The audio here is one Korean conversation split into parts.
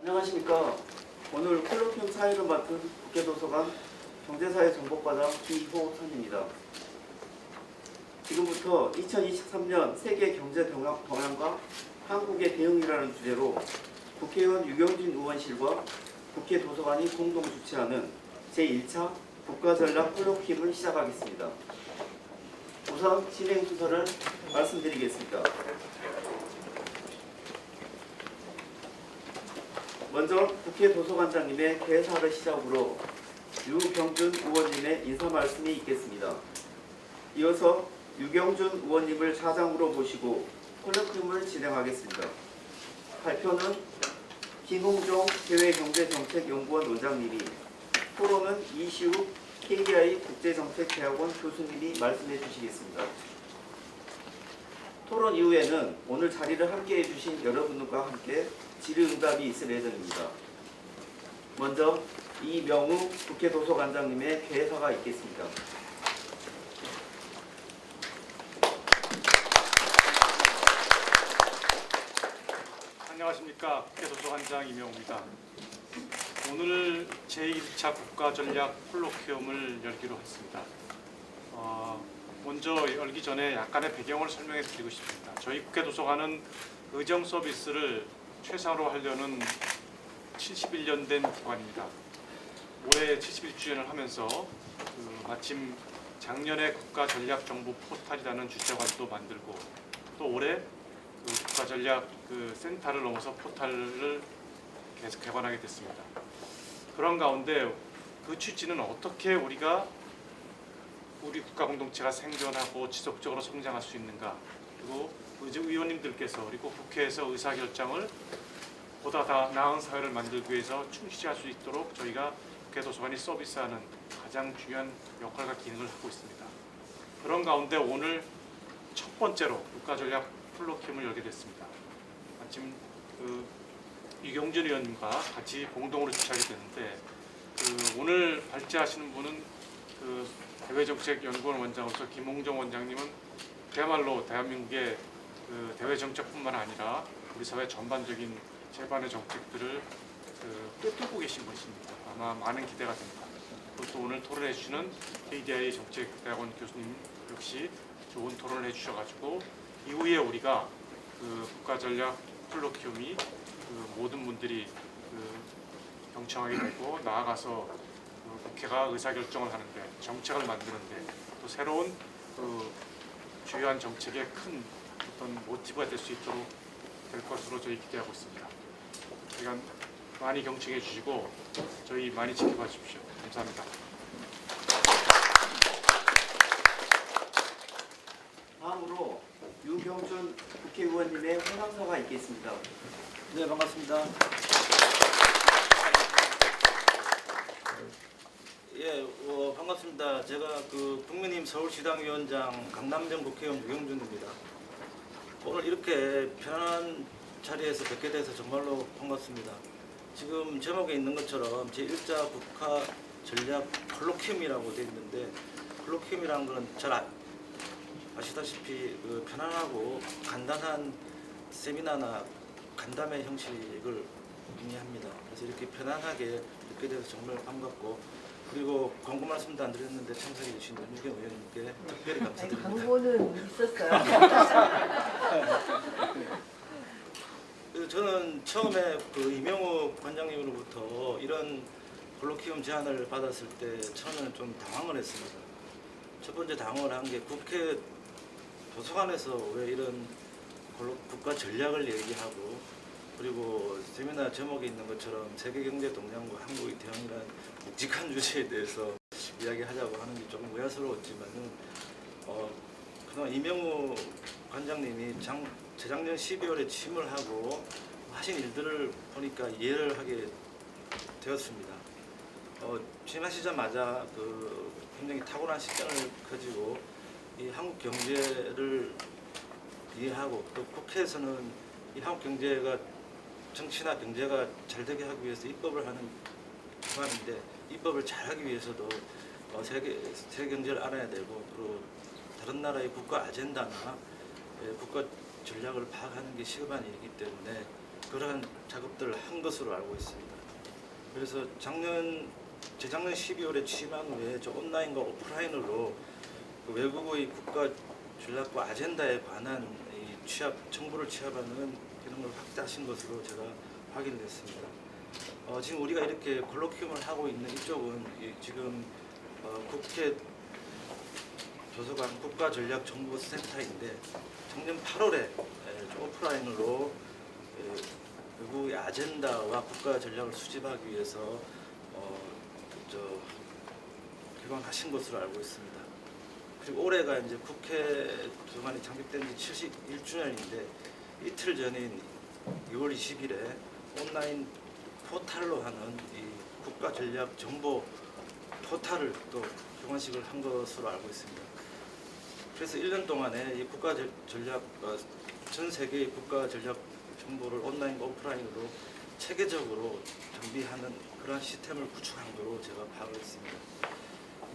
안녕하십니까. 오늘 콜로퀴움 사회를 맡은 국회도서관 경제사회정보과장 김호선입니다. 지금부터 2023년 세계 경제 동향과 한국의 대응이라는 주제로 국회의원 유경준 의원실과 국회도서관이 공동 주최하는 제1차 국가전략 콜로퀴움을 시작하겠습니다. 우선 진행 순서를 말씀드리겠습니다. 먼저 국회도서관장님의 개사를 시작으로 유경준 의원님의 인사 말씀이 있겠습니다. 이어서 유경준 의원님을 사장으로 모시고 콜로퀴움을 진행하겠습니다. 발표는 김홍종 대외경제정책연구원 원장님이, 토론은 이시욱 KDI 국제정책대학원 교수님이 말씀해 주시겠습니다. 토론 이후에는 오늘 자리를 함께해 주신 여러분들과 함께 질의응답이 있을 예정입니다. 먼저 이명우 국회도서관장님의 개사가 있겠습니다. 안녕하십니까. 국회도서관장 이명우입니다. 오늘 제1차 국가전략 콜로퀴움을 열기로 했습니다. 먼저 열기 전에 약간의 배경을 설명해 드리고 싶습니다. 저희 국회도서관은 의정 서비스를 최상으로 하려는 71년 된 기관입니다. 올해 71주년을 하면서 마침 작년에 국가전략정보 포탈이라는 주체관도 만들고 또 올해 국가전략 센터를 넘어서 포탈을 계속 개관하게 됐습니다. 그런 가운데 그 취지는 어떻게 우리가 우리 국가 공동체가 생존하고 지속적으로 성장할 수 있는가, 그리고 의원님들께서 그리고 국회에서 의사결정을 보다 더 나은 사회를 만들기 위해서 충실할 수 있도록 저희가 국회도서관이 서비스하는 가장 중요한 역할과 기능을 하고 있습니다. 그런 가운데 오늘 첫 번째로 국가전략 콜로퀴움을 열게 됐습니다. 마침 유경준 의원님과 같이 공동으로 주최하게 됐는데 오늘 발제하시는 분은 대외정책연구원 원장으로서 김홍종 원장님은 그야말로 대한민국의 대외정책뿐만 아니라 우리 사회 전반적인 제반의 정책들을 꿰뚫고 계신 분이십니다. 아마 많은 기대가 됩니다. 또 오늘 토론해 주시는 KDI 정책대학원 교수님 역시 좋은 토론을 해주셔가지고 이후에 우리가 국가전략 콜로퀴움이 모든 분들이 경청하게 되고 나아가서 국회가 의사결정을 하는데, 정책을 만드는데 또 새로운 주요한 정책의 큰 어떤 모티브가 될 수 있도록 될 것으로 저희 기대하고 있습니다. 그러니까 많이 경청해 주시고 저희 많이 지켜봐 주십시오. 감사합니다. 다음으로 유경준 국회의원님의 호명사가 있겠습니다. 네, 반갑습니다. 예, 반갑습니다. 제가 국민의힘 서울시당위원장 강남정 국회의원 유경준입니다. 오늘 이렇게 편안한 자리에서 뵙게 돼서 정말로 반갑습니다. 지금 제목에 있는 것처럼 제1차 국가 전략 콜로퀴움이라고 되어 있는데, 콜로퀴움이라는 것은 잘 아시다시피 편안하고 간단한 세미나나 간담회 형식을 의미합니다. 그래서 이렇게 편안하게 듣게 돼서 정말 반갑고, 그리고 광고 말씀도 안 드렸는데 참석해 주신 윤유경 의원님께 특별히 감사드립니다. 광고는 있었어요. 저는 처음에 이명우 관장님으로부터 이런 콜로퀴움 제안을 받았을 때 처음에는 좀 당황을 했습니다. 첫 번째 당황을 한 게 국회 도서관에서 왜 이런 국가 전략을 얘기하고, 그리고 세미나 제목에 있는 것처럼 세계 경제 동향과 한국의 대응이라는 묵직한 주제에 대해서 이야기하자고 하는 게 조금 의아스러웠지만은 그동안 이명우 관장님이 재작년 12월에 취임을 하고 하신 일들을 보니까 이해를 하게 되었습니다. 취임하시자마자 굉장히 탁월한 식견을 가지고 이 한국 경제를 이해하고, 또 국회에서는 이 한국 경제가 정치나 경제가 잘 되게 하기 위해서 입법을 하는 기관인데, 입법을 잘하기 위해서도 세계 경제를 알아야 되고, 또 다른 나라의 국가 아젠다나 국가 전략을 파악하는 게 시급한 일이기 때문에 그러한 작업들을 한 것으로 알고 있습니다. 그래서 재작년 12월에 취임한 후에 저 온라인과 오프라인으로 그 외국의 국가 전략과 아젠다에 관한 이 정보를 취합하는 이런 걸 확대하신 것으로 제가 확인을 했습니다. 지금 우리가 이렇게 콜로퀴움을 하고 있는 이쪽은 지금 국회 도서관 국가전략정보센터인데 작년 8월에 오프라인으로 외국의 아젠다와 국가 전략을 수집하기 위해서 개관하신 것으로 알고 있습니다. 그리고 올해가 이제 국회 도서관이 창립된 지 71주년인데 이틀 전인 2월 20일에 온라인 포탈로 하는 이 국가 전략 정보 포탈을 또 개관식을 한 것으로 알고 있습니다. 그래서 1년 동안에 이 국가 전략 전 세계의 국가 전략 정보를 온라인과 오프라인으로 체계적으로 정비하는 그런 시스템을 구축한 거로 제가 파악을 했습니다.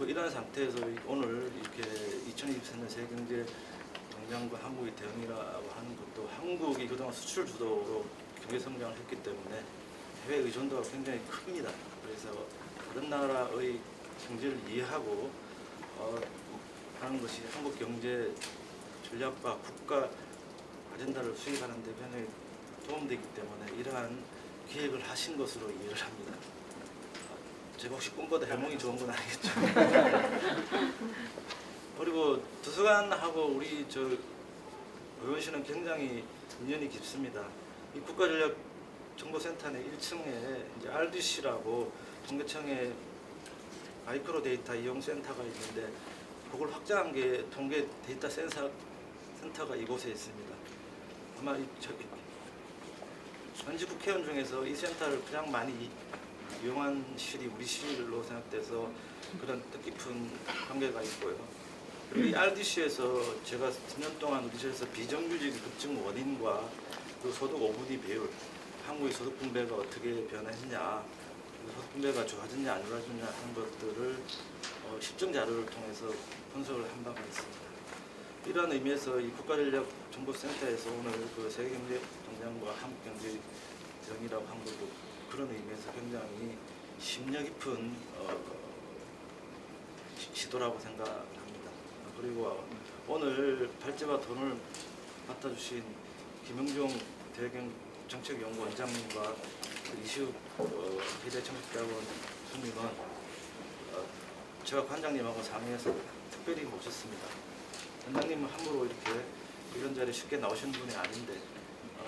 이러한 상태에서 오늘 이렇게 2024년 세계경제 경쟁과 한국의 대응이라고 하는 것도 한국이 그동안 수출 주도로 경제 성장을 했기 때문에 해외 의존도가 굉장히 큽니다. 그래서 다른 나라의 경제를 이해하고 하는 것이 한국 경제 전략과 국가 아젠다를 수립하는 데 굉장히 도움되기 때문에 이러한 기획을 하신 것으로 이해를 합니다. 제가 혹시 꿈보다 해몽이 좋은 건 아니겠죠? 그리고 도서관하고 우리 의원실은 굉장히 인연이 깊습니다. 이 국가전략정보센터는 1층에 이제 RDC라고 통계청의 마이크로 데이터 이용센터가 있는데 그걸 확장한 게 통계 데이터 센터가 이곳에 있습니다. 아마 현지 국회의원 중에서 이 센터를 가장 많이 이용한 실이 우리 실로 생각돼서 그런 뜻깊은 관계가 있고요. 그리고 이 RDC에서 제가 3년 동안 우리 실에서 비정규직 급증 원인과 그 소득 오분위 비율, 한국의 소득 분배가 어떻게 변했냐, 소득 분배가 좋아졌냐 안 좋아졌냐 하는 것들을 실증 자료를 통해서 분석을 한 바가 있습니다. 이러한 의미에서 이 국가전략정보센터에서 오늘 그 세계경제정량과 한국경제 대응이라고 한 것도 그런 의미에서 굉장히 심려 깊은 시도라고 생각합니다. 그리고 오늘 발제와 돈을 맡아주신 김영종 대외정책연구원장님과 이시욱 기대정책대학원 수님은 제가 관장님하고 상의해서 특별히 모셨습니다. 원장님은 함부로 이렇게 이런 자리에 쉽게 나오시는 분이 아닌데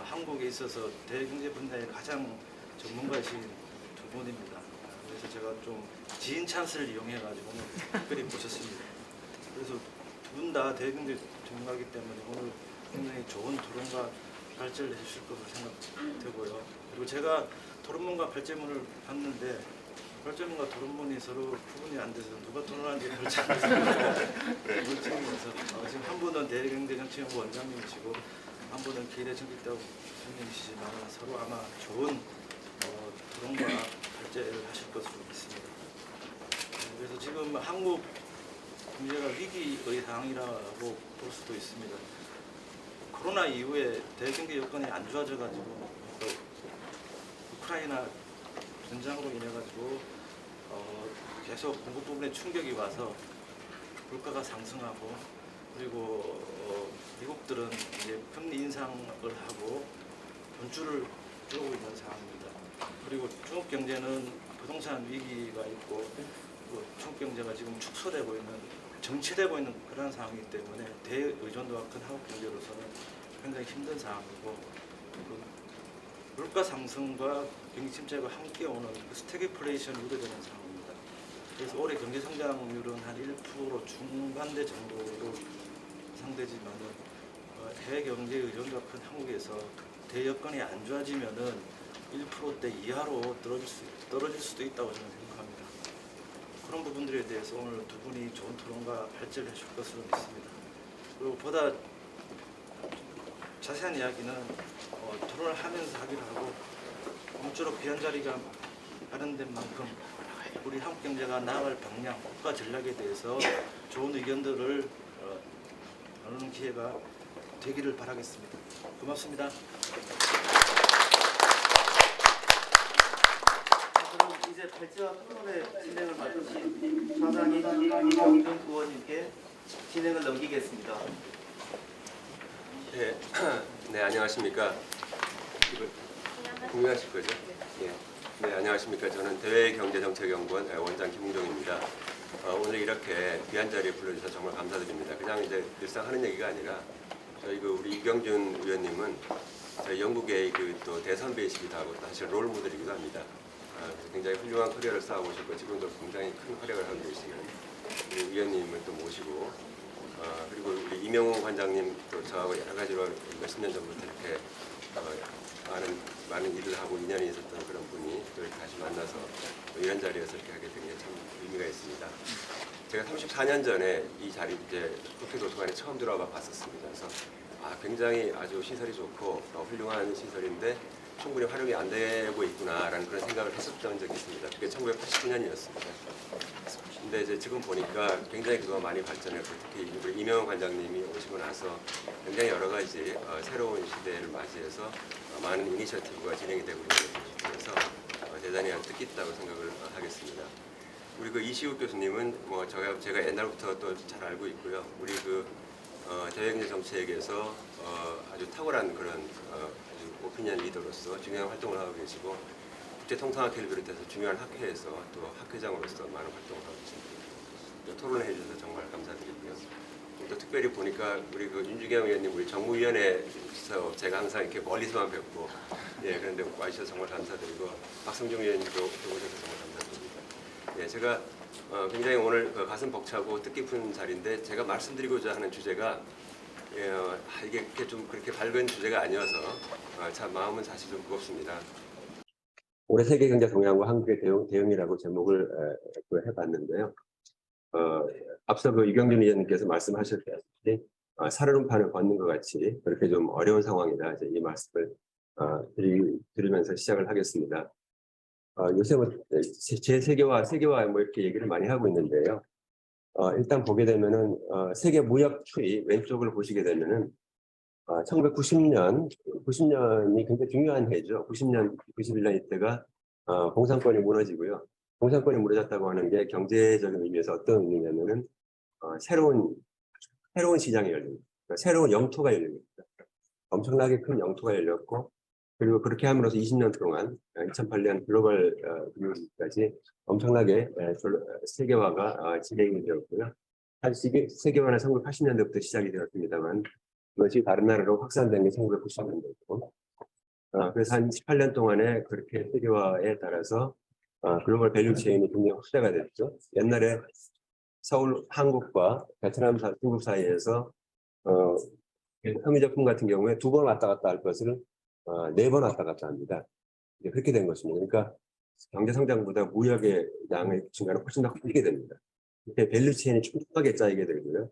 한국에 있어서 대외경제 분야의 가장 전문가이신 두 분입니다. 그래서 제가 좀 지인 찬스를 이용해가지고 오늘 특별히 모셨습니다. 그래서 두 분 다 대외경제 전문가이기 때문에 오늘 굉장히 좋은 토론과 발제를 해주실 것으로 생각되고요. 그리고 제가 토론문과 발제문을 봤는데 발제문과 토론문이 서로 구분이 안 돼서 누가 토론하는지 별잘 모르겠어서 지금 한 분은 대외경제정책연구 원장님이시고 한 분은 기대정책대학 교수님이시지만 서로 아마 좋은 토론과 발제를 하실 것으로 믿습니다. 그래서 지금 한국 경제가 위기의 상황이라고 볼 수도 있습니다. 코로나 이후에 대경제 여건이 안 좋아져가지고 또 우크라이나 전장으로 인해가지고 계속 공급 부분에 충격이 와서 물가가 상승하고 그리고 미국들은 이제 금리 인상을 하고 돈줄을 들고 있는 상황입니다. 그리고 중국 경제는 부동산 위기가 있고 중국 경제가 지금 축소되고 있는 정체되고 있는 그런 상황이기 때문에 대의존도가 큰 한국 경제로서는 굉장히 힘든 상황이고 물가 상승과 경기 침체가 함께 오는 스태그플레이션이 우려되는 상황입니다. 그래서 올해 경제 성장률은 한 1% 중반대 정도로 예상되지만은 해외 경제 의존도가 큰 한국에서 대여건이 안 좋아지면은 1%대 이하로 떨어질 수도 있다고 저는 생각합니다. 그런 부분들에 대해서 오늘 두 분이 좋은 토론과 발제를 해줄 것으로 믿습니다. 그리고 보다 자세한 이야기는 토론을 하면서 하기로 하고 아무쪼록 귀한 자리가 마련된 만큼 우리 한국 경제가 나아갈 방향, 국가 전략에 대해서 좋은 의견들을 나누는 기회가 되기를 바라겠습니다. 고맙습니다. 이제 발제와 토론회 진행을 맡으신 차장인 이경준 의원님께 진행을 넘기겠습니다. 네, 네 안녕하십니까. 이거 공유하실 거죠? 예. 네, 안녕하십니까. 저는 대외경제정책연구원 원장 김웅정입니다. 오늘 이렇게 귀한 자리에 불러주셔서 정말 감사드립니다. 그냥 이제 늘상 하는 얘기가 아니라 저희 우리 이경준 의원님은 저희 영국의 또 대선배이시기도 하고 사실 롤 모델이기도 합니다. 굉장히 훌륭한 커리어를 쌓아오셨고 지금도 굉장히 큰 활약을 하고 계시는 우리 의원님을 또 모시고 그리고 우리 이명웅 관장님 또 저하고 여러 가지로 몇십 년 전부터 이렇게 많은 일을 하고 인연이 있었던 그런 분이 또 이렇게 다시 만나서 이런 자리에서 이렇게 하게 된 게 참 의미가 있습니다. 제가 34년 전에 이 자리 이제 국회 도서관에 처음 들어와 봤었습니다. 그래서 굉장히 아주 시설이 좋고 훌륭한 시설인데 충분히 활용이 안 되고 있구나라는 그런 생각을 했었던 적이 있습니다. 그게 1989년이었습니다. 근데 이제 지금 보니까 굉장히 그동안 많이 발전했고 특히 우리 이명훈 관장님이 오시고 나서 굉장히 여러 가지 새로운 시대를 맞이해서 많은 이니셔티브가 진행이 되고 있는 그래서 대단히 뜻깊다고 생각을 하겠습니다. 우리 이시욱 교수님은 제가 옛날부터 또 잘 알고 있고요. 우리 대외경제 정책에서 아주 탁월한 그런 아주 오피니언 리더로서 중요한 활동을 하고 계시고 국제통상학회를 비롯해서 중요한 학회에서 또 학회장으로서 많은 활동을 하고 계십니다. 토론을 해주셔서 정말 감사드리고요. 또 특별히 보니까 우리 윤주경 의원님 우리 정무위원회에서 제가 항상 이렇게 멀리서만 뵙고 그런데 와주셔서 정말 감사드리고 박성중 의원님도 오셔서 정말 감사드립니다. 제가 굉장히 오늘 가슴 벅차고 뜻깊은 자리인데 제가 말씀드리고자 하는 주제가 이게 좀 그렇게 밝은 주제가 아니어서 참 마음은 사실 좀 무겁습니다. 올해 세계 경제 동향과 한국의 대응이라고 제목을 해봤는데요. 앞서 이경준 의원님께서 말씀하셨다시피 살얼음판을 걷는 것 같이 그렇게 좀 어려운 상황이다. 이제 이 말씀을 드리면서 시작을 하겠습니다. 요새 세계화 이렇게 얘기를 많이 하고 있는데요. 일단 보게 되면은 세계 무역 추이 왼쪽을 보시게 되면은 1990년이 굉장히 중요한 해죠. 90년, 91년 이때가 공산권이 무너지고요. 공산권이 무너졌다고 하는 게 경제적인 의미에서 어떤 의미냐면은 새로운 시장이 열립니다. 새로운 영토가 열립니다. 엄청나게 큰 영토가 열렸고 그리고 그렇게 함으로써 20년 동안 2008년 글로벌 금융위기까지 엄청나게 세계화가 진행이 되었고요. 사실 세계화는 1980년대부터 시작이 되었습니다만 그것이 다른 나라로 확산된 게 1990년대고 그래서 한 18년 동안에 그렇게 세계화에 따라서 글로벌 밸류 체인이 굉장히 확대가 됐죠. 옛날에 서울 한국과 베트남 중국 사이에서 섬유제품 같은 경우에 2번 왔다 갔다 할 것을 4번 왔다 갔다 합니다. 그렇게 된 것입니다. 그러니까 경제 성장보다 무역의 양의 증가는 훨씬 더 크게 됩니다. 이렇게 밸류 체인이 촘촘하게 짜이게 되고요.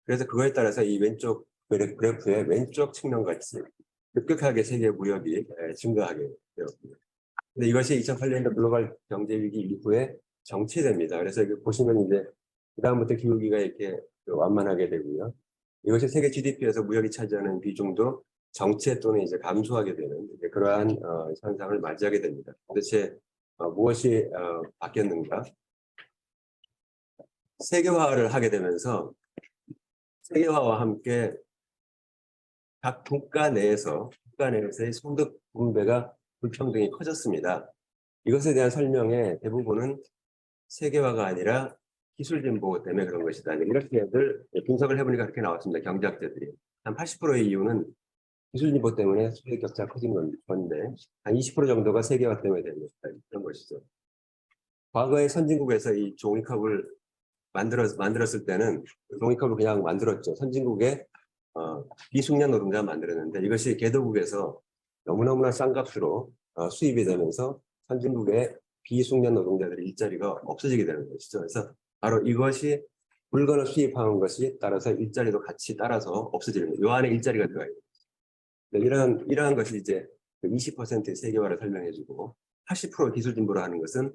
그래서 그거에 따라서 이 왼쪽 그래프의 왼쪽 측면같이 급격하게 세계 무역이 증가하게 되었습니다. 근데 이것이 2008년도 글로벌 경제 위기 이후에 정체됩니다. 그래서 보시면 이제 그다음부터 기울기가 이렇게 완만하게 되고요. 이것이 세계 GDP에서 무역이 차지하는 비중도 정체 또는 이제 감소하게 되는 그러한 현상을 맞이하게 됩니다. 도대체 무엇이 바뀌었는가? 세계화를 하게 되면서 세계화와 함께 각 국가 내에서의 소득 분배가 불평등이 커졌습니다. 이것에 대한 설명의 대부분은 세계화가 아니라 기술 진보 때문에 그런 것이다. 이렇게들 분석을 해보니까 그렇게 나왔습니다. 경제학자들이. 한 80%의 이유는 기술 진보 때문에 소득 격차가 커진 건데 한 20% 정도가 세계화 때문에 되는 것이다. 그런 것이죠. 과거에 선진국에서 이 종이컵을 만들었을 때는 종이컵을 그냥 만들었죠. 선진국의 비숙련 노동자 만들었는데 이것이 개도국에서 너무너무나 싼 값으로 수입이 되면서 선진국의 비숙련 노동자들의 일자리가 없어지게 되는 것이죠. 그래서 바로 이것이 물건을 수입하는 것이 따라서 일자리도 같이 따라서 없어지는 거예요. 이 안에 일자리가 들어가 있는 거죠. 이러한 것이 이제 20%의 세계화를 설명해주고 80% 기술 진보를 하는 것은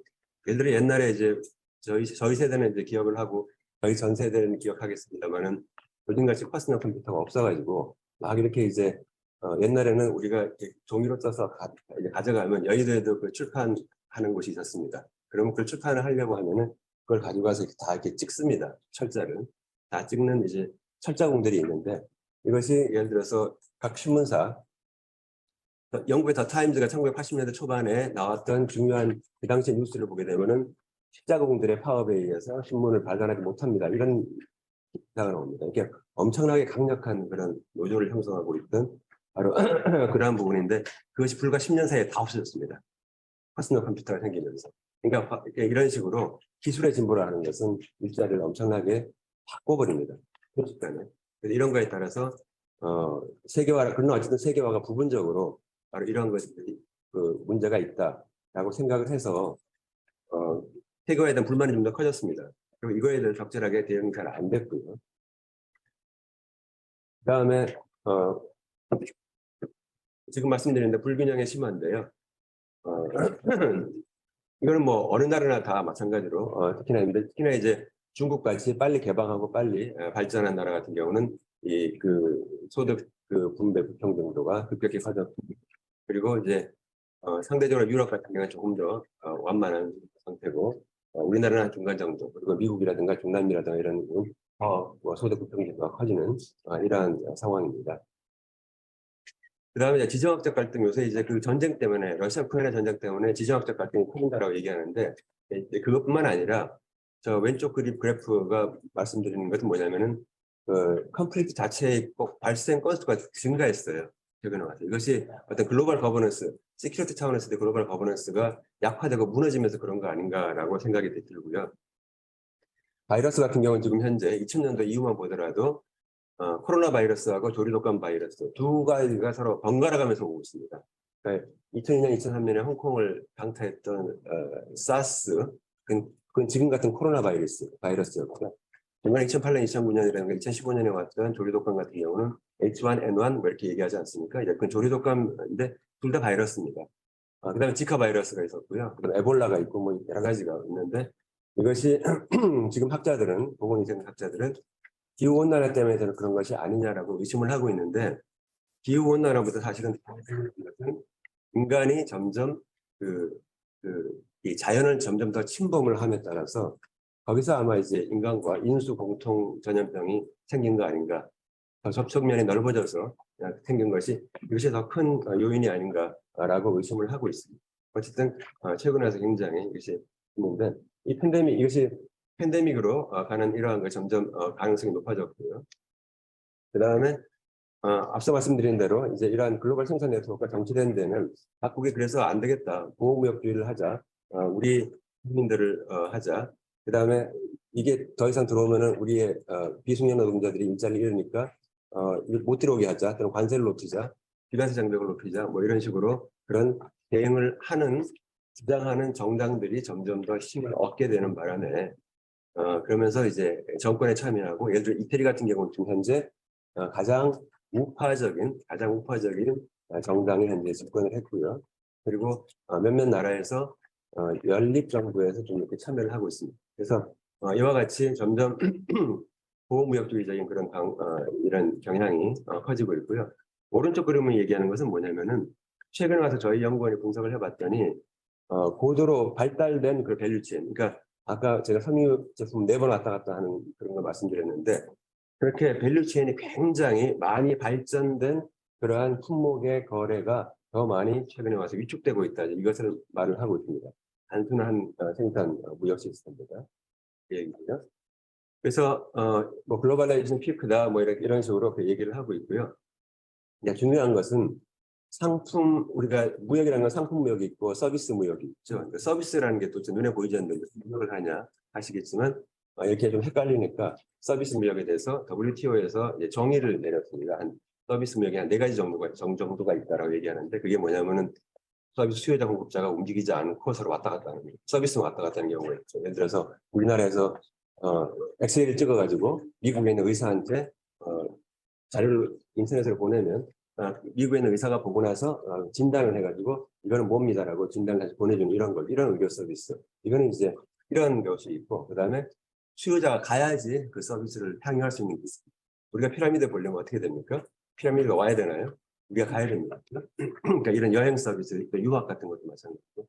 예를 들어 옛날에 이제 저희 세대는 이제 기억을 하고 저희 전 세대는 기억하겠습니다만은 요즘같이 퍼스널 컴퓨터가 없어가지고 막 이렇게 이제 옛날에는 우리가 이렇게 종이로 써서 가져가면 여의도에도 그 출판하는 곳이 있었습니다. 그러면 그걸 출판을 하려고 하면은 그걸 가지고 가서 다 이렇게 찍습니다. 철자를 다 찍는 이제 철자공들이 있는데, 이것이 예를 들어서 각 신문사, 영국의 더 타임즈가 1980년대 초반에 나왔던 중요한 그 당시의 뉴스를 보게 되면은 십자가공들의 파업에 의해서 신문을 발간하지 못합니다. 이런 기사가 나옵니다. 이게 엄청나게 강력한 그런 노조를 형성하고 있던 바로 그러한 부분인데, 그것이 불과 10년 사이에 다 없어졌습니다. 퍼스널 컴퓨터가 생기면서. 그러니까 이런 식으로 기술의 진보라는 것은 일자리를 엄청나게 바꿔버립니다. 순식간에. 그래서 이런 거에 따라서 세계화, 그러나 어쨌든 세계화가 부분적으로 바로 이런 것들이 그 문제가 있다라고 생각을 해서 세계화에 대한 불만이 좀 더 커졌습니다. 그리고 이거에 대해서 적절하게 대응이 잘 안 됐고요. 그다음에 지금 말씀드렸는데 불균형이 심한데요. 이거는 뭐 어느 나라나 다 마찬가지로 특히나 이제 중국같이 빨리 개방하고 빨리 발전한 나라 같은 경우는 이 그 소득 그 분배 불평등도가 급격히 커졌고, 그리고 이제 상대적으로 유럽 같은 경우는 조금 더 완만한 상태고, 우리나라는 중간 정도, 그리고 미국이라든가 중남미라든가 이런 뭐 소득 불평등도가 커지는 이러한 상황입니다. 그다음에 이제 지정학적 갈등, 요새 이제 그 전쟁 때문에, 러시아 우크라이나 전쟁 때문에 지정학적 갈등이 커진다라고 얘기하는데, 그것뿐만 아니라 저 왼쪽 그래프가 말씀드리는 것은 뭐냐면은 그 컨플릭트 자체의 꼭 발생 건수가 증가했어요. 최근에 와서. 이것이 어떤 글로벌 거버넌스, 시큐리티 차원에서도 글로벌 거버넌스가 약화되고 무너지면서 그런 거 아닌가라고 생각이 들고요. 바이러스 같은 경우는 지금 현재 2000년도 이후만 보더라도 코로나 바이러스하고 조류독감 바이러스 두 가지가 서로 번갈아 가면서 오고 있습니다. 그러니까 2002년, 2003년에 홍콩을 강타했던 사스, 그건 지금 같은 코로나 바이러스였고요. 정말 2008년, 2009년이라든가 2015년에 왔던 조류독감 같은 경우는 H1N1 뭐 이렇게 얘기하지 않습니까? 이제 그건 조류독감인데 둘 다 바이러스입니다. 그다음에 지카 바이러스가 있었고요. 그다음에 에볼라가 있고 뭐 여러 가지가 있는데, 이것이 지금 학자들은, 보건위생 학자들은 기후온난화 때문에 되는 그런 것이 아니냐라고 의심을 하고 있는데, 기후온난화부터 사실은 인간이 점점 이 자연을 점점 더 침범을 함에 따라서 거기서 아마 이제 인간과 인수 공통 전염병이 생긴 거 아닌가, 더 접촉면이 넓어져서 생긴 것이 이것이 더 큰 요인이 아닌가라고 의심을 하고 있습니다. 어쨌든 최근에 와서 굉장히 이것이 있는데, 이 이것이 팬데믹으로 가는 이러한 거 점점 가능성이 높아졌고요. 그 다음에 앞서 말씀드린 대로 이제 이러한 글로벌 생산 네트워크가 정치된 데는 각국이 그래서 안 되겠다, 보호무역주의를 하자, 우리 국민들을 하자. 그 다음에 이게 더 이상 들어오면은 우리의 비숙련 노동자들이 일자리를 잃으니까 못 들어오게 하자, 또는 관세를 높이자, 비관세 장벽을 높이자, 뭐 이런 식으로 그런 대응을 주장하는 정당들이 점점 더 힘을 얻게 되는 바람에 그러면서 이제 정권에 참여하고, 예를 들어 이태리 같은 경우는 지금 현재 가장 우파적인 정당이 현재 집권을 했고요. 그리고 몇몇 나라에서 연립정부에서 좀 이렇게 참여를 하고 있습니다. 그래서 이와 같이 점점 보호무역주의적인 그런 이런 경향이 커지고 있고요. 오른쪽 그림을 얘기하는 것은 뭐냐면은, 최근에 와서 저희 연구원이 분석을 해봤더니 고도로 발달된 그 밸류체인, 그러니까 아까 제가 섬유 제품 4번 왔다 갔다 하는 그런 거 말씀드렸는데, 그렇게 밸류체인이 굉장히 많이 발전된 그러한 품목의 거래가 더 많이 최근에 와서 위축되고 있다, 이것을 말을 하고 있습니다. 단순한 생산 무역 시스템보다 그 얘기고요. 그래서 뭐 글로벌라이제이션 피크다 뭐 이런 식으로 그 얘기를 하고 있고요. 중요한 것은 우리가 무역이라는 건 상품 무역이 있고 서비스 무역이 있죠. 그러니까 서비스라는 게 도대체 눈에 보이지 않는데 무역을 하냐 하시겠지만, 이렇게 좀 헷갈리니까 서비스 무역에 대해서 WTO에서 정의를 내렸습니다. 서비스 무역이 한 4가지 정도가 있다라고 얘기하는데, 그게 뭐냐면은 서비스 수요자 공급자가 움직이지 않고 서로 왔다 갔다 하는 거예요. 서비스만 왔다 갔다 하는 경우가 있죠. 예를 들어서 우리나라에서 엑스레이를 찍어가지고 미국에 있는 의사한테 자료를 인터넷으로 보내면 미국에 있는 의사가 보고 나서 진단을 해가지고 이거는 뭡니다라고 진단을 해서 보내주는 이런 의료 서비스. 이거는 이제 이런 것이 있고, 그다음에 수요자가 가야지 그 서비스를 향유할 수 있는 게 있습니다. 우리가 피라미드 보려면 어떻게 됩니까? 피라미드가 와야 되나요? 우리가 가야 됩니다. 그러니까 이런 여행 서비스, 유학 같은 것도 마찬가지고.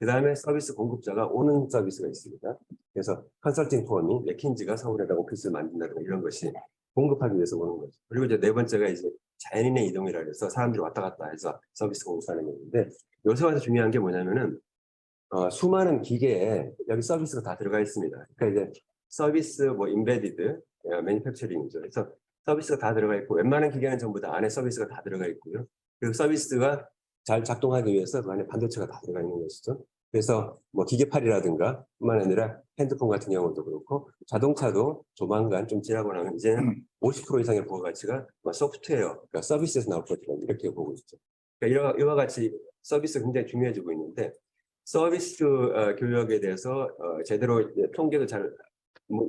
그 다음에 서비스 공급자가 오는 서비스가 있습니다. 그래서 컨설팅 폼이 맥킨지가 서울에다 오피스를 만든다든가 이런 것이 공급하기 위해서 오는 거죠. 그리고 이제 네 번째가 이제 자연인의 이동이라 해서 사람들이 왔다 갔다 해서 서비스 공급하는 건데, 여기서 와서 중요한 게 뭐냐면은 수많은 기계에 여기 서비스가 다 들어가 있습니다. 그러니까 이제 서비스 뭐 인베디드 매니팩처링이죠. 그래서 서비스가 다 들어가 있고 웬만한 기계는 전부 다 안에 서비스가 다 들어가 있고요. 그리고 서비스가 잘 작동하기 위해서 그 안에 반도체가 다 들어가 있는 것이죠. 그래서 뭐 기계팔이라든가 뿐만 아니라 핸드폰 같은 경우도 그렇고 자동차도 조만간 좀 지나고 나면 이제는 50% 이상의 부가가치가 소프트웨어, 그러니까 서비스에서 나올 것이다 이렇게 보고 있죠. 그러니까 이와 같이 서비스가 굉장히 중요해지고 있는데 서비스 교역에 대해서 제대로 통계도 잘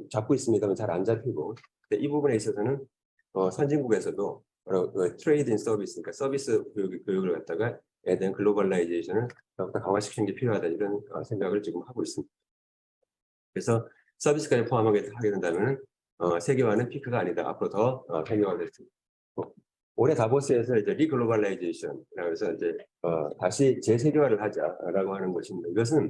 잡고 있습니다만 잘 안 잡히고 이 부분에 있어서는 선진국에서도 트레이드 인 서비스, 그러니까 서비스 교육을 갖다가 에 대한 글로벌라이제이션을 더욱더 강화시키는 게 필요하다 이런 생각을 지금 하고 있습니다. 그래서 서비스까지 포함하게 된다면 세계화는 피크가 아니다. 앞으로 더 세계화될 수 있고 올해 다보스에서 이제 리글로벌라이제이션이라고 해서 이제 다시 재세계화를 하자라고 하는 것입니다. 이것은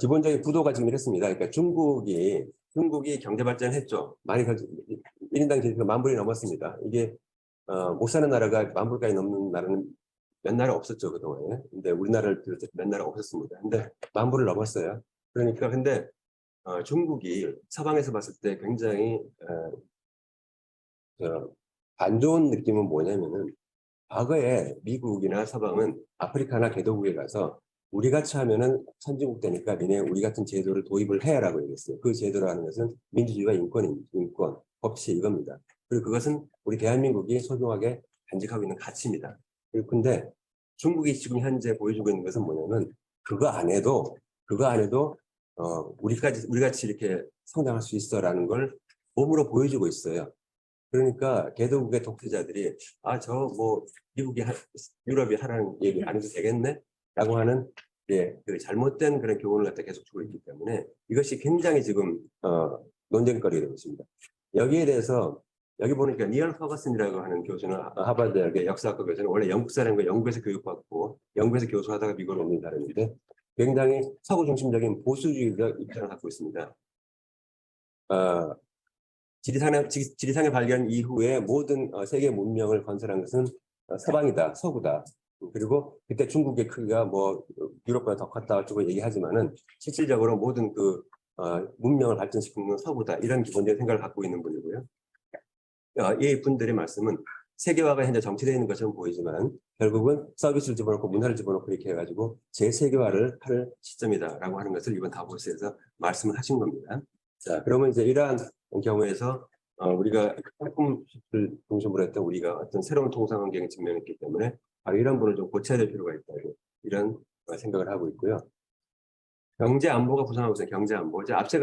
기본적인 구도가 지금 이렇습니다. 그러니까 중국이 경제 발전했죠. 많이 1인당 GDP가 10,000불이 넘었습니다. 이게 못 사는 나라가 10,000불까지 넘는 나라는 몇 나라 없었죠 그동안에. 근데 우리나라를 비롯해서 몇 나라 없었습니다. 근데 10,000불을 넘었어요. 그러니까 근데 중국이 서방에서 봤을 때 굉장히 안 좋은 느낌은 뭐냐면은 과거에 미국이나 서방은 아프리카나 개도국에 가서 우리 같이 하면은 선진국 되니까 니네 우리 같은 제도를 도입을 해야라고 얘기했어요. 그 제도라는 것은 민주주의와 인권, 법치 이겁니다. 그리고 그것은 우리 대한민국이 소중하게 간직하고 있는 가치입니다. 근데 중국이 지금 현재 보여주고 있는 것은 뭐냐면 그거 안 해도 우리 같이 이렇게 성장할 수 있어라는 걸 몸으로 보여주고 있어요. 그러니까 개도국의 독재자들이 미국이 유럽이 하라는 얘기 안 해도 되겠네? 라고 하는 그 잘못된 그런 교훈을 갖다 계속 주고 있기 때문에 이것이 굉장히 지금 논쟁거리가 되고 있습니다. 여기에 대해서 여기 보니까 니얼 퍼거슨이라고 하는 교수는 하버드 대학의 역사학과 교수는 원래 영국 사람과 영국에서 교육받고 영국에서 교수하다가 미국으로 옮긴 사람인데 굉장히 서구 중심적인 보수주의적 입장을 갖고 있습니다. 지리산의 발견 이후에 모든 세계 문명을 건설한 것은 서방이다, 서구다. 그리고 그때 중국의 크기가 뭐 유럽보다 더 컸다 어쩌고 얘기하지만은 실질적으로 모든 그 문명을 발전시키는 건 서구다. 이런 기본적인 생각을 갖고 있는 분이고요. 이 분들의 말씀은 세계화가 현재 정치되어 있는 것처럼 보이지만 결국은 서비스를 집어넣고 문화를 집어넣고 이렇게 해가지고 재세계화를 할 시점이다라고 하는 것을 이번 다보스에서 말씀을 하신 겁니다. 자, 그러면 이제 이러한 경우에서 우리가 상품을 중심으로 했던 우리가 어떤 새로운 통상 환경에 직면했기 때문에 바로 이런 부분을 좀 고쳐야 될 필요가 있다. 이런 생각을 하고 있고요. 경제 안보가 구성하고 있어요. 경제 안보. 앞서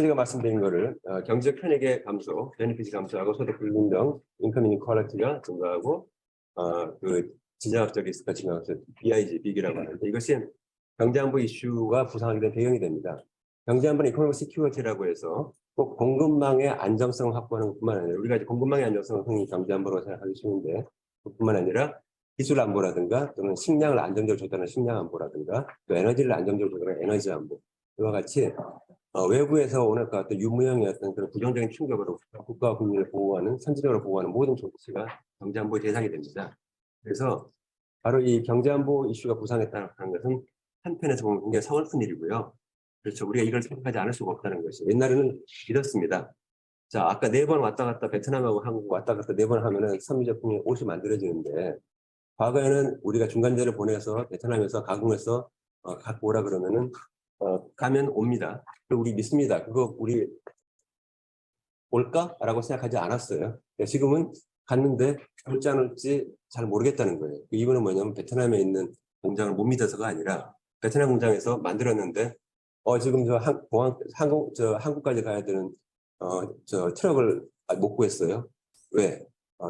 제가 말씀드린 거를 경제적 편익의 감소, 베네핏이 감소하고 소득 불균등, 인컴 이니퀄리티가 증가하고 그 지정학적 리스크가 증가해서 BIG, 빅이라고 하는데 이것이 경제 안보 이슈가 부상하게 된 배경이 됩니다. 경제 안보는 이코노믹 시큐리티라고 해서 꼭 공급망의 안정성을 확보하는 것뿐만 아니라 우리가 이제 공급망의 안정성을 흔히 경제 안보로 생각하기 쉬운데 그뿐만 아니라 기술 안보라든가 또는 식량을 안정적으로 조달하는 식량 안보라든가 또 에너지를 안정적으로 조달하는 에너지 안보 이와 같이 외부에서 오는 것 같은 유무형의 어떤 그런 부정적인 충격으로 국가와 국민을 보호하는 선제적으로 보호하는 모든 조치가 경제 안보의 대상이 됩니다. 그래서 바로 이 경제 안보 이슈가 부상했다는 것은 한편에서 보면 굉장히 서글픈 일이고요. 그렇죠. 우리가 이걸 생각하지 않을 수가 없다는 것이 옛날에는 이렇습니다. 자, 아까 4번 왔다 갔다 베트남하고 한국 왔다 갔다 4번 하면은 섬유 제품이 옷이 만들어지는데 과거에는 우리가 중간재를 보내서 베트남에서 가공해서 갖고 오라 그러면은 가면 옵니다. 그리고 우리 믿습니다. 그거 우리 올까라고 생각하지 않았어요. 지금은 갔는데 올지 안 올지 잘 모르겠다는 거예요. 그 이유는 뭐냐면 베트남에 있는 공장을 못 믿어서가 아니라 베트남 공장에서 만들었는데 지금 한국까지 가야 되는 트럭을 못 구했어요. 왜?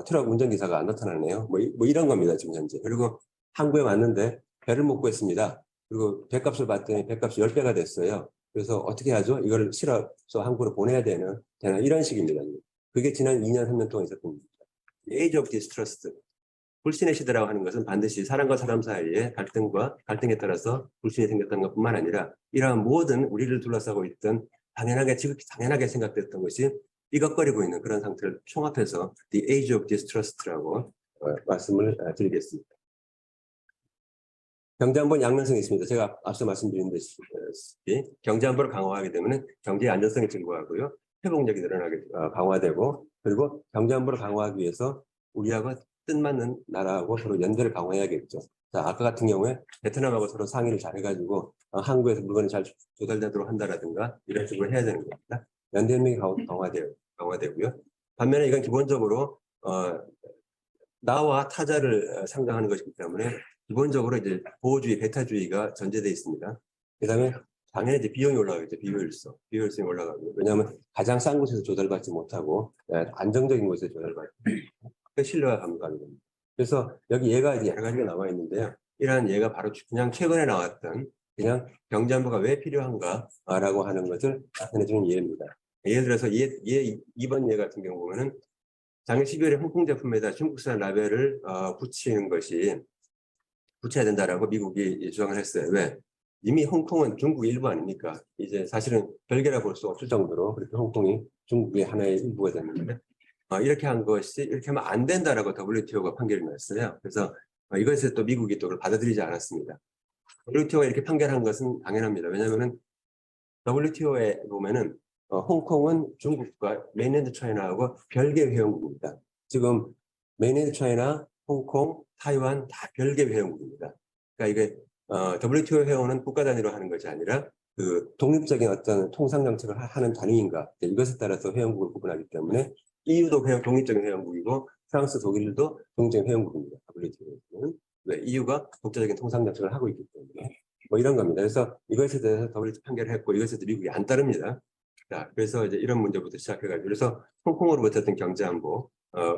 트럭 운전기사가 안 나타나네요. 뭐 이런 겁니다, 지금 현재. 그리고 한국에 왔는데 배를 못 구했습니다. 그리고 배값을 봤더니 배값이 10배가 됐어요. 그래서 어떻게 하죠? 이걸 실어서 한국으로 보내야 되나 이런 식입니다. 그게 지난 2년, 3년 동안 있었던 겁니다. Age of Distrust. 불신의 시대라고 하는 것은 반드시 사람과 사람 사이에 갈등에 따라서 불신이 생겼던 것뿐만 아니라 이러한 모든 우리를 둘러싸고 있던 지극히 당연하게 생각됐던 것이 삐걱거리고 있는 그런 상태를 총합해서 The Age of Distrust라고 말씀을 드리겠습니다. 경제안보는 양면성이 있습니다. 제가 앞서 말씀드린 듯이 경제안보를 강화하게 되면 경제의 안전성이 증가하고요. 회복력이 강화되고 그리고 경제안보를 강화하기 위해서 우리하고 뜻맞는 나라하고 서로 연대를 강화해야겠죠. 자, 아까 같은 경우에 베트남하고 서로 상의를 잘 해가지고 한국에서 물건이 잘 조달되도록 한다라든가 이런 식으로 해야 되는 겁니다. 연대협력이 강화되고요. 반면에 이건 기본적으로 나와 타자를 상정하는 것이기 때문에 기본적으로 이제 보호주의, 배타주의가 전제되어 있습니다. 그다음에 당연히 이제 비용이 올라가겠죠. 비효율성이 올라가고 왜냐하면 가장 싼 곳에서 조달받지 못하고 안정적인 곳에서 조달받고 그 신뢰가 감가는 겁니다. 그래서 여기 예가 이제 여러 가지가 나와 있는데요. 이러한 예가 바로 그냥 최근에 나왔던 그냥 경제안보가 왜 필요한가라고 하는 것을 나타내주는 예입니다. 예를 들어서 2번 예 같은 경우 보면은 작년 12월에 홍콩 제품에다 중국산 라벨을 붙여야 된다라고 미국이 주장을 했어요. 왜? 이미 홍콩은 중국의 일부 아닙니까? 이제 사실은 별개라 볼 수 없을 정도로 그렇게 홍콩이 중국의 하나의 일부가 됐는데 이렇게 하면 안 된다라고 WTO가 판결을 냈어요. 그래서 이것에 또 미국이 또 그걸 받아들이지 않았습니다. WTO가 이렇게 판결한 것은 당연합니다. 왜냐하면 WTO에 보면은 홍콩은 중국과 메인랜드 차이나하고 별개 회원국입니다. 지금 메인랜드 차이나, 홍콩, 타이완 다 별개 회원국입니다. 그러니까 이게 WTO 회원은 국가 단위로 하는 것이 아니라 그 독립적인 어떤 통상 정책을 하는 단위인가 이것에 따라서 회원국을 구분하기 때문에 EU도 독립적인 회원국이고 프랑스, 독일도 독립적인 회원국입니다. WTO는 왜 EU가 독자적인 통상 정책을 하고 있기 때문에 뭐 이런 겁니다. 그래서 이것에 대해서 WTO 판결을 했고 이것에 대해서 미국이 안 따릅니다. 자, 그래서 이제 이런 문제부터 시작해가지고 그래서 홍콩으로부터 어떤 경제안보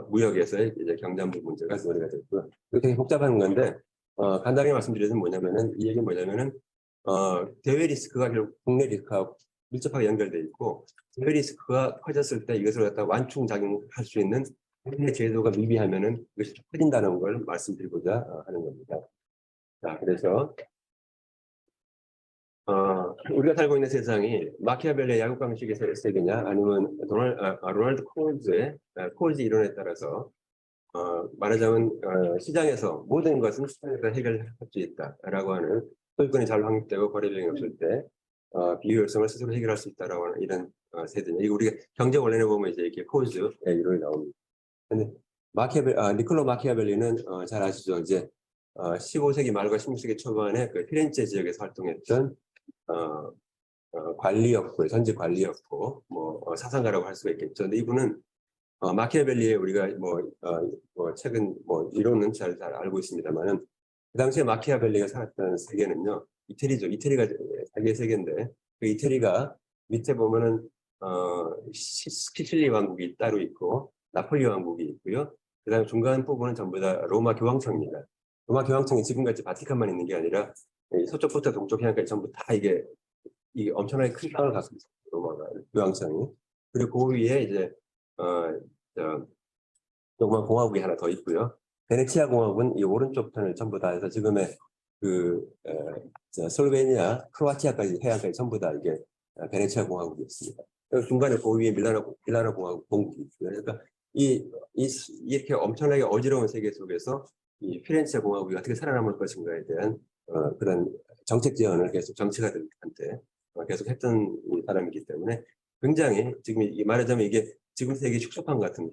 무역에서의 이제 경제안보 문제가 논의가 됐고요. 이거 되게 복잡한 건데 간단하게 말씀드리면 뭐냐면은 이 얘기는 뭐냐면은 대외 리스크가 결국 국내 리스크하고 밀접하게 연결돼 있고 대외 리스크가 커졌을 때 이것을 갖다 완충 작용할 수 있는 국내 제도가 미비하면은 이것이 커진다는 걸 말씀드리고자 하는 겁니다. 자, 그래서 우리가 살고 있는 세상이 마키아벨리의 야구 방식의 세계냐 아니면 로널드 콜즈 이론에 따라서 말하자면 시장에서 모든 것은 시장에서 해결할 수 있다라고 하는 소유권이 잘 확립되고 거래량이 없을 때 비효율성을 스스로 해결할 수 있다라고 하는 이런 세대냐. 이거 우리가 경제 원론에 보면 이제 이렇게 콜즈의 이론이 나옵니다. 근데 니콜로 마키아벨리는 잘 아시죠? 이제 15세기 말과 16세기 초반에 그 피렌체 지역에서 활동했던 관리였고 전직 관리였고 뭐 사상가라고 할 수가 있겠죠. 근데 이분은 마키아벨리의 우리가 최근 이론은 잘 알고 있습니다만은 그 당시에 마키아벨리가 살았던 세계는요 이태리죠. 이태리가 자기의 세계인데 그 이태리가 밑에 보면은 시칠리 왕국이 따로 있고 나폴리 왕국이 있고요. 그다음에 중간 부분은 전부 다 로마 교황청입니다. 로마 교황청이 지금같이 바티칸만 있는 게 아니라 서쪽부터 동쪽 해안까지 전부 다 이게 엄청나게 큰 땅을 갖고 있어요. 로마가 교황청이. 그리고 그 위에 이제 조그만 공화국이 하나 더 있고요. 베네치아 공화국은 이 오른쪽 편을 전부 다 해서 지금의 슬로베니아, 크로아티아까지 해안까지 전부 다 이게 베네치아 공화국이었습니다. 중간에 그 위에 밀라노 공화국 동국이 있고요. 그러니까 이렇게 엄청나게 어지러운 세계 속에서 이 피렌체 공화국이 어떻게 살아남을 것인가에 대한 그런 정책 지원을 계속 정치가들한테 계속 했던 사람이기 때문에 굉장히 지금 말하자면 이게 지금 세계 축소판 같은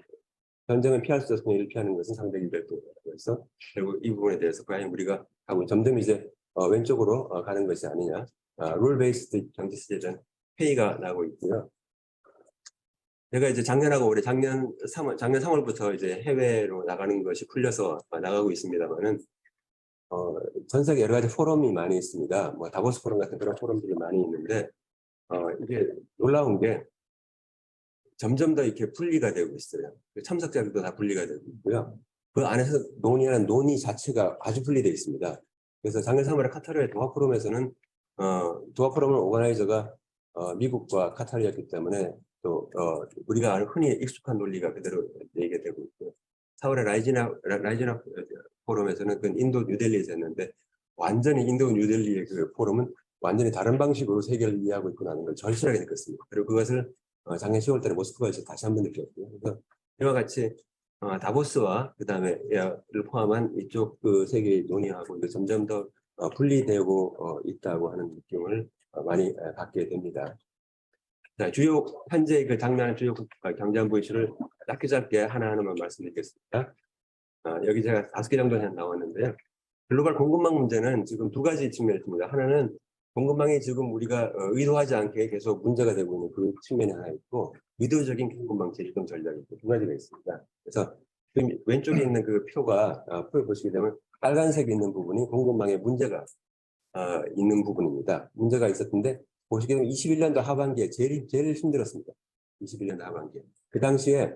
전쟁은 피할 수 없으면 이를 피하는 것은 상대적인 별도라고 해서 결국 이 부분에 대해서 과연 우리가 점점 이제 왼쪽으로 가는 것이 아니냐 룰 베이스드 경제 시대전 회의가 나고 있고요. 제가 이제 작년 3월부터 이제 해외로 나가는 것이 풀려서 나가고 있습니다만은 전 세계 여러 가지 포럼이 많이 있습니다. 뭐 다보스 포럼 같은 그런 포럼들이 많이 있는데 이게 놀라운 게 점점 더 이렇게 분리가 되고 있어요. 참석자들도 다 분리가 되고 있고요. 그 안에서 논의하는 논의 자체가 아주 분리되어 있습니다. 그래서 작년 3월에 카타르의 도하 포럼에서는 도하 포럼은 오거나이저가 미국과 카타르였기 때문에 또 우리가 흔히 익숙한 논리가 그대로 얘기가 되고 있고요. 4월에 라이지나 포럼에서는 그 인도 뉴델리에서 했는데 완전히 인도 뉴델리의 그 포럼은 완전히 다른 방식으로 세계를 이해하고 있구나 하는 걸 절실하게 느꼈습니다. 그리고 그것을 작년 10월 달에 모스크바에서 다시 한번 느꼈고요. 그래서 이와 같이 다보스와 그다음에 를 포함한 이쪽 그 세계의 논의하고 점점 더 분리되고 있다고 하는 느낌을 많이 받게 됩니다. 자, 현재 그 장면 주요 경제안보 이슈를 짧게 하나하나만 말씀드리겠습니다. 여기 제가 5개 정도 나왔는데요. 글로벌 공급망 문제는 지금 두 가지 측면이 있습니다. 하나는 공급망이 지금 우리가 의도하지 않게 계속 문제가 되고 있는 그 측면이 하나 있고, 의도적인 공급망 재조정 전략이 두 가지가 있습니다. 그래서 지금 왼쪽에 있는 그 표가 표를 보시게 되면 빨간색이 있는 부분이 공급망에 문제가 있는 부분입니다. 문제가 있었는데 보시게 되면 21년도 하반기에 제일 힘들었습니다. 21년도 하반기에. 그 당시에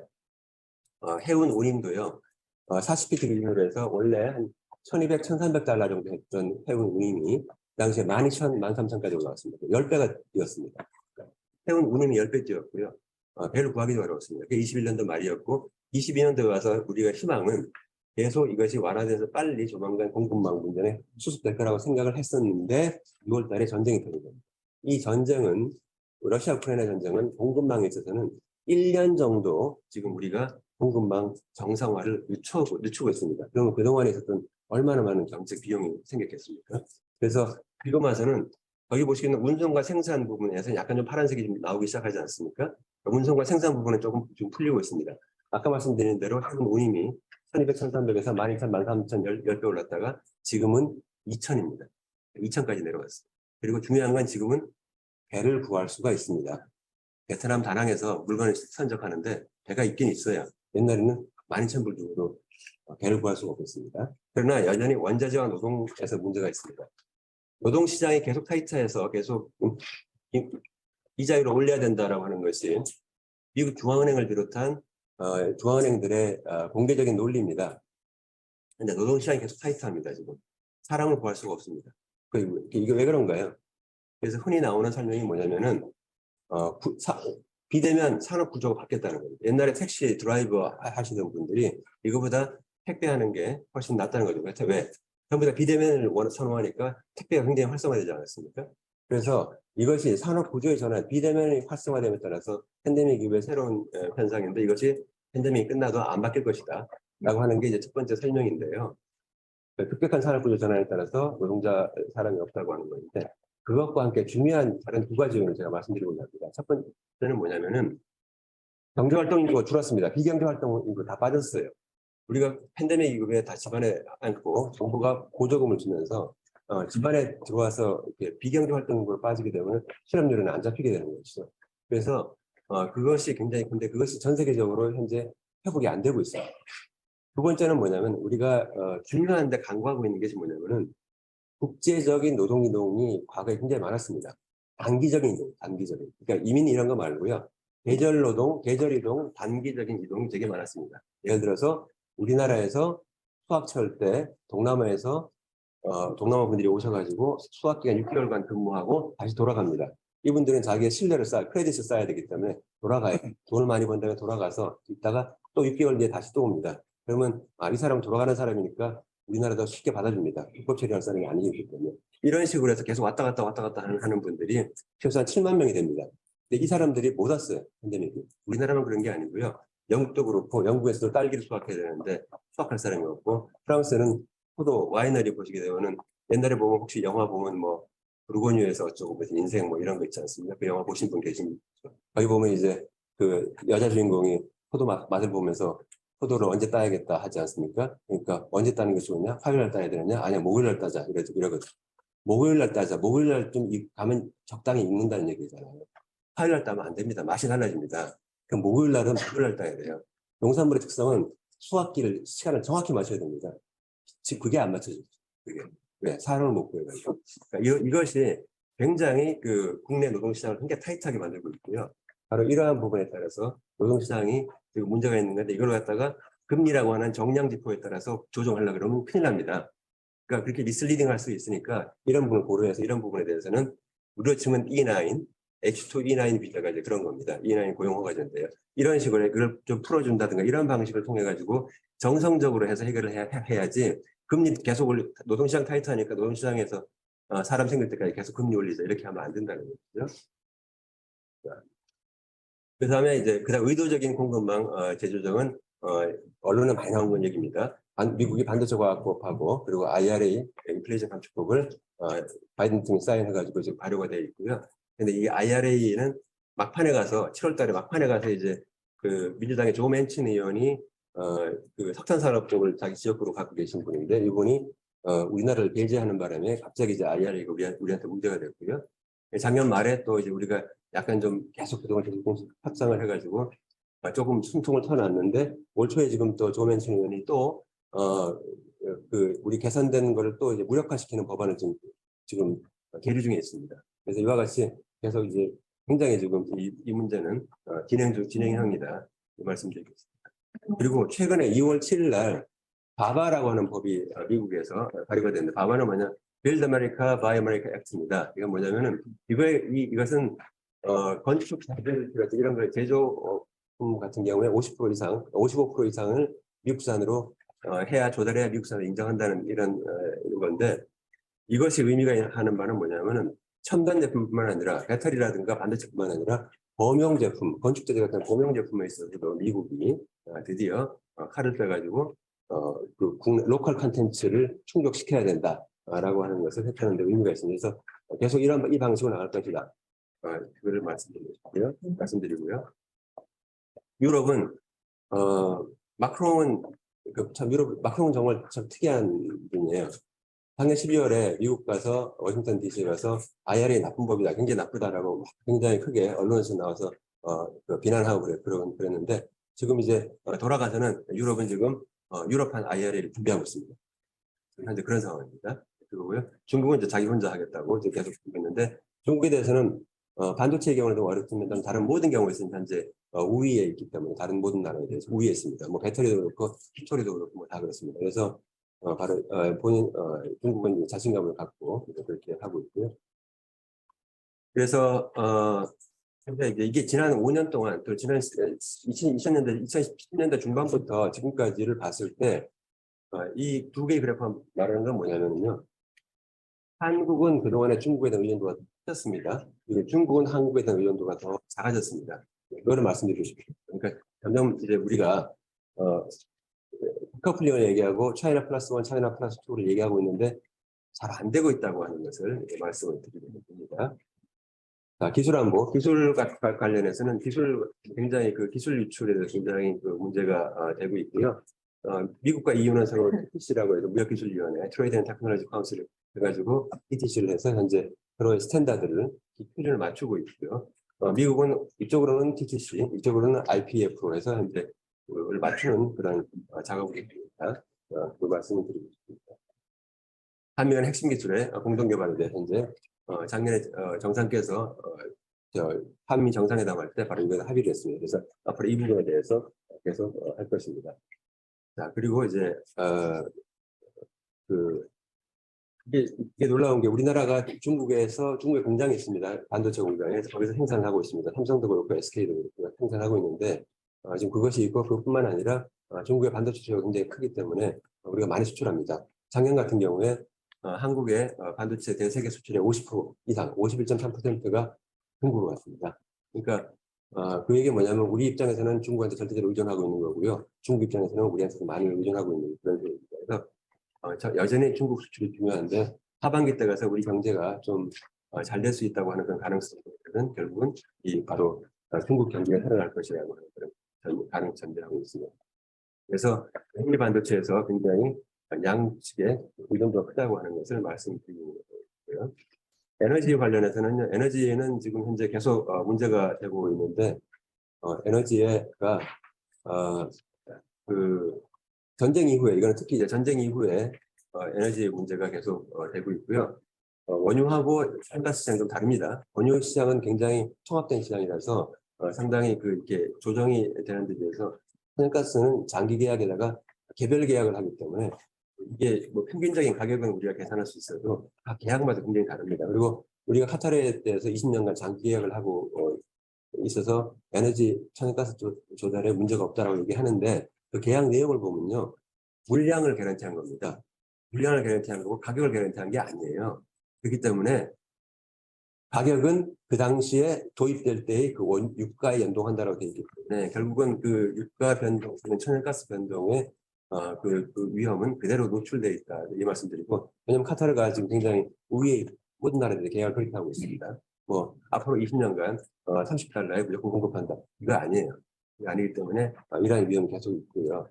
해운 운임도요. 40피트 기준으로 해서 원래 한 1200, 1300달러 정도 했던 해운 운임이 그 당시에 12,000, 13,000까지 올라왔습니다. 10배가 뛰었습니다. 해운 운임이 10배 뛰었고요. 배를 구하기도 어려웠습니다. 그게 21년도 말이었고 22년도에 와서 우리가 희망은 계속 이것이 완화돼서 빨리 조만간 공급망 문제는 수습될 거라고 생각을 했었는데 6월 달에 전쟁이 터집니다. 이 전쟁은 러시아 우크라이나 전쟁은 공급망에 있어서는 1년 정도 지금 우리가 공급망 정상화를 늦추고 있습니다. 그러면 그동안에 있었던 얼마나 많은 정책 비용이 생겼겠습니까? 그래서 지금 와서는 여기 보시기에는 운송과 생산 부분에서 약간 좀 파란색이 좀 나오기 시작하지 않습니까? 운송과 생산 부분은 조금 좀 풀리고 있습니다. 아까 말씀드린 대로 해운 운임이 1200, 1300에서 12,000, 13,000 10배 올랐다가 지금은 2,000입니다. 2,000까지 내려왔습니다. 그리고 중요한 건 지금은 배를 구할 수가 있습니다. 베트남 다낭에서 물건을 선적하는데 배가 있긴 있어요. 옛날에는 12,000불 주고도 배를 구할 수가 없었습니다. 그러나 여전히 원자재와 노동에서 문제가 있습니다. 노동시장이 계속 타이트해서 계속 이자율을 올려야 된다라고 하는 것이 미국 중앙은행을 비롯한 중앙은행들의 공개적인 논리입니다. 그런데 노동시장이 계속 타이트합니다. 지금 사람을 구할 수가 없습니다. 이게 왜 그런가요? 그래서 흔히 나오는 설명이 뭐냐면은 비대면 산업 구조가 바뀌었다는 거예요. 옛날에 택시 드라이버 하시던 분들이 이거보다 택배하는 게 훨씬 낫다는 거죠. 왜? 전부 다 비대면을 선호하니까 택배가 굉장히 활성화되지 않았습니까? 그래서 이것이 산업 구조의 전환, 비대면이 활성화됨에 따라서 팬데믹 이후의 새로운 현상인데 이것이 팬데믹이 끝나도 안 바뀔 것이다 라고 하는 게 이제 첫 번째 설명인데요. 급격한 산업 구조 전환에 따라서 노동자 사람이 없다고 하는 건데 그것과 함께 중요한 다른 두 가지 요인을 제가 말씀드리고자 합니다. 첫 번째는 뭐냐면은 경제활동 인구가 줄었습니다. 비경제활동 인구 다 빠졌어요. 우리가 팬데믹 이후에 다 집안에 안고 정부가 보조금을 주면서 집안에 들어와서 비경제활동 인구로 빠지게 되면 실업률은 안 잡히게 되는 것이죠. 그래서 그것이 굉장히 근데 그것이 전 세계적으로 현재 회복이 안 되고 있어요. 두 번째는 뭐냐면 우리가 중요한데 간과하고 있는 것이 뭐냐면은 국제적인 노동 이동이 과거에 굉장히 많았습니다. 단기적인 이동, 단기적인. 그러니까 이민 이런 거 말고요. 계절 노동, 계절 이동, 단기적인 이동이 되게 많았습니다. 예를 들어서 우리나라에서 수학철 때 동남아에서 동남아 분들이 오셔가지고 수학 기간 6개월간 근무하고 다시 돌아갑니다. 이분들은 자기의 신뢰를 크레딧을 쌓아야 되기 때문에 돌아가요. 돈을 많이 번 다음에 돌아가서 있다가 또 6개월 뒤에 다시 또 옵니다. 그러면 이 사람 돌아가는 사람이니까 우리나라도 쉽게 받아줍니다. 불법 처리할 사람이 아니기 때문에. 이런 식으로 해서 계속 왔다 갔다 하는 분들이 최소한 7만 명이 됩니다. 근데 이 사람들이 못 왔어요. 팬데믹이. 우리나라만 그런 게 아니고요. 영국도 그렇고 영국에서도 딸기를 수확해야 되는데 수확할 사람이 없고 프랑스는 포도 와이너리 보시게 되면은 옛날에 보면 혹시 영화 보면 뭐 부르고뉴에서 어쩌고 무슨 인생 뭐 이런 거 있지 않습니까? 그 영화 보신 분 계십니까? 거기 보면 이제 그 여자 주인공이 포도 맛을 보면서 포도를 언제 따야겠다 하지 않습니까? 그러니까 언제 따는 게 좋으냐? 화요일 날 따야 되느냐? 아니야 목요일 날 따자 이러거든. 목요일 날 따자. 목요일 날 좀 가면 적당히 익는다는 얘기잖아요. 화요일 날 따면 안 됩니다. 맛이 달라집니다. 그럼 목요일 날은 목요일 날 따야 돼요. 농산물의 특성은 수확기를 시간을 정확히 맞춰야 됩니다. 지금 그게 안 맞춰져요. 그게 왜 사람을 못 구해가지고. 그러니까 이것이 굉장히 그 국내 노동시장을 굉장히 타이트하게 만들고 있고요. 바로 이러한 부분에 따라서 노동시장이 지금 문제가 있는 건데 이걸 갖다가 금리라고 하는 정량지표에 따라서 조정하려고 그러면 큰일 납니다. 그러니까 그렇게 미슬리딩 할 수 있으니까 이런 부분을 고려해서 이런 부분에 대해서는 우리로 치면 E9, H2 E9 비자가 이제 그런 겁니다. E9 고용허가제인데요. 이런 식으로 그걸 좀 풀어준다든가 이런 방식을 통해 가지고 정성적으로 해서 해결을 해야지 금리 계속 노동시장 타이트하니까 노동시장에서 사람 생길 때까지 계속 금리 올리자 이렇게 하면 안 된다는 거죠. 그 다음에 이제 그다음 의도적인 공급망 재조정은 언론에 많이 나온 건 얘기입니다. 미국이 반도체 과학법하고 그리고 IRA 인플레이션 감축법을 바이든 등이 사인해가지고 지금 발효가 되어 있고요. 근데 이 IRA는 막판에 가서 7월달에 막판에 가서 이제 그 민주당의 조 맨친 의원이 그 석탄 산업 쪽을 자기 지역구로 갖고 계신 분인데 이분이 우리나라를 배제하는 바람에 갑자기 이제 IRA가 우리한테 문제가 됐고요. 작년 말에 또 이제 우리가 약간 좀 계속 그동안 계속 협상을 해가지고 조금 숨통을 터놨는데 올 초에 지금 또 조 맨친 의원이 또 그 우리 개선된 거를 또 이제 무력화시키는 법안을 지금 계류 중에 있습니다. 그래서 이와 같이 계속 이제 굉장히 지금 이 문제는 진행형이다 이 말씀드리겠습니다. 그리고 최근에 2월 7일 날 바바라고 하는 법이 미국에서 발의가 됐는데 바바는 뭐냐? Build America, Buy America Act입니다. 이건 뭐냐면은 이것은 건축 자재를 이런 걸 제조품 같은 경우에 50% 이상, 55% 이상을 미국산으로 해야 조달해야 미국산을 인정한다는 이런 건데 이것이 의미가 하는 바는 뭐냐면은 첨단 제품뿐만 아니라 배터리라든가 반도체뿐만 아니라 범용 제품, 건축재재 같은 범용 제품에 있어서도 미국이 드디어 칼을 빼가지고 그 로컬 컨텐츠를 충족시켜야 된다라고 하는 것을 했다는 데 의미가 있습니다. 그래서 계속 이 방식으로 나갈 것이다. 그거를 말씀드리고요. 유럽은 마크롱은 마크롱은 정말 참 특이한 분이에요. 작년 12월에 미국 가서 워싱턴 DC 가서 IRA 나쁜 법이다, 굉장히 나쁘다라고 굉장히 크게 언론에서 나와서 비난하고 그랬는데 지금 이제 돌아가서는 유럽은 지금 유럽판 IRA를 준비하고 있습니다. 현재 그런 상황입니다. 그리고요. 중국은 이제 자기 혼자 하겠다고 이제 계속 준비했는데 중국에 대해서는 반도체의 경우는 좀 어렵지만 다른 모든 경우에서는 현재 우위에 있기 때문에 다른 모든 나라에 대해서 우위에 있습니다. 뭐 배터리도 그렇고 힙토리도 그렇고 뭐 다 그렇습니다. 그래서 바로 중국은 자신감을 갖고 그렇게 하고 있고요. 그래서 근데 이게 지난 5년 동안 또 지난 2010년대 중반부터 지금까지를 봤을 때 이 두 개의 그래프 말하는 건 뭐냐면요. 한국은 그동안에 중국에 대한 의존도가 커졌습니다. 그리고 중국은 한국에 대한 의존도가 더 작아졌습니다. 이거를 말씀드리고 싶습니다. 그러니까 점점 이제 우리가 디커플링을 얘기하고 차이나 플러스 1, 차이나 플러스 2를 얘기하고 있는데 잘 안 되고 있다고 하는 것을 말씀을 드립니다. 기술 안보, 기술과 관련해서는 굉장히 그 기술 유출에 대해서 굉장히 그 문제가 되고 있고요. 미국과 EU는 서로 TTC라고 해서 무역기술위원회, 트레이드 앤 테크놀로지 카운슬을 해가지고 TTC를 해서 현재 서로의 스탠다드를 기준을 맞추고 있고요. 미국은 이쪽으로는 TTC, 이쪽으로는 IPF로 해서 현재 그걸 맞추는 그런 작업을 했습니다. 그 말씀을 드리고 싶습니다. 한미 간 핵심 기술의 공동 개발에 대해 현재 작년에 정상께서 한미 정상회담 할 때 바로 이걸 합의를 했습니다. 그래서 앞으로 이 부분에 대해서 계속 할 것입니다. 자, 그리고 이제 이게 놀라운 게 우리나라가 중국에 공장이 있습니다. 반도체 공장에 거기서 생산을 하고 있습니다. 삼성도 그렇고 SK도 그렇고 생산하고 있는데 지금 그것이 있고 그것뿐만 아니라 중국의 반도체 수요가 굉장히 크기 때문에 우리가 많이 수출합니다. 작년 같은 경우에 한국의 반도체 대세계 수출의 50% 이상, 51.3%가 중국으로 왔습니다. 그러니까 그 얘기가 뭐냐면 우리 입장에서는 중국한테 절대적으로 의존하고 있는 거고요. 중국 입장에서는 우리한테 많이 의존하고 있는 그런 얘기입니다. 그래서 여전히 중국 수출이 중요한데 하반기 때 가서 우리 경제가 좀 잘 될 수 있다고 하는 그런 가능성은 결국은 바로 중국 경기가 살아날 것이라고 하는 그런 가능성 전제하고 있습니다. 그래서 핵미 반도체에서 굉장히 양측의 의존도가 크다고 하는 것을 말씀드리고 있고요. 에너지 관련해서는 에너지는 지금 현재 계속 문제가 되고 있는데 에너지가 그 전쟁 이후에 이거는 특히 이제 전쟁 이후에 에너지 문제가 계속 되고 있고요. 원유하고 천가스 시장 좀 다릅니다. 원유 시장은 굉장히 통합된 시장이라서 상당히 이렇게 조정이 되는 데 비해서 천가스는 장기 계약에다가 개별 계약을 하기 때문에 이게 뭐 평균적인 가격은 우리가 계산할 수 있어도 각 계약마다 굉장히 다릅니다. 그리고 우리가 카타르에 대해서 20년간 장기 계약을 하고 있어서 에너지 천연가스 조달에 문제가 없다라고 얘기하는데 그 계약 내용을 보면요. 물량을 개런티한 겁니다. 물량을 개런티한 거고 가격을 개런티한 게 아니에요. 그렇기 때문에 가격은 그 당시에 도입될 때의 그 유가에 연동한다고 되어 있기 때문에 결국은 그 유가 변동, 천연가스 변동의 그 위험은 그대로 노출되어 있다 이 말씀드리고, 왜냐하면 카타르가 지금 굉장히 우위에 모든 나라들이 계약을 그렇게 하고 있습니다. 뭐 앞으로 20년간 $30에 무조건 공급한다 이거 아니에요. 이거 아니기 때문에 이러한 위험이 계속 있고요.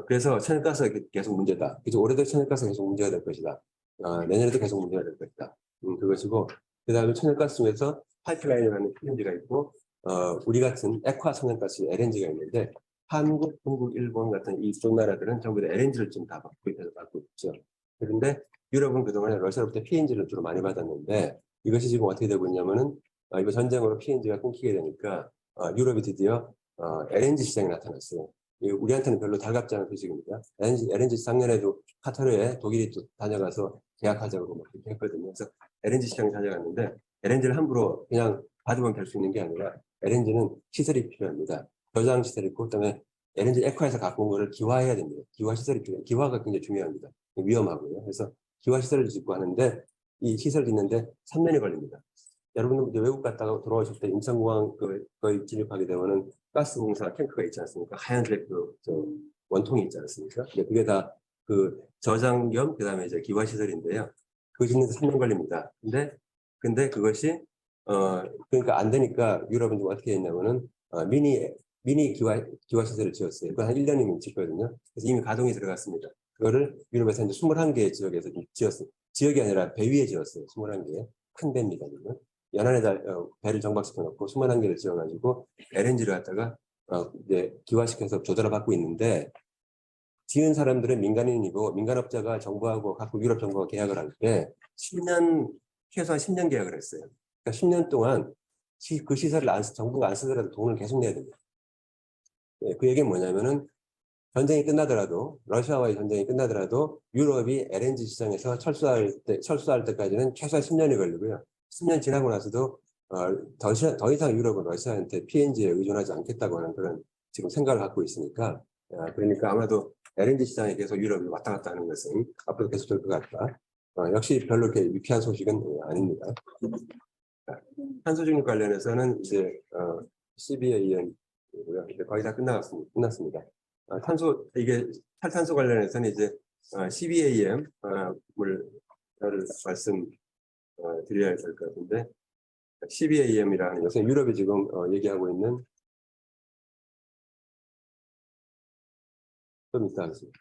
그래서 천연가스가 계속 문제다. 그래서 올해도 천연가스가 계속 문제가 될 것이다. 내년에도 계속 문제가 될 것이다. 그것이고, 그 다음에 천연가스 중에서 파이프라인이라는 PNG가 있고, 우리 같은 액화 천연가스 LNG가 있는데, 한국, 중국, 일본 같은 이쪽 나라들은 전부 다 LNG를 좀 다 받고 있죠. 그런데 유럽은 그동안에 러시아로부터 PNG를 주로 많이 받았는데, 이것이 지금 어떻게 되고 있냐면은, 이번 전쟁으로 PNG가 끊기게 되니까, 유럽이 드디어 LNG 시장이 나타났어요. 우리한테는 별로 달갑지 않은 소식입니다. LNG 작년에도 카타르에 독일이 또 다녀가서 계약하자고 막 그렇게 했거든요. 그래서 LNG 시장에 다녀갔는데 LNG를 함부로 그냥 받으면 될 수 있는 게 아니라 LNG는 시설이 필요합니다. 저장 시설이 있고 그다음에 LNG 액화에서 갖고 온 거를 기화해야 됩니다. 기화 시설이 필요해요. 기화가 굉장히 중요합니다. 위험하고요. 그래서 기화 시설을 짓고 하는데 이 시설을 짓는데 3년이 걸립니다. 여러분들 이제 외국 갔다가 돌아오실 때 인천공항 거의 진입하게 되면은 가스공사 탱크가 있지 않습니까? 하얀색 원통이 있지 않습니까? 그게 다 그 저장 겸 그다음에 이제 기화 시설인데요. 그거 짓는데 3년 걸립니다. 근데 그것이 그러니까 안 되니까 유럽은 좀 어떻게 했냐면은 미니 기화 시설을 지었어요. 그거 한 1년이면 짓거든요. 그래서 이미 가동이 들어갔습니다. 그거를 유럽에서 이제 21개 지역에서 지었어요. 지역이 아니라 배 위에 지었어요. 21개. 큰 배입니다. 지금. 연안에다 배를 정박시켜 놓고 21개를 지어가지고 LNG를 갖다가 이제 기화시켜서 조달을 받고 있는데, 지은 사람들은 민간인이고 민간업자가 정부하고 각국 유럽 정부가 계약을 할 때 10년, 최소한 10년 계약을 했어요. 그러니까 10년 동안 그 시설을 정부가 안 쓰더라도 돈을 계속 내야 됩니다. 네, 그 얘기는 뭐냐면은 전쟁이 끝나더라도, 러시아와의 전쟁이 끝나더라도 유럽이 LNG 시장에서 철수할 때까지는 최소한 10년이 걸리고요. 10년 지나고 나서도 더 이상 유럽은 러시아한테 PNG에 의존하지 않겠다고 하는 그런 지금 생각을 갖고 있으니까, 그러니까 아마도 LNG 시장에 계속 유럽이 왔다 갔다 하는 것은 앞으로 계속 될 것 같다. 역시 별로 이렇게 유쾌한 소식은 아닙니다. 탄소 중립 관련해서는 이제 CBAM이고요. 이제 거의 다 끝났습니다. 이게 탈탄소 관련해서는 이제 CBAM을 말씀 드려야 될 것 같은데, CBAM이라는 요새 유럽이 지금 얘기하고 있는, 좀 이따 하겠습니다.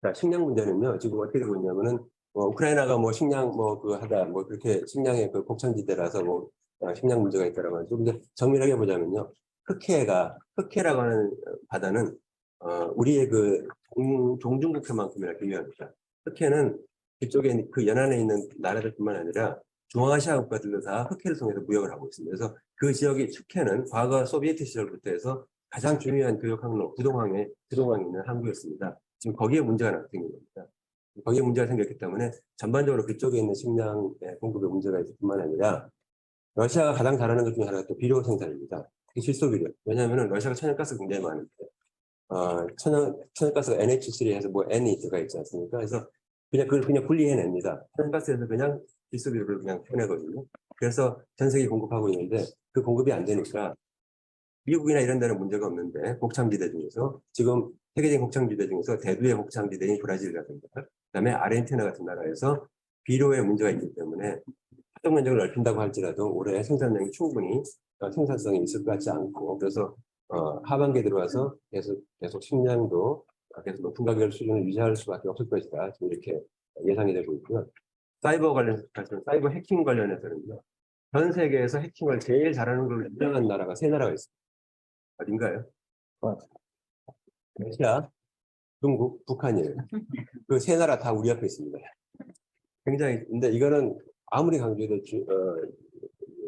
자, 식량 문제는요, 지금 어떻게 되고 있냐면은, 우크라이나가 뭐 식량 그렇게 식량의 그 곡창지대라서 식량 문제가 있다라고 하죠. 근데 정밀하게 보자면요, 흑해라고 하는 바다는 우리의 그 종중국해만큼이나 중요합니다. 흑해는 그쪽에 그 연안에 있는 나라들뿐만 아니라 중앙아시아 국가들도 다 흑해를 통해서 무역을 하고 있습니다. 그래서 그 지역의 흑해는 과거 소비에트 시절부터 해서 가장 중요한 교역 항로, 그동안에 있는 항구였습니다. 지금 거기에 문제가 생긴 겁니다. 거기에 문제가 생겼기 때문에 전반적으로 그쪽에 있는 식량 공급에 문제가 있을 뿐만 아니라, 러시아가 가장 잘하는 것 중에 하나가 또 비료 생산입니다. 특히 실소비료. 왜냐하면 러시아가 천연가스가 굉장히 많은데, 천연가스가 NH3 해서 N이 들어가 있지 않습니까? 그래서 그걸 그냥 분리해냅니다. 천연가스에서 그냥 실소비료를 그냥 빼내거든요. 그래서 전 세계에 공급하고 있는데 그 공급이 안 되니까, 미국이나 이런 데는 문제가 없는데 곡창지대 중에서 지금 세계적인 곡창지대 중에서 대두의 곡창지대인 브라질이라든가 그다음에 아르헨티나 같은 나라에서 비료에 문제가 있기 때문에 활동 면적을 넓힌다고 할지라도 올해 생산량이 충분히 생산성이 있을 것 같지 않고, 그래서 하반기에 들어와서 계속 식량도 계속 높은 가격 수준을 유지할 수밖에 없을 것이다. 지금 이렇게 예상이 되고 있고요. 사이버 해킹 관련해서는요, 전 세계에서 해킹을 제일 잘하는 걸로 유명한 나라가 3나라가 있습니다. 어딘가요? 러시아, 중국, 북한이에요. 그 3나라 다 우리 앞에 있습니다. 굉장히, 근데 이거는 아무리 강조해도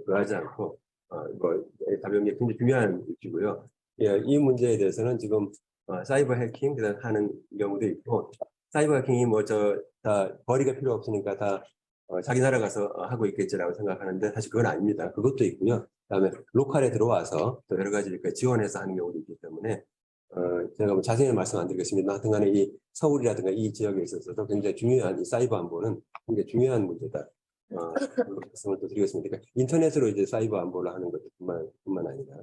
하지 않고, 답변이 굉장히 중요한 이슈고요. 예, 이 문제에 대해서는 지금 사이버 해킹 하는 경우도 있고, 사이버 해킹이 다 벌이가 필요 없으니까 다 자기 나라 가서 하고 있겠지라고 생각하는데, 사실 그건 아닙니다. 그것도 있고요. 그다음에 로컬에 들어와서 또 여러 가지 지원해서 하는 경우도 있기 때문에 제가 뭐 자세히 말씀 안 드리겠습니다. 하여튼간에 이 서울이라든가 이 지역에 있어서도 굉장히 중요한 이 사이버 안보는 굉장히 중요한 문제다. 말씀을 또 드리겠습니다. 그러니까 인터넷으로 이제 사이버 안보를 하는 것뿐만 아니라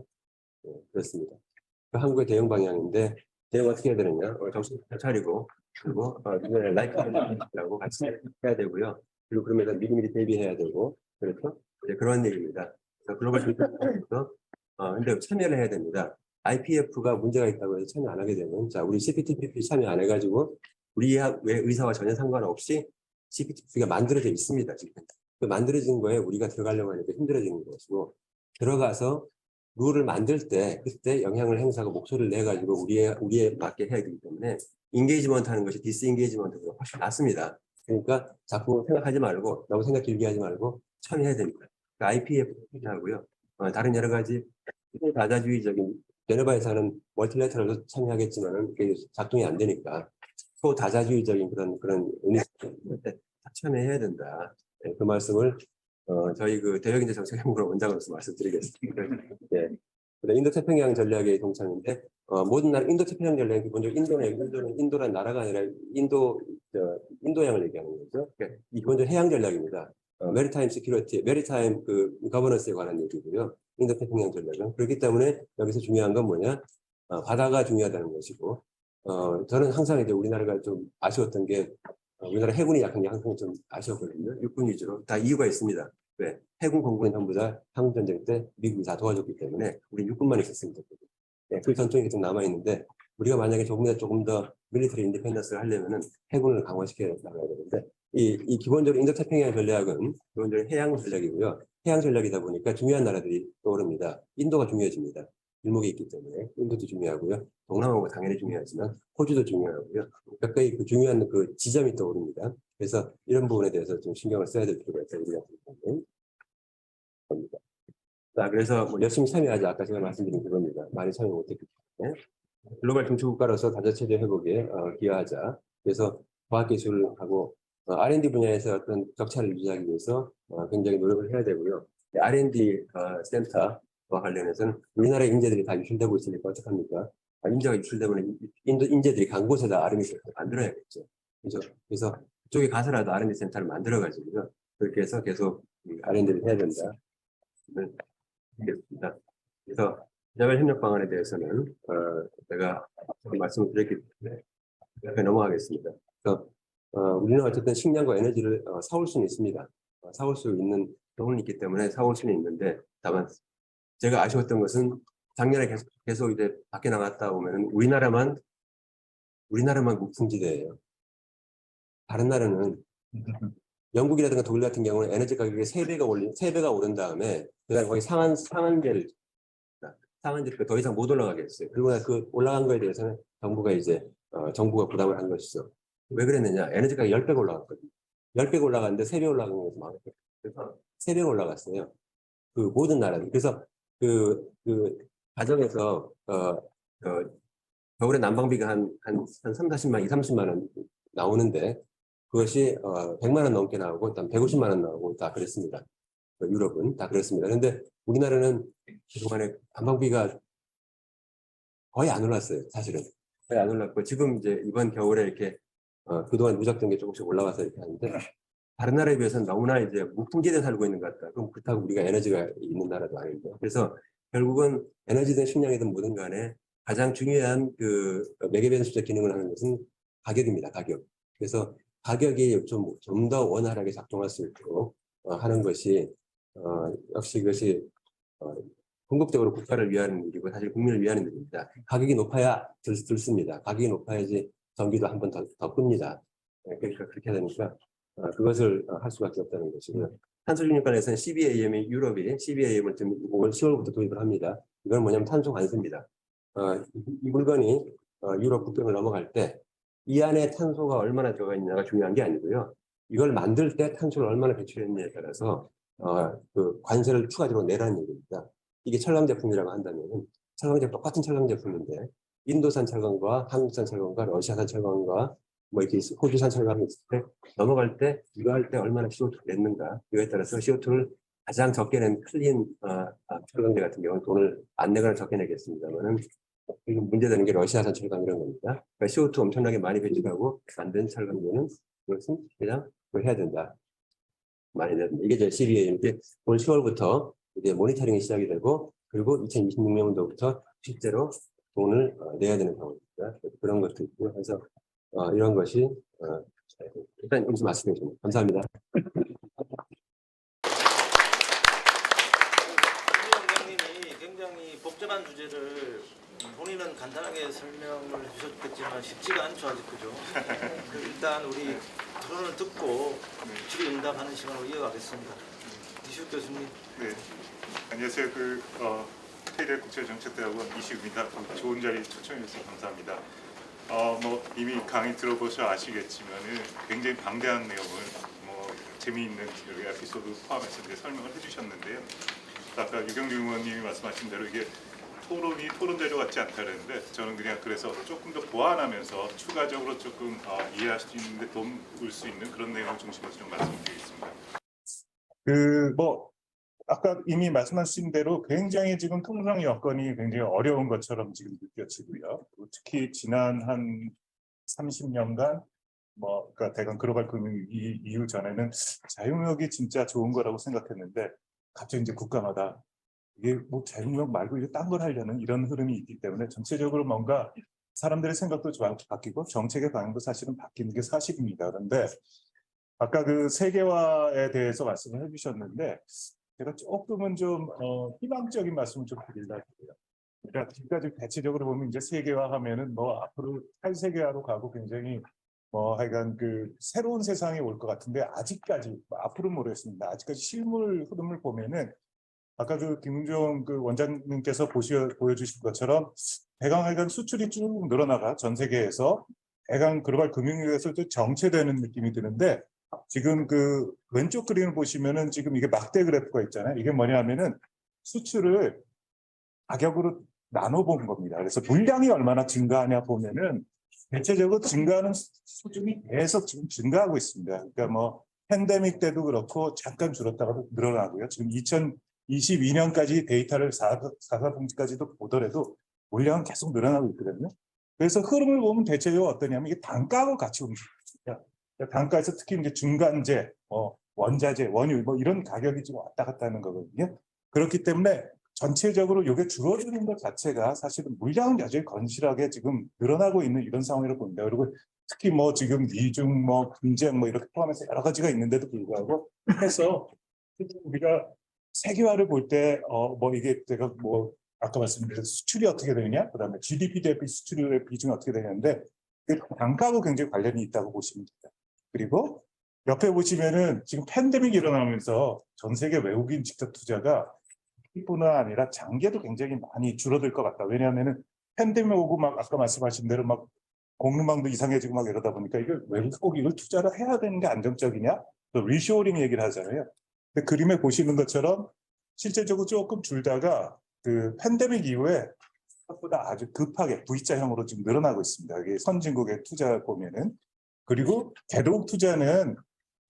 그렇습니다. 한국의 대응 방향인데 대응 어떻게 해야 되느냐? 정신 잘 차리고 그리고 라이프라고 같이 해야 되고요. 그리고 그러면서 미리미리 대비해야 되고 그렇죠? 이제 그런 얘기입니다. 글로벌 조직에서 근데 참여를 해야 됩니다. IPF가 문제가 있다고 해서 참여 안 하게 되면 자 우리 CPTPP 참여 안 해가지고 우리의 의사와 전혀 상관없이 CPTPP가 만들어져 있습니다. 지금 그 만들어진 거에 우리가 들어가려고 하니까 힘들어지는 것이고 들어가서 룰을 만들 때 그때 영향을 행사하고 목소리를 내 가지고 우리에 맞게 해야 되기 때문에 인게이지먼트 하는 것이 디스인게이지먼트보다 훨씬 낫습니다. 그러니까 자꾸 생각하지 말고 너무 생각 길게 하지 말고 참여해야 됩니다. 그러니까 IPF 하고요. 다른 여러 가지 다자주의적인 제네바에서 하는 멀티레터럴도 참여하겠지만은 그게 작동이 안 되니까 초다자주의적인 그런 의미에 참여해야 된다. 네, 그 말씀을 저희 그 대외경제 정책연구원 원장으로서 말씀드리겠습니다. 네. 인도태평양 전략의 동참인데 모든 나라 인도태평양 전략이 기본적으로 인도란 나라가 아니라 인도양을 얘기하는 거죠. 그러니까 기본적으로 해양 전략입니다. 메리타임 시큐리티, 메리타임 그 거버넌스에 관한 얘기고요. 인도태평양 전략은 그렇기 때문에 여기서 중요한 건 뭐냐? 바다가 중요하다는 것이고, 저는 항상 이제 우리나라가 좀 아쉬웠던 게 우리나라 해군이 약한 게 항상 좀 아쉬웠거든요. 육군 위주로 다 이유가 있습니다. 왜? 해군 공군은 전부 다 한국 전쟁 때 미국이 다 도와줬기 때문에 우리 육군만 있었습니다. 네, 그 전통이 좀 남아 있는데 우리가 만약에 조금 더 밀리터리 인디펜던스를 하려면은 해군을 강화시켜 나가야 되는데 이 기본적으로 인도태평양 전략은 기본적으로 해양 전략이고요. 해양 전략이다 보니까 중요한 나라들이 떠오릅니다. 인도가 중요해집니다. 일목이 있기 때문에 인도도 중요하고요. 동남아가 당연히 중요하지만 호주도 중요하고요. 가까이 그 중요한 그 지점이 떠오릅니다. 그래서 이런 부분에 대해서 좀 신경을 써야 될 필요가 있다 우리가 겁니다. 자, 그래서 뭐 열심히 참여하자. 아까 제가 말씀드린 그겁니다. 많이 참여 못했기 때문에 글로벌 중추국가로서 다자체제 회복에 기여하자. 그래서 과학기술하고 R&D 분야에서 어떤 격차를 유지하기 위해서 굉장히 노력을 해야 되고요. R&D 센터와 관련해서는 우리나라의 인재들이 다 유출되고 있으니까 어떡합니까? 인재가 유출되면 인재들이 간 곳에다 R&D 센터를 만들어야겠죠. 그래서 그쪽에 가서라도 R&D 센터를 만들어가지고요. 그렇게 해서 계속 R&D를 해야 된다. 하겠습니다. 그래서 자별 협력 방안에 대해서는 제가 말씀을 드렸기 때문에 이렇게 넘어가겠습니다. 그래서 우리는 어쨌든 식량과 에너지를 사올 수는 있습니다. 사올 수 있는 돈은 있기 때문에 사올 수는 있는데 다만 제가 아쉬웠던 것은 작년에 계속 이제 밖에 나갔다 오면 우리나라만 무풍지대예요. 다른 나라는 영국이라든가 독일 같은 경우는 에너지 가격이 3배가 오른 다음에 그다음에 거기 상한제를 더 이상 못 올라가게 했어요. 그리고 그 올라간 거에 대해서는 정부가 부담을 한 것이죠. 왜 그랬느냐? 에너지 가격이 10배가 올라갔거든요. 10배가 올라갔는데 3배 올라간 거에서 망했어요. 그래서 3배가 올라갔어요. 그 모든 나라들. 그래서 그 가정에서 겨울에 난방비가 한 30만 원 나오는데 그것이 100만 원 넘게 나오고 일단 150만 원 나오고 다 그랬습니다. 유럽은 다 그렇습니다. 그런데 우리나라는 그동안에 난방비가 거의 안 올랐어요. 사실은 거의 안 올랐고 지금 이제 이번 겨울에 이렇게 그동안 누적된 게 조금씩 올라와서 이렇게 하는데 다른 나라에 비해서는 너무나 이제 무풍지대에 살고 있는 것 같다. 그럼 그렇다고 우리가 에너지가 있는 나라도 아니고 그래서 결국은 에너지든 식량이든 뭐든 간에 가장 중요한 그 매개변수적 기능을 하는 것은 가격입니다. 가격. 그래서 가격이 좀 더 원활하게 작동할 수 있도록 하는 것이 역시 그것이 궁극적으로 국가를 위한 일이고 사실 국민을 위한 일입니다. 가격이 높아야 들습니다. 가격이 높아야지 전기도 한 번 더 끕니다. 그러니까 그렇게 되니까 그것을 할 수밖에 없다는 것이고요. 탄소중립관에서는 CBAM이 유럽이 CBAM을 지금 올 10월부터 도입을 합니다. 이건 뭐냐면 탄소 관세입니다. 이 물건이 유럽 국경을 넘어갈 때 이 안에 탄소가 얼마나 들어가 있냐가 중요한 게 아니고요. 이걸 만들 때 탄소를 얼마나 배출했느냐에 따라서 그 관세를 추가적으로 내라는 얘기입니다. 이게 철강 제품이라고 한다면 철강 제품 똑같은 철강 제품인데 인도산 철강과 한국산 철강과 러시아산 철강과 뭐 이렇게 호주산 철강이 있을 때 넘어갈 때 이거 할 때 얼마나 CO2를 냈는가 이거에 따라서 CO2를 가장 적게 낸 클린 철강제 같은 경우는 돈을 안 내거나 적게 내겠습니다만은 지금 문제되는 게 러시아산 철강 이런 겁니다. 그러니까 CO2 엄청나게 많이 배출하고 만든 철강들은 이것은 그냥 그걸 해야 된다. 많이 된다. 이게 이제 시리에인데 올 10월부터 이제 모니터링이 시작이 되고 그리고 2026년도부터 실제로 돈을 내야 되는 상황입니다. 그런 것도 있고요. 그래서 이런 것이 일단 여기서 말씀드리겠습니다. 감사합니다. 위원장님이 굉장히 복잡한 주제를 본인은 간단하게 설명을 해주셨겠지만 쉽지가 않죠, 아직 그죠? 일단 우리 토론을 듣고 질의응답하는 시간으로 이어가겠습니다. 이슈 교수님. 네, 안녕하세요. 페이델 국제정책대학원 이시우입니다. 좋은 자리 초청해 주셔서 감사합니다. 뭐 이미 강의 들어보셔 아시겠지만은 굉장히 방대한 내용을 뭐 재미있는 여기 에피소드 포함해서 이제 설명을 해주셨는데요. 아까 유경규 의원님이 말씀하신 대로 이게 토론이 토론대로 같지 않다는데 저는 그냥 그래서 조금 더 보완하면서 추가적으로 조금 이해할 수 있는데 도움을 수 있는 그런 내용을 중심으로 좀 말씀드리겠습니다. 아까 이미 말씀하신 대로 굉장히 지금 통상 여건이 굉장히 어려운 것처럼 지금 느껴지고요. 특히 지난 한 30년간 그러니까 대강 글로벌 금융 이후 전에는 자유무역이 진짜 좋은 거라고 생각했는데 갑자기 이제 국가마다 이게 뭐 자유무역 말고 이게 딴 걸 하려는 이런 흐름이 있기 때문에 전체적으로 뭔가 사람들의 생각도 좀 바뀌고 정책의 방향도 사실은 바뀌는 게 사실입니다. 그런데 아까 그 세계화에 대해서 말씀을 해주셨는데 제가 조금은 좀 희망적인 말씀을 좀 드리려고 해요. 그러니까 지금까지 대체적으로 보면 이제 세계화하면은 앞으로 탈세계화로 가고 굉장히 하여간 그 새로운 세상이 올 것 같은데 아직까지 앞으로는 모르겠습니다. 아직까지 실물 흐름을 보면은 아까 그 김웅종 그 원장님께서 보여주신 것처럼 대강 수출이 쭉 늘어나가 전 세계에서 대강 글로벌 금융위기에서 또 정체되는 느낌이 드는데 지금 그 왼쪽 그림을 보시면은 지금 이게 막대 그래프가 있잖아요. 이게 뭐냐면은 수출을 가격으로 나눠본 겁니다. 그래서 물량이 얼마나 증가하냐 보면은 대체적으로 증가하는 수준이 계속 지금 증가하고 있습니다. 그러니까 팬데믹 때도 그렇고 잠깐 줄었다가도 늘어나고요. 지금 2022년까지 데이터를 4분기까지도 보더라도 물량은 계속 늘어나고 있거든요. 그래서 흐름을 보면 대체적으로 어떠냐면 이게 단가하고 같이 움직입니다. 단가에서 특히 이제 중간재, 원자재, 원유 이런 가격이 지금 왔다 갔다 하는 거거든요. 그렇기 때문에 전체적으로 이게 줄어드는 것 자체가 사실은 물량은 여전히 건실하게 지금 늘어나고 있는 이런 상황이라고 봅니다. 그리고 특히 지금 미중 분쟁 이렇게 포함해서 여러 가지가 있는데도 불구하고 해서 우리가 세계화를 볼 때 이게 제가 아까 말씀드린 수출이 어떻게 되느냐, 그다음에 GDP 대비 수출의 비중이 어떻게 되냐인데 단가하고 굉장히 관련이 있다고 보시면 됩니다. 그리고 옆에 보시면은 지금 팬데믹이 일어나면서 전 세계 외국인 직접 투자가 뿐 아니라 장기에도 굉장히 많이 줄어들 것 같다. 왜냐하면은 팬데믹 오고 아까 말씀하신 대로 공급망도 이상해지고 이러다 보니까 이걸 외국 꼭 이걸 투자를 해야 되는 게 안정적이냐? 또 리쇼어링 얘기를 하잖아요. 근데 그림에 보시는 것처럼 실제적으로 조금 줄다가 그 팬데믹 이후에 생각보다 아주 급하게 V자형으로 지금 늘어나고 있습니다. 이게 선진국의 투자 보면은. 그리고 개도국 투자는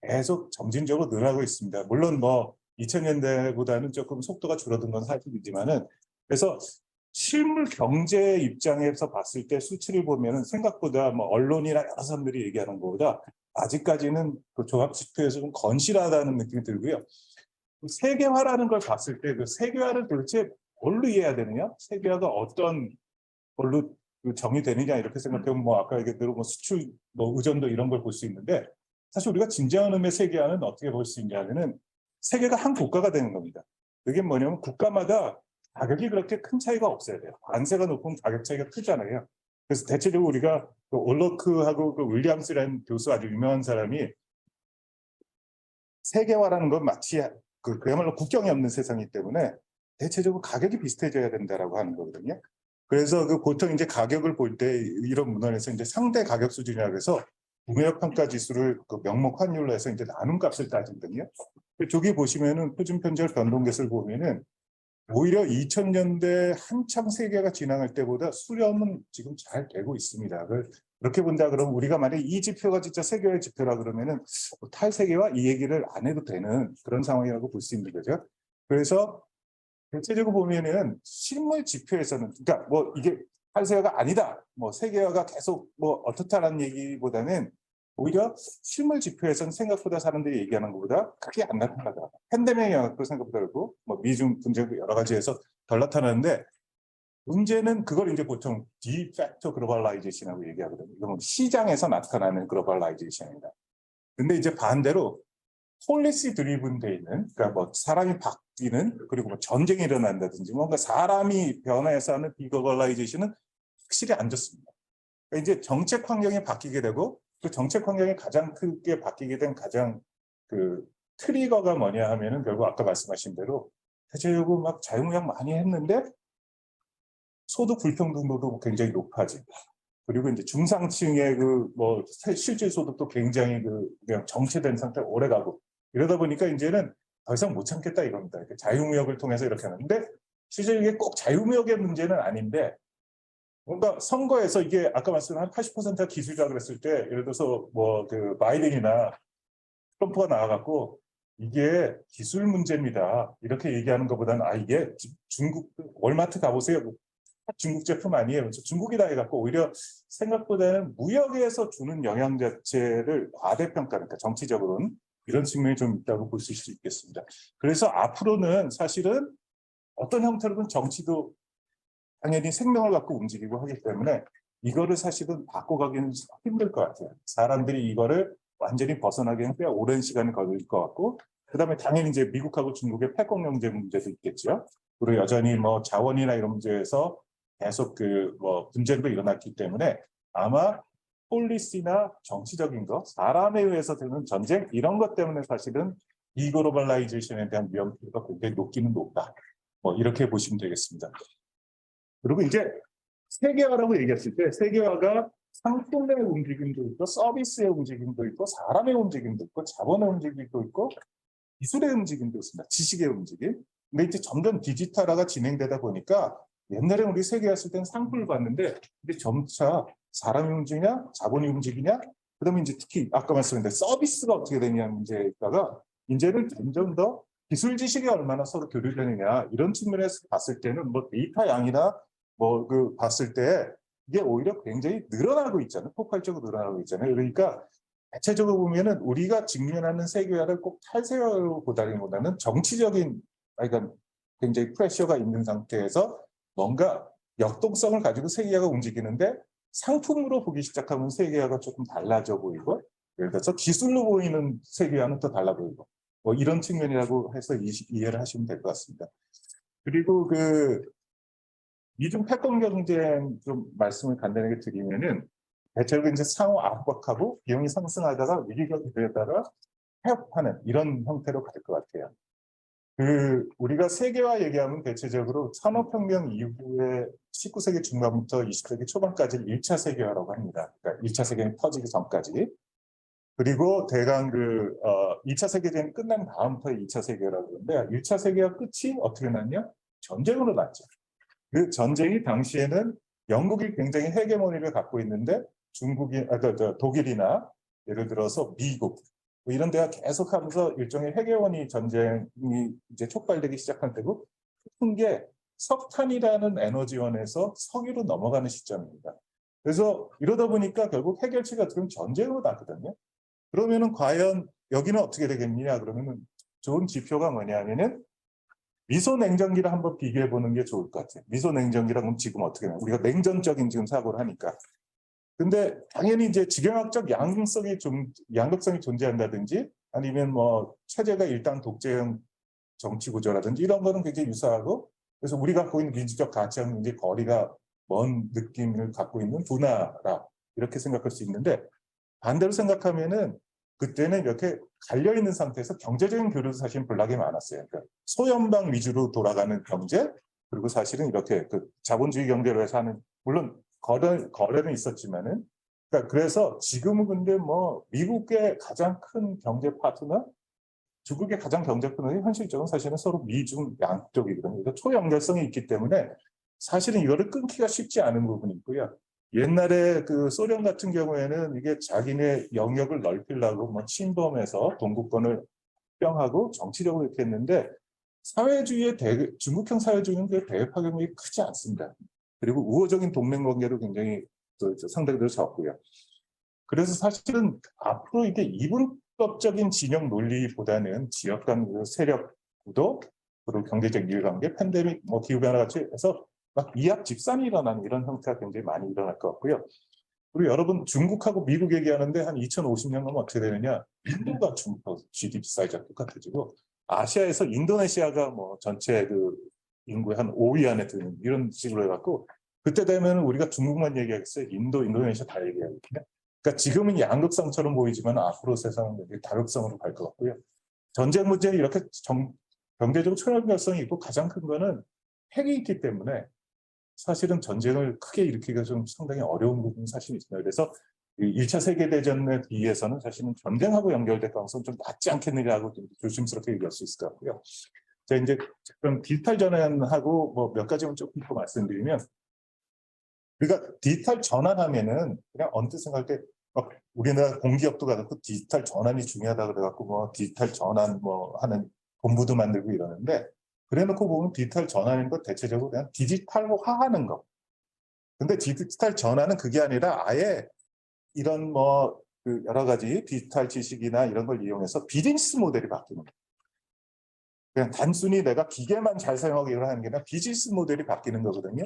계속 점진적으로 늘어나고 있습니다. 물론 2000년대보다는 조금 속도가 줄어든 건 사실이지만은 그래서 실물 경제 입장에서 봤을 때 수치를 보면은 생각보다 언론이나 여러 사람들이 얘기하는 것보다 아직까지는 그 종합 지표에서 좀 건실하다는 느낌이 들고요. 세계화라는 걸 봤을 때 그 세계화를 도대체 뭘로 이해해야 되느냐? 세계화가 어떤 걸로 정의되느냐 이렇게 생각하면 아까 얘기대로 수출 의존도 이런 걸 볼 수 있는데 사실 우리가 진정한 의미의 세계화는 어떻게 볼 수 있냐면은 세계가 한 국가가 되는 겁니다. 그게 뭐냐면 국가마다 가격이 그렇게 큰 차이가 없어야 돼요. 관세가 높으면 가격 차이가 크잖아요. 그래서 대체적으로 우리가 그 올로크하고 그 윌리엄스라는 교수 아주 유명한 사람이 세계화라는 건 마치 그야말로 국경이 없는 세상이기 때문에 대체적으로 가격이 비슷해져야 된다라고 하는 거거든요. 그래서 보통 이제 가격을 볼 때 이런 문헌에서 이제 상대 가격 수준이라고 해서 구매력 평가 지수를 그 명목 환율로 해서 이제 나눈 값을 따지거든요. 저기 보시면은 표준 편절 변동계수를 보면은 오히려 2000년대 한창 세계가 진행할 때보다 수렴은 지금 잘 되고 있습니다. 그렇게 본다 그러면 우리가 만약에 이 지표가 진짜 세계화의 지표라 그러면은 탈세계화 이 얘기를 안 해도 되는 그런 상황이라고 볼 수 있는 거죠. 그래서 대체적으로 보면은 실물 지표에서는 그러니까 이게 탈세화가 아니다. 뭐 세계화가 계속 뭐 어떻다라는 얘기보다는 오히려 실물 지표에서는 생각보다 사람들이 얘기하는 것보다 크게 안 나타나다. 팬데믹의 영향도 생각보다 그렇고 뭐 미중 분쟁 여러 가지에서 덜 나타나는데 문제는 그걸 이제 보통 디팩토 글로벌라이제이션이라고 얘기하거든요. 이건 시장에서 나타나는 글로벌라이제이션입니다. 근데 이제 반대로 폴리시 드리븐 돼 있는, 그러니까 뭐 사람이 바뀌는, 그리고 뭐 전쟁이 일어난다든지 뭔가 사람이 변화해서 하는 디글로벌라이제이션은 확실히 안 좋습니다. 그러니까 이제 정책 환경이 바뀌게 되고 그 정책 환경이 가장 크게 바뀌게 된 가장 그 트리거가 뭐냐 하면은 결국 아까 말씀하신 대로 대체적으로 막 자유무역 많이 했는데 소득 불평등도 굉장히 높아지고, 그리고 이제 중상층의 그 뭐 실질 소득도 굉장히 그 그냥 정체된 상태로 오래 가고, 이러다 보니까 이제는 더 이상 못 참겠다 이겁니다. 자유무역을 통해서 이렇게 하는데 실제 이게 꼭 자유무역의 문제는 아닌데, 뭔가 선거에서 이게 아까 말씀한 80%가 기술자 그랬을 때 예를 들어서 뭐 그 바이든이나 트럼프가 나와갖고 이게 기술 문제입니다 이렇게 얘기하는 것보다는 아 이게 중국 월마트 가보세요 중국 제품 아니에요 중국이다 해갖고 오히려 생각보다는 무역에서 주는 영향 자체를 과대평가, 그러니까 정치적으로는 이런 측면이 좀 있다고 볼 수 있겠습니다. 그래서 앞으로는 사실은 어떤 형태로든 정치도 당연히 생명을 갖고 움직이고 하기 때문에 이거를 사실은 바꿔가기는 힘들 것 같아요. 사람들이 이거를 완전히 벗어나기는 꽤 오랜 시간이 걸릴 것 같고, 그다음에 당연히 이제 미국하고 중국의 패권 경제 문제도 있겠죠. 그리고 여전히 뭐 자원이나 이런 문제에서 계속 그 뭐 분쟁도 일어났기 때문에 아마 폴리시나 정치적인 거, 사람에 의해서 되는 전쟁 이런 것 때문에 사실은 디글로벌라이제이션에 대한 위험도가 굉장히 높기는 높다. 뭐 이렇게 보시면 되겠습니다. 그리고 이제 세계화라고 얘기했을 때 세계화가 상품의 움직임도 있고 서비스의 움직임도 있고 사람의 움직임도 있고 자본의 움직임도 있고 기술의 움직임도 있습니다. 지식의 움직임. 근데 이제 점점 디지털화가 진행되다 보니까 옛날에 우리 세계화했을 때는 상품을 봤는데 이제 점차 사람이 움직이냐 자본이 움직이냐 그다음에 이제 특히 아까 말씀드린 서비스가 어떻게 되냐 문제에 있다가 이제는 점점 더 기술 지식이 얼마나 서로 교류되느냐 이런 측면에서 봤을 때는 뭐 데이터 양이나 뭐 그 봤을 때 이게 오히려 굉장히 늘어나고 있잖아요. 폭발적으로 늘어나고 있잖아요. 그러니까 대체적으로 보면은 우리가 직면하는 세계화를 꼭 탈세화로 보다기보다는 정치적인 그러니까 굉장히 프레셔가 있는 상태에서 뭔가 역동성을 가지고 세계화가 움직이는데 상품으로 보기 시작하면 세계화가 조금 달라져 보이고 예를 들어서 기술로 보이는 세계화는 또 달라 보이고 뭐 이런 측면이라고 해서 이해를 하시면 될 것 같습니다. 그리고 그 미중 패권 경쟁 좀 말씀을 간단하게 드리면은 대체로 이제 상호 압박하고 비용이 상승하다가 위기가 되다가 타협하는 이런 형태로 갈 것 같아요. 그 우리가 세계화 얘기하면 대체적으로 산업혁명 이후에 19세기 중반부터 20세기 초반까지 1차 세계화라고 합니다. 그러니까 1차 세계화가 터지기 전까지. 그리고 대강 그 2차 세계대전이 끝난 다음부터 2차 세계화라고 하는데 1차 세계화 끝이 어떻게 났냐? 전쟁으로 났죠. 그 전쟁이 당시에는 영국이 굉장히 헤게모니를 갖고 있는데 중국이 독일이나 예를 들어서 미국 뭐 이런 데가 계속하면서 일종의 헤게모니 전쟁이 이제 촉발되기 시작한 때고 큰 게 석탄이라는 에너지원에서 석유로 넘어가는 시점입니다. 그래서 이러다 보니까 결국 해결책이 어떻게 보면 전쟁으로 나거든요. 그러면은 과연 여기는 어떻게 되겠느냐 그러면은 좋은 지표가 뭐냐면은 미소 냉전기를 한번 비교해 보는 게 좋을 것 같아요. 미소 냉전기랑 지금 어떻게 되냐. 우리가 냉전적인 지금 사고를 하니까. 근데 당연히 이제 지경학적 양극성이 존재한다든지 아니면 뭐 체제가 일단 독재형 정치 구조라든지 이런 거는 굉장히 유사하고 그래서 우리가 갖고 있는 민주적 가치와는 굉장히 거리가 먼 느낌을 갖고 있는 두 나라 이렇게 생각할 수 있는데 반대로 생각하면은 그때는 이렇게 갈려 있는 상태에서 경제적인 교류도 사실 불락이 많았어요. 그러니까 소연방 위주로 돌아가는 경제 그리고 사실은 이렇게 그 자본주의 경제로 해서 하는 물론 거래는 있었지만은 그러니까 그래서 지금은 근데 뭐 미국의 가장 큰 경제 파트너, 중국의 가장 경제 파트너는 현실적으로 사실은 서로 미중 양쪽이거든요. 그러니까 초연결성이 있기 때문에 사실은 이거를 끊기가 쉽지 않은 부분이 있고요. 옛날에 그 소련 같은 경우에는 이게 자기네 영역을 넓히려고 뭐 침범해서 동구권을 합병하고 정치적으로 이렇게 했는데 사회주의의 중국형 사회주의는 그 대외 파괴력이 크지 않습니다. 그리고 우호적인 동맹 관계도 굉장히 상대적으로 적고요. 그래서 사실은 앞으로 이게 이분법적인 진영 논리보다는 지역 간 세력 구도, 그리고 경제적 이해관계, 팬데믹, 뭐 기후변화 같이 해서 막 이합 집산이 일어나는 이런 형태가 굉장히 많이 일어날 것 같고요. 그리고 여러분 중국하고 미국 얘기하는데 한 2050년 가면 어떻게 되느냐? 인도가 중국하고 GDP 사이즈가 똑같아지고 아시아에서 인도네시아가 뭐 전체 그 인구의 한 5위 안에 드는 이런 식으로 해갖고 그때 되면 우리가 중국만 얘기하겠어요? 인도, 인도네시아 다 얘기하거든요. 그러니까 지금은 양극성처럼 보이지만 앞으로 세상은 되게 다극성으로 갈 것 같고요. 전쟁 문제는 이렇게 경제적으로 초연결성이 있고 가장 큰 거는 핵이 있기 때문에 사실은 전쟁을 크게 일으키기가 좀 상당히 어려운 부분이 사실 있습니다. 그래서 1차 세계대전에 비해서는 사실은 전쟁하고 연결될 가능성은 좀 낮지 않겠느냐고 좀 조심스럽게 얘기할 수 있을 것 같고요. 자, 이제 그럼 디지털 전환하고 뭐 몇 가지만 조금 더 말씀드리면, 그러니까 디지털 전환하면은 그냥 언뜻 생각할 때 우리나라 공기업도 가지고 디지털 전환이 중요하다 그래갖고 뭐 디지털 전환 뭐 하는 본부도 만들고 이러는데, 그래놓고 보면 디지털 전환인 것 대체적으로 그냥 디지털화하는 거. 근데 디지털 전환은 그게 아니라 아예 이런 뭐 그 여러 가지 디지털 지식이나 이런 걸 이용해서 비즈니스 모델이 바뀌는 거예요. 그냥 단순히 내가 기계만 잘 사용하고 이걸 하는 게 아니라 비즈니스 모델이 바뀌는 거거든요.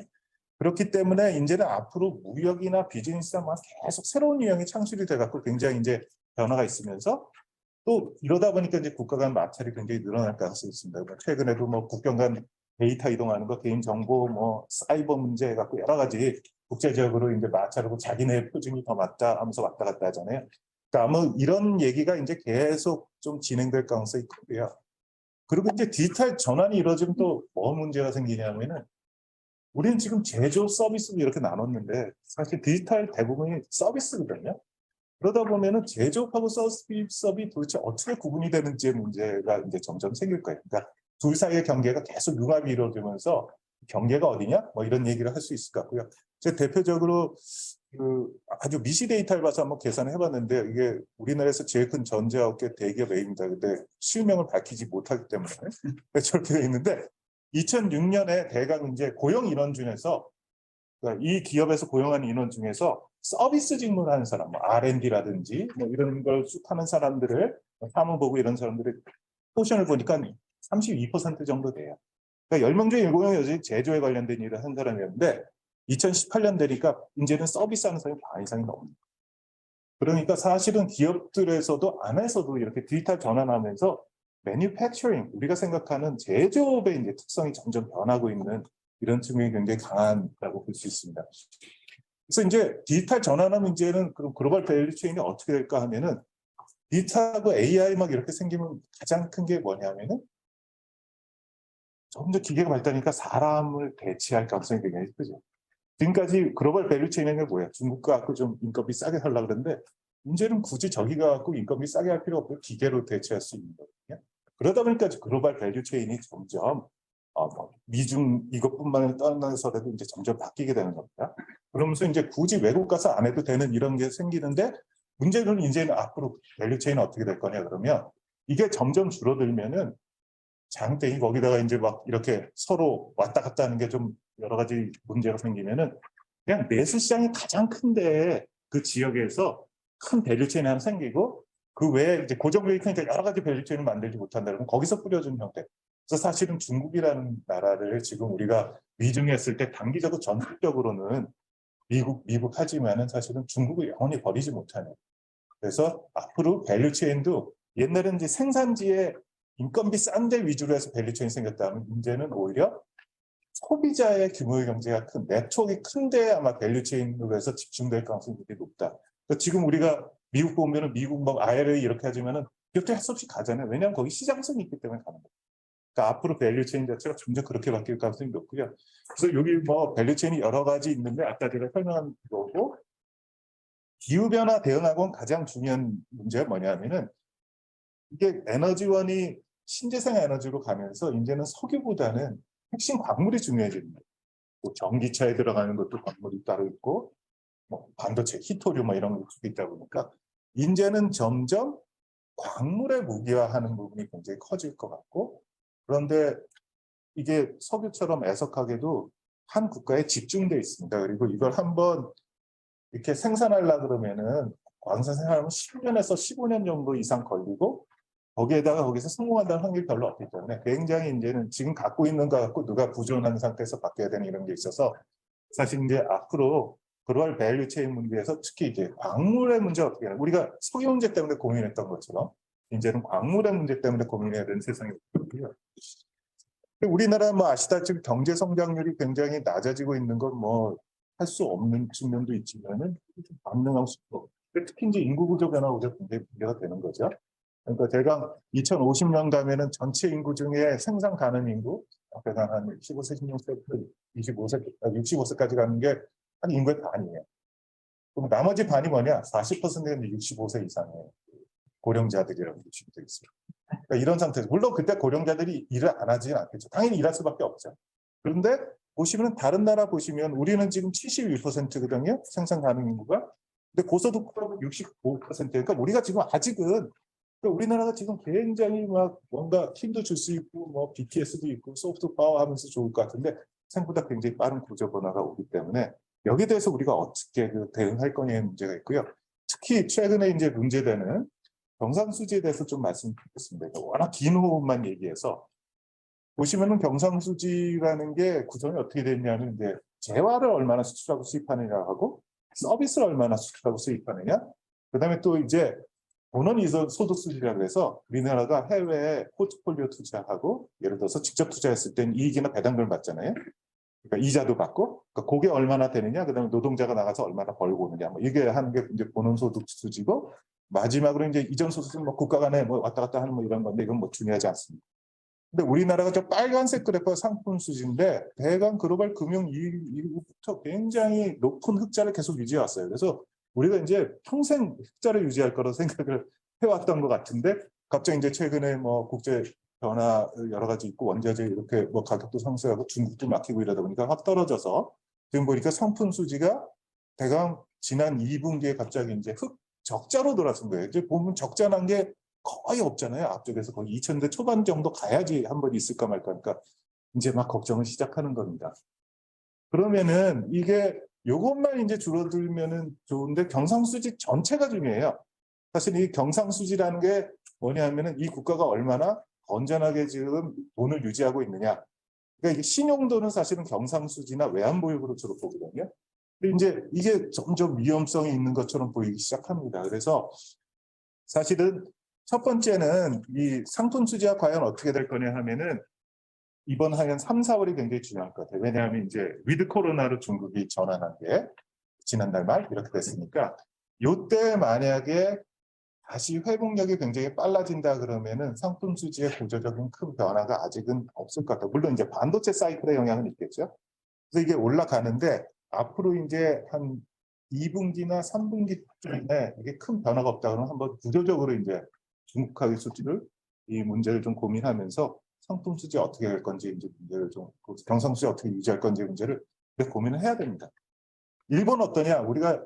그렇기 때문에 이제는 앞으로 무역이나 비즈니스가 계속 새로운 유형이 창출이 돼갖고 굉장히 이제 변화가 있으면서 또 이러다 보니까 이제 국가 간 마찰이 굉장히 늘어날 가능성이 있습니다. 최근에도 뭐 국경 간 데이터 이동하는 거, 개인 정보, 뭐 사이버 문제 갖고 여러 가지 국제적으로 이제 마찰하고 자기네 표준이 더 맞다 하면서 왔다 갔다 하잖아요. 그러니까 아마 이런 얘기가 이제 계속 좀 진행될 가능성이 크고요. 그리고 이제 디지털 전환이 이루어지면 또 뭐 문제가 생기냐면은 우리는 지금 제조 서비스도 이렇게 나눴는데 사실 디지털 대부분이 서비스거든요. 그러다 보면은 제조업하고 서비스업이 도대체 어떻게 구분이 되는지의 문제가 이제 점점 생길 거예요. 그러니까 둘 사이의 경계가 계속 융합이 이루어지면서 경계가 어디냐? 뭐 이런 얘기를 할 수 있을 것 같고요. 제가 대표적으로 그 아주 미시 데이터를 봐서 한번 계산을 해봤는데 이게 우리나라에서 제일 큰 전자업계 대기업 A입니다. 근데 실명을 밝히지 못하기 때문에 저렇게 돼 있는데 2006년에 대강 이제 고용 인원 중에서 그러니까 이 기업에서 고용한 인원 중에서 서비스 직무를 하는 사람, 뭐 R&D라든지 뭐 이런 걸 쭉 하는 사람들을 사무보고 이런 사람들의 포션을 보니까 32% 정도 돼요. 그러니까 10명 중에 7명이 여전히 제조에 관련된 일을 한 사람이었는데 2018년 되니까 이제는 서비스하는 사람이 반 이상이 넘습니다. 그러니까 사실은 기업들에서도 안에서도 이렇게 디지털 전환하면서 매뉴팩처링, 우리가 생각하는 제조업의 이제 특성이 점점 변하고 있는 이런 측면이 굉장히 강하다고 볼 수 있습니다. 그래서 이제 디지털 전환하면 이제는 그럼 글로벌 밸류체인이 어떻게 될까 하면은 디지털하고 AI 막 이렇게 생기면 가장 큰 게 뭐냐면은 점점 기계가 발달하니까 사람을 대체할 가능성이 굉장히 크죠. 지금까지 글로벌 밸류체인은 게 뭐야? 중국과 갖고 좀 인건비 싸게 하려고 그러는데 문제는 굳이 저기가 갖고 인건비 싸게 할 필요 없고 기계로 대체할 수 있는 거거든요. 그러다 보니까 글로벌 밸류체인이 점점 미중 이것뿐만을 떠나서라도 이제 점점 바뀌게 되는 겁니다. 그러면서 이제 굳이 외국 가서 안 해도 되는 이런 게 생기는데 문제는 이제는 앞으로 밸류체인은 어떻게 될 거냐 그러면 이게 점점 줄어들면은 장땡이 거기다가 이제 막 이렇게 서로 왔다 갔다 하는 게 좀 여러 가지 문제가 생기면은 그냥 내수 시장이 가장 큰데 그 지역에서 큰 밸류체인이 하나 생기고 그 외에 이제 고정적이 크니까 여러 가지 밸류체인을 만들지 못한다 그러면 거기서 뿌려주는 형태. 그래서 사실은 중국이라는 나라를 지금 우리가 위중했을 때 단기적으로 전술적으로는 미국 하지만은 사실은 중국을 영원히 버리지 못하는. 그래서 앞으로 밸류체인도 옛날에는 이제 생산지에 인건비 싼 데 위주로 해서 밸류체인이 생겼다면 이제는 오히려 소비자의 규모의 경제가 큰 네트워크가 큰데 아마 밸류체인으로 해서 집중될 가능성이 되게 높다. 그러니까 지금 우리가 미국 보면은 미국 뭐 IRA 이렇게 하지만은 기업들 할 수 없이 가잖아요. 왜냐하면 거기 시장성이 있기 때문에 가는 거예요. 그러니까 앞으로 밸류체인 자체가 점점 그렇게 바뀔 가능성이 높고요. 그래서 여기 뭐 밸류체인이 여러 가지 있는데 아까 제가 설명한 거고 기후변화 대응하고는 가장 중요한 문제가 뭐냐면은 이게 에너지원이 신재생 에너지로 가면서 이제는 석유보다는 핵심 광물이 중요해집니다. 뭐 전기차에 들어가는 것도 광물이 따로 있고 뭐 반도체, 히토리움 이런 것도 있다 보니까 이제는 점점 광물에 무기화하는 부분이 굉장히 커질 것 같고 그런데 이게 석유처럼 애석하게도 한 국가에 집중돼 있습니다. 그리고 이걸 한번 이렇게 생산하려 그러면은 광산 생산하면 10년에서 15년 정도 이상 걸리고 거기에다가 거기서 성공한다는 확률이 별로 없기 때문에 굉장히 이제는 지금 갖고 있는 거 갖고 누가 부존한 상태에서 바뀌어야 되는 이런 게 있어서 사실 이제 앞으로 글로벌 밸류 체인 문제에서 특히 이제 광물의 문제 어떻게 하냐. 우리가 석유 문제 때문에 고민했던 것처럼 이제는 광물의 문제 때문에 고민해야 되는 세상이 있거든요. 우리나라 뭐 아시다시피 경제 성장률이 굉장히 낮아지고 있는 건 뭐 할 수 없는 측면도 있지만은 반응할 수 없고 특히 이제 인구 구조 변화가 굉장히 문제가 되는 거죠. 그러니까 대강 2050년 가면은 전체 인구 중에 생산 가능 인구 대강 한 15세, 16세부터 25세, 65세까지 가는 게 한 인구의 반이에요. 그럼 나머지 반이 뭐냐? 40%가 65세 이상의 고령자들이라고 보시면 되겠습니다. 그러니까 이런 상태에서 물론 그때 고령자들이 일을 안 하지는 않겠죠. 당연히 일할 수밖에 없죠. 그런데 보시면 다른 나라 보시면 우리는 지금 72%거든요. 생산 가능 인구가. 근데 고소득 국가는 65%. 그러니까 우리가 지금 아직은 그러니까 우리나라가 지금 굉장히 막 뭔가 힘도 줄 수 있고 뭐 BTS도 있고 소프트 파워 하면서 좋을 것 같은데 생각보다 굉장히 빠른 구조 변화가 오기 때문에 여기에 대해서 우리가 어떻게 대응할 거냐의 문제가 있고요. 특히 최근에 이제 문제되는 경상수지에 대해서 좀 말씀드리겠습니다. 워낙 긴 호흡만 얘기해서 보시면은 경상수지라는 게 구성이 어떻게 됐냐면 이제 재화를 얼마나 수출하고 수입하느냐하고 서비스를 얼마나 수출하고 수입하느냐. 그다음에 또 이제 본원 이전 소득수지라고 해서 우리나라가 해외에 포트폴리오 투자하고 예를 들어서 직접 투자했을 땐 이익이나 배당금을 받잖아요. 그러니까 이자도 받고, 그러니까 그게 얼마나 되느냐, 그다음에 노동자가 나가서 얼마나 벌고 오느냐, 뭐 이게 하는 게 이제 본원 소득수지고 마지막으로 이제 이전 소득은 뭐 국가 간에 뭐 왔다 갔다 하는 뭐 이런 건데 이건 뭐 중요하지 않습니다. 근데 우리나라가 저 빨간색 그래프가 상품 수지인데 대강 글로벌 금융 이후부터 굉장히 높은 흑자를 계속 유지해 왔어요. 그래서 우리가 이제 평생 흑자를 유지할 거라고 생각을 해왔던 것 같은데 갑자기 이제 최근에 뭐 국제 변화 여러 가지 있고 원자재 이렇게 뭐 가격도 상승하고 중국도 막히고 이러다 보니까 확 떨어져서 지금 보니까 상품 수지가 대강 지난 2분기에 갑자기 이제 적자로 돌아선 거예요. 이제 보면 적자난 게 거의 없잖아요. 앞쪽에서 거의 2000대 초반 정도 가야지 한 번 있을까 말까. 그러니까 이제 막 걱정을 시작하는 겁니다. 그러면은 이게 요것만 이제 줄어들면은 좋은데 경상수지 전체가 중요해요. 사실 이 경상수지라는 게 뭐냐면은 이 국가가 얼마나 건전하게 지금 돈을 유지하고 있느냐. 그러니까 이게 신용도는 사실은 경상수지나 외환보유고로 주로 보거든요. 근데 이제 이게 점점 위험성이 있는 것처럼 보이기 시작합니다. 그래서 사실은 첫 번째는 이 상품 수지가 과연 어떻게 될 거냐 하면은 이번 한 3, 4월이 굉장히 중요할 것 같아요. 왜냐하면 이제 위드 코로나로 중국이 전환한 게 지난달 말 이렇게 됐으니까 이때 만약에 다시 회복력이 굉장히 빨라진다 그러면은 상품 수지의 구조적인 큰 변화가 아직은 없을 것 같아요. 물론 이제 반도체 사이클의 영향은 있겠죠. 그래서 이게 올라가는데 앞으로 이제 한 2분기나 3분기 중에 이게 큰 변화가 없다 그러면 한번 구조적으로 이제 중국화의 수지를 이 문제를 좀 고민하면서 상품 수지 어떻게 할 건지 이제 문제를 좀 경상 수지 어떻게 유지할 건지 문제를 고민을 해야 됩니다. 일본 어떠냐? 우리가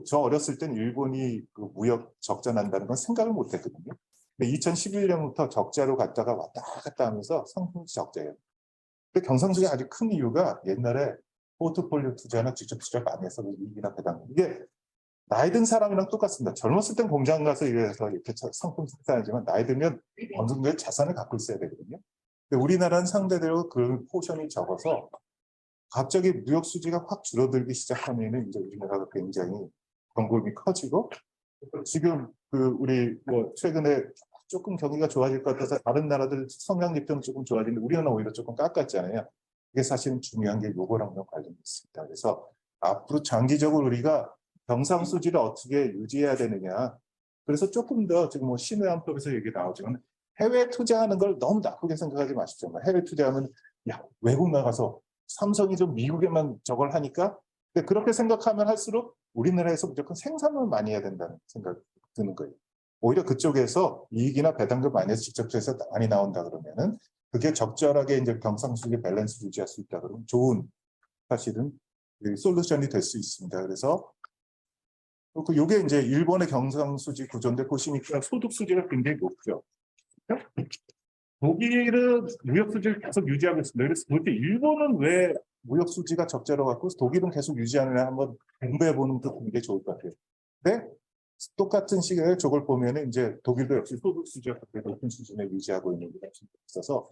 저 어렸을 땐 일본이 그 무역 적자 난다는 건 생각을 못 했거든요. 근데 2011년부터 적자로 갔다가 왔다 갔다 하면서 상품수 적자예요. 근데 경상수지 아주 큰 이유가 옛날에 포트폴리오 투자나 직접 투자 많이 해서 이익이나 배당. 이게 나이 든 사람이랑 똑같습니다. 젊었을 땐 공장 가서 일해서 이렇게 상품 생산하지만 나이 들면 어느 정도의 자산을 갖고 있어야 되거든요. 근데 우리나라는 상대적으로 그 포션이 적어서 갑자기 무역 수지가 확 줄어들기 시작하면은 이제 우리나라가 굉장히 경고음이 커지고 지금 그 우리 뭐 최근에 조금 경기가 좋아질 것 같아서 다른 나라들 성장 지표는 조금 좋아지는데 우리는 오히려 조금 깎았잖아요. 이게 사실은 중요한 게 요거랑 관련이 있습니다. 그래서 앞으로 장기적으로 우리가 경상 수지를 어떻게 유지해야 되느냐. 그래서 조금 더 지금 뭐 신의안법에서 얘기 나오지만 해외 투자하는 걸 너무 나쁘게 생각하지 마십시오. 해외 투자하면 야 외국 나가서 삼성이 좀 미국에만 저걸 하니까 근데 그렇게 생각하면 할수록 우리나라에서 무조건 생산을 많이 해야 된다는 생각이 드는 거예요. 오히려 그쪽에서 이익이나 배당금 많이 해서 직접 투자해서 많이 나온다 그러면은 그게 적절하게 이제 경상수지 밸런스 유지할 수 있다 그러면 좋은 사실은 솔루션이 될 수 있습니다. 그래서 이게 이제 일본의 경상수지 구조인데 보시니까 소득수지가 굉장히 높죠. 독일은 무역수지를 계속 유지하고 있습니다. 그래서 도대체 일본은 왜 무역 수지가 적자로 갖고 독일은 계속 유지하느냐 한번 공부해 보는 것도 굉장히 좋을 것 같아요. 근데 똑같은 시기에 저걸 보면은 이제 독일도 역시 소득 수지가 그렇게 높은 수준에 유지하고 있는 게 있어서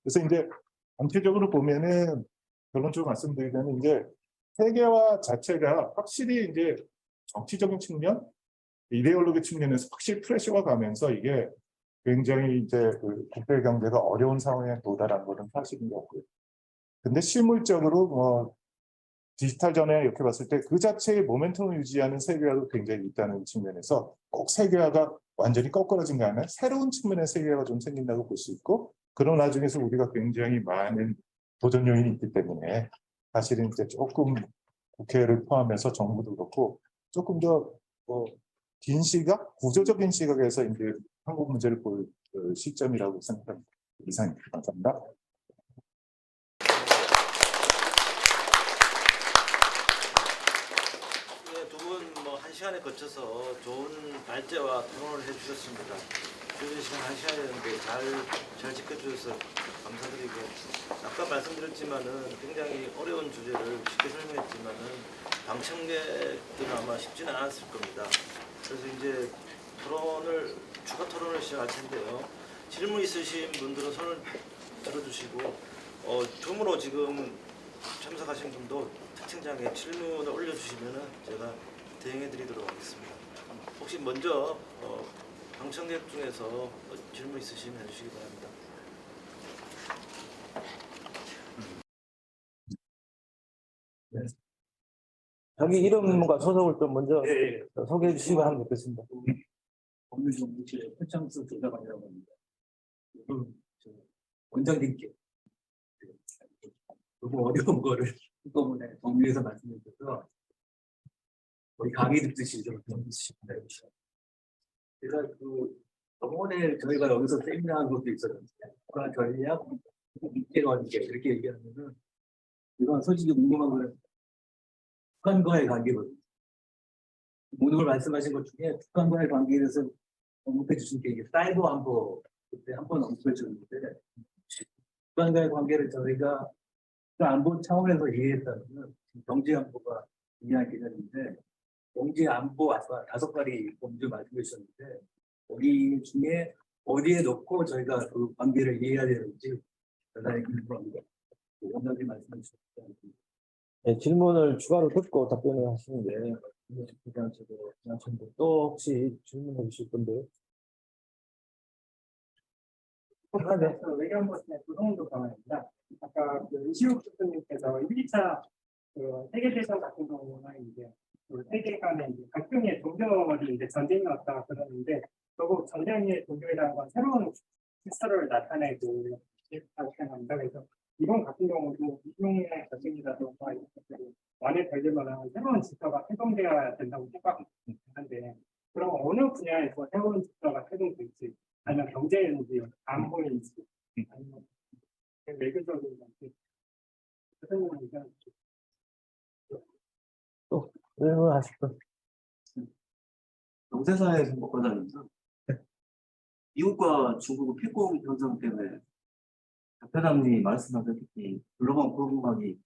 그래서 이제 전체적으로 보면은 결론적으로 말씀드리면 이제 세계화 자체가 확실히 이제 정치적인 측면, 이데올로기 측면에서 확실히 프레셔가 가면서 이게 굉장히 이제 그 국제 경제가 어려운 상황에 도달한 것은 사실인 것 같고요. 근데 실물적으로 뭐 디지털 전에 이렇게 봤을 때 그 자체의 모멘텀을 유지하는 세계화도 굉장히 있다는 측면에서 꼭 세계화가 완전히 거꾸러진 게 아니라 새로운 측면의 세계화가 좀 생긴다고 볼 수 있고 그런 와중에서 우리가 굉장히 많은 도전 요인이 있기 때문에 사실은 이제 조금 국회를 포함해서 정부도 그렇고 조금 더 긴 시각, 구조적인 시각에서 이제 한국 문제를 볼 시점이라고 생각합니다. 이상입니다. 감사합니다. 두 분 뭐 한 시간에 거쳐서 좋은 발제와 토론을 해주셨습니다. 주어진 시간 한 시간이었는데 잘 지켜주셔서 감사드리고 아까 말씀드렸지만은 굉장히 어려운 주제를 쉽게 설명했지만은 방청객들은 아마 쉽지는 않았을 겁니다. 그래서 이제 추가 토론을 시작할 텐데요. 질문 있으신 분들은 손을 들어주시고 줌으로 지금 참석하신 분도 채팅창에 질문을 올려주시면은 제가 대응해드리도록 하겠습니다. 혹시 먼저 방청객 중에서 질문 있으시면 해주시기 바랍니다. 자기 이름과 소속을 좀 먼저 소개해 주시고 하면 좋겠습니다. 법률정보실 현창수 조사관이라고 합니다. 원장님께 너무 어려운 거를 한꺼번에 정리해서 말씀해 주셔서 우리 강의 듣듯이 좀 해주십니다. 제가 저번에 저희가 여기서 세미나 한 것도 있었는데 국가 전략 국제관계 이렇게 얘기하면은 이건 솔직히 궁금한 거는 북한과의 관계거든요. 오늘 말씀하신 것 중에 북한과의 관계에 대해서 언급해 주신 게 사이버 안보 그때 한번 언급해 주셨는데 북한과의 관계를 저희가 그 안보 차원에서 이해했다면 경제 안보가 중요한 개념인데 경제 안보 아까 5가지 범주 말씀해 주셨는데 우리 중에 어디에 놓고 저희가 그 관계를 이해해야 되는지 대단히 궁금합니다. 원장님 말씀해 주셨습니다. 네, 질문을 추가로 듣고 답변을 하시는데 또 혹시 질문해 주실 분들? 외교안보실의 조성도 강화입니다. 아까 이시욱 교수님께서 1차 세계대전 같은 경우는 이제 세계 간의 갈등의 종결이 이제 전쟁이었다 그러는데 결국 전쟁의 종결이라는 건 새로운 질서를 나타내고 이렇게 생각합니다. 그래서 이번 같은 경우도 이중의 전쟁이라든가 이런 것들이 만에 되려면 새로운 질서가 태동되어야 된다고 생각하는데 그럼 어느 분야에서 새로운 질서가 태동될지 아니면 경제인지 안보인지 아니면 외교적인 건지 그런 의견 또 질문하실 분? 경제사회 정보과장입니다. 미국과 중국의 패권 현상 때문에 대표장님이 말씀하셨듯이 글로벌 고국막이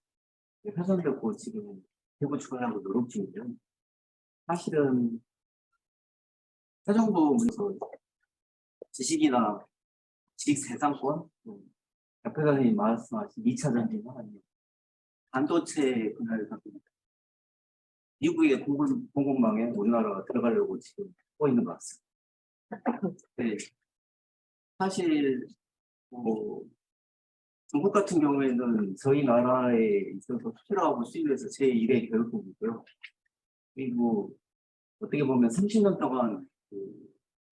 훼손됐고 지금 대구 추가하고 노력 중이죠. 사실은 새 정부에서 지식이나 지식 생산권, 대표장님이 말씀하신 2차 전쟁은 아니에요. 반도체 분야를 갖고 미국의 공급망에 우리나라가 들어가려고 지금 하고 있는 것 같습니다. 네. 사실 중국 같은 경우에는 저희 나라에 있어서 수출하고 수입에서 제1의 교육국이고요. 그리고 어떻게 보면 30년 동안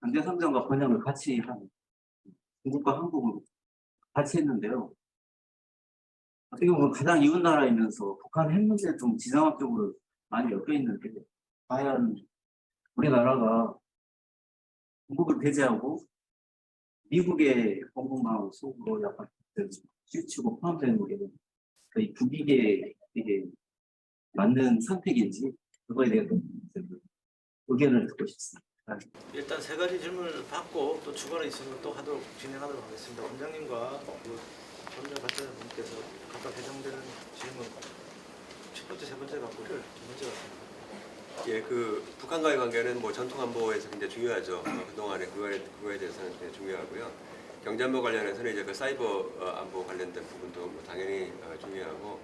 경제성장과 번영을 같이 한 중국과 한국을 같이 했는데요. 어떻게 보면 가장 이웃 나라이면서 북한 핵 문제에 좀 지정학적으로 많이 엮여 있는데 과연 우리나라가 중국을 배제하고 미국의 공급망 속으로 약간 치우치고 포함되는 게 거의 국익에 되게 맞는 선택인지 그거에 대해서 의견을 듣고 싶습니다. 일단 3가지 질문을 받고 또 추가로 있으면 또 진행하도록 하겠습니다. 원장님과 관장님께서 각각 해당되는 질문 첫 번째, 세 번째 갖고 두 번째 같습니다. 예, 그 북한과의 관계는 뭐 전통 안보에서 굉장히 중요하죠. 그동안에 그거에 대해서는 굉장히 중요하고요. 경제안보 관련해서는 이제 그 사이버 안보 관련된 부분도 뭐 당연히 중요하고,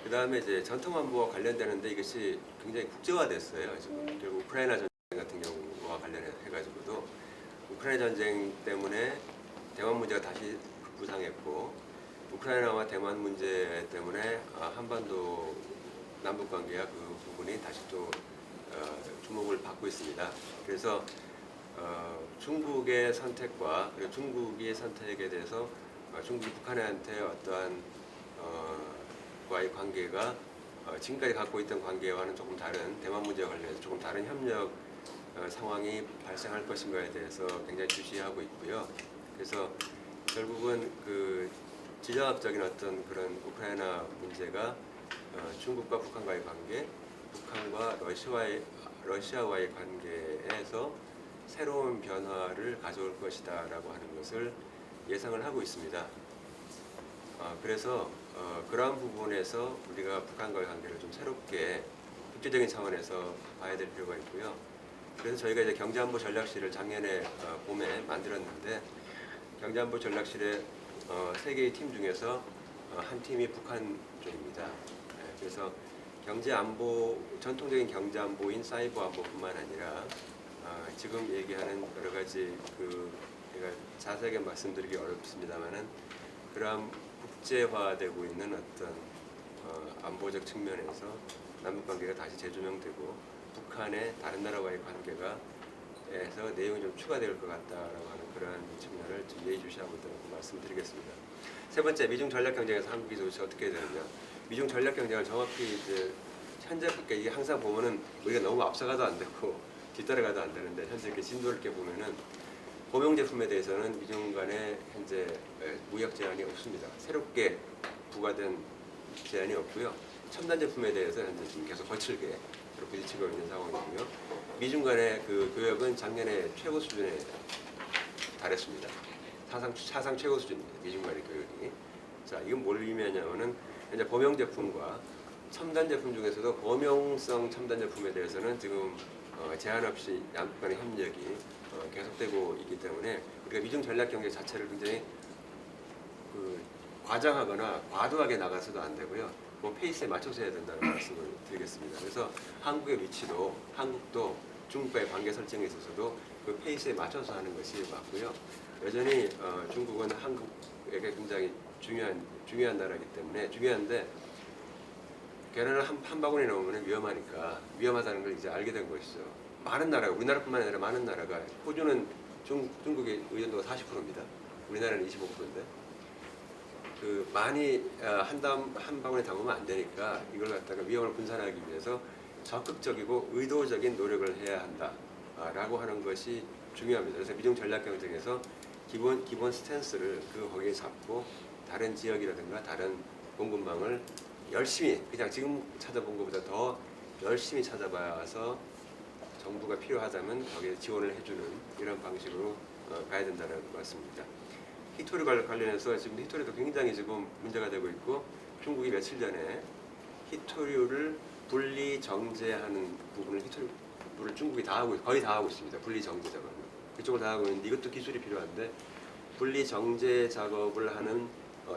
그 다음에 이제 전통 안보와 관련되는데 이것이 굉장히 국제화됐어요. 지금 결국 우크라이나 전쟁 같은 경우와 관련해가지고도 우크라이나 전쟁 때문에 대만 문제가 다시 부상했고, 우크라이나와 대만 문제 때문에 한반도 남북 관계와 그 부분이 다시 또 주목을 받고 있습니다. 그래서 중국의 선택과 그리고 중국의 선택에 대해서 중국이 북한한테 어떠한 과의 관계가 지금까지 갖고 있던 관계와는 조금 다른, 대만 문제와 관련해서 조금 다른 협력 상황이 발생할 것인가에 대해서 굉장히 주시하고 있고요. 그래서 결국은 그 지정학적인 어떤 그런 우크라이나 문제가 중국과 북한과의 관계, 북한과 러시아와의 관계에서 새로운 변화를 가져올 것이다라고 하는 것을 예상을 하고 있습니다. 그래서 그러한 부분에서 우리가 북한과의 관계를 좀 새롭게 국제적인 차원에서 봐야 될 필요가 있고요. 그래서 저희가 이제 경제안보 전략실을 작년에 봄에 만들었는데, 경제안보 전략실의 3개의 팀 중에서 한 팀이 북한 쪽입니다. 그래서 경제안보, 전통적인 경제안보인 사이버 안보뿐만 아니라 지금 얘기하는 여러 가지 제가 자세하게 말씀드리기 어렵습니다만은 그러한 국제화되고 있는 어떤 안보적 측면에서 남북 관계가 다시 재조명되고 북한의 다른 나라와의 관계가 에서 내용이 좀 추가될 것 같다라고 하는 그러한 측면을 좀 예의주시하고 있다고 말씀드리겠습니다. 세 번째, 미중 전략 경쟁에서 한국이 도대체 어떻게 해야 되느냐. 미중 전략 경쟁을 정확히 이제 현재 이게 항상 보면은 우리가 너무 앞서가도 안 되고 뒤따라가도 안 되는데, 현재 이렇게 진도를 이렇게 보면은 범용 제품에 대해서는 미중 간에 현재 무역 제한이 없습니다. 새롭게 부과된 제한이 없고요. 첨단 제품에 대해서 현재 지금 계속 거칠게 부딪히고 있는 상황이고요. 미중 간의 그 교역은 작년에 최고 수준에 달했습니다. 사상 최고 수준입니다. 미중 간의 교역이. 자, 이건 뭘 의미하냐면은 현재 범용 제품과 첨단 제품 중에서도 범용성 첨단 제품에 대해서는 지금 제한 없이 양국 간의 협력이 계속되고 있기 때문에 우리가 미중 전략 경제 자체를 굉장히 과장하거나 과도하게 나가서도 안 되고요. 페이스에 맞춰서 해야 된다는 말씀을 드리겠습니다. 그래서 한국의 위치도, 한국도 중국과의 관계 설정에 있어서도 그 페이스에 맞춰서 하는 것이 맞고요. 여전히 중국은 한국에게 굉장히 중요한 나라이기 때문에, 중요한데 계란을 한 바구니에 넣으면 위험하니까 위험하다는 걸 이제 알게 된 것이죠. 많은 나라가, 우리나라뿐만 아니라 많은 나라가, 호주는 중국의 의존도가 40%입니다. 우리나라는 25%인데 많이 한 방울에 담으면 안 되니까 이걸 갖다가 위험을 분산하기 위해서 적극적이고 의도적인 노력을 해야 한다라고 하는 것이 중요합니다. 그래서 미중 전략 경쟁에서 기본 스탠스를 거기에 잡고 다른 지역이라든가 다른 공급망을 열심히, 그냥 지금 찾아본 것보다 더 열심히 찾아봐서 정부가 필요하다면 거기에 지원을 해주는 이런 방식으로 가야 된다는 말씀입니다. 히토류 관련해서 지금 히토류도 굉장히 지금 문제가 되고 있고, 중국이 며칠 전에 히토류를 분리 정제하는 부분을 히토류를 중국이 거의 다 하고 있습니다. 분리 정제 작업을 그쪽을 다 하고 있는데, 이것도 기술이 필요한데 분리 정제 작업을 하는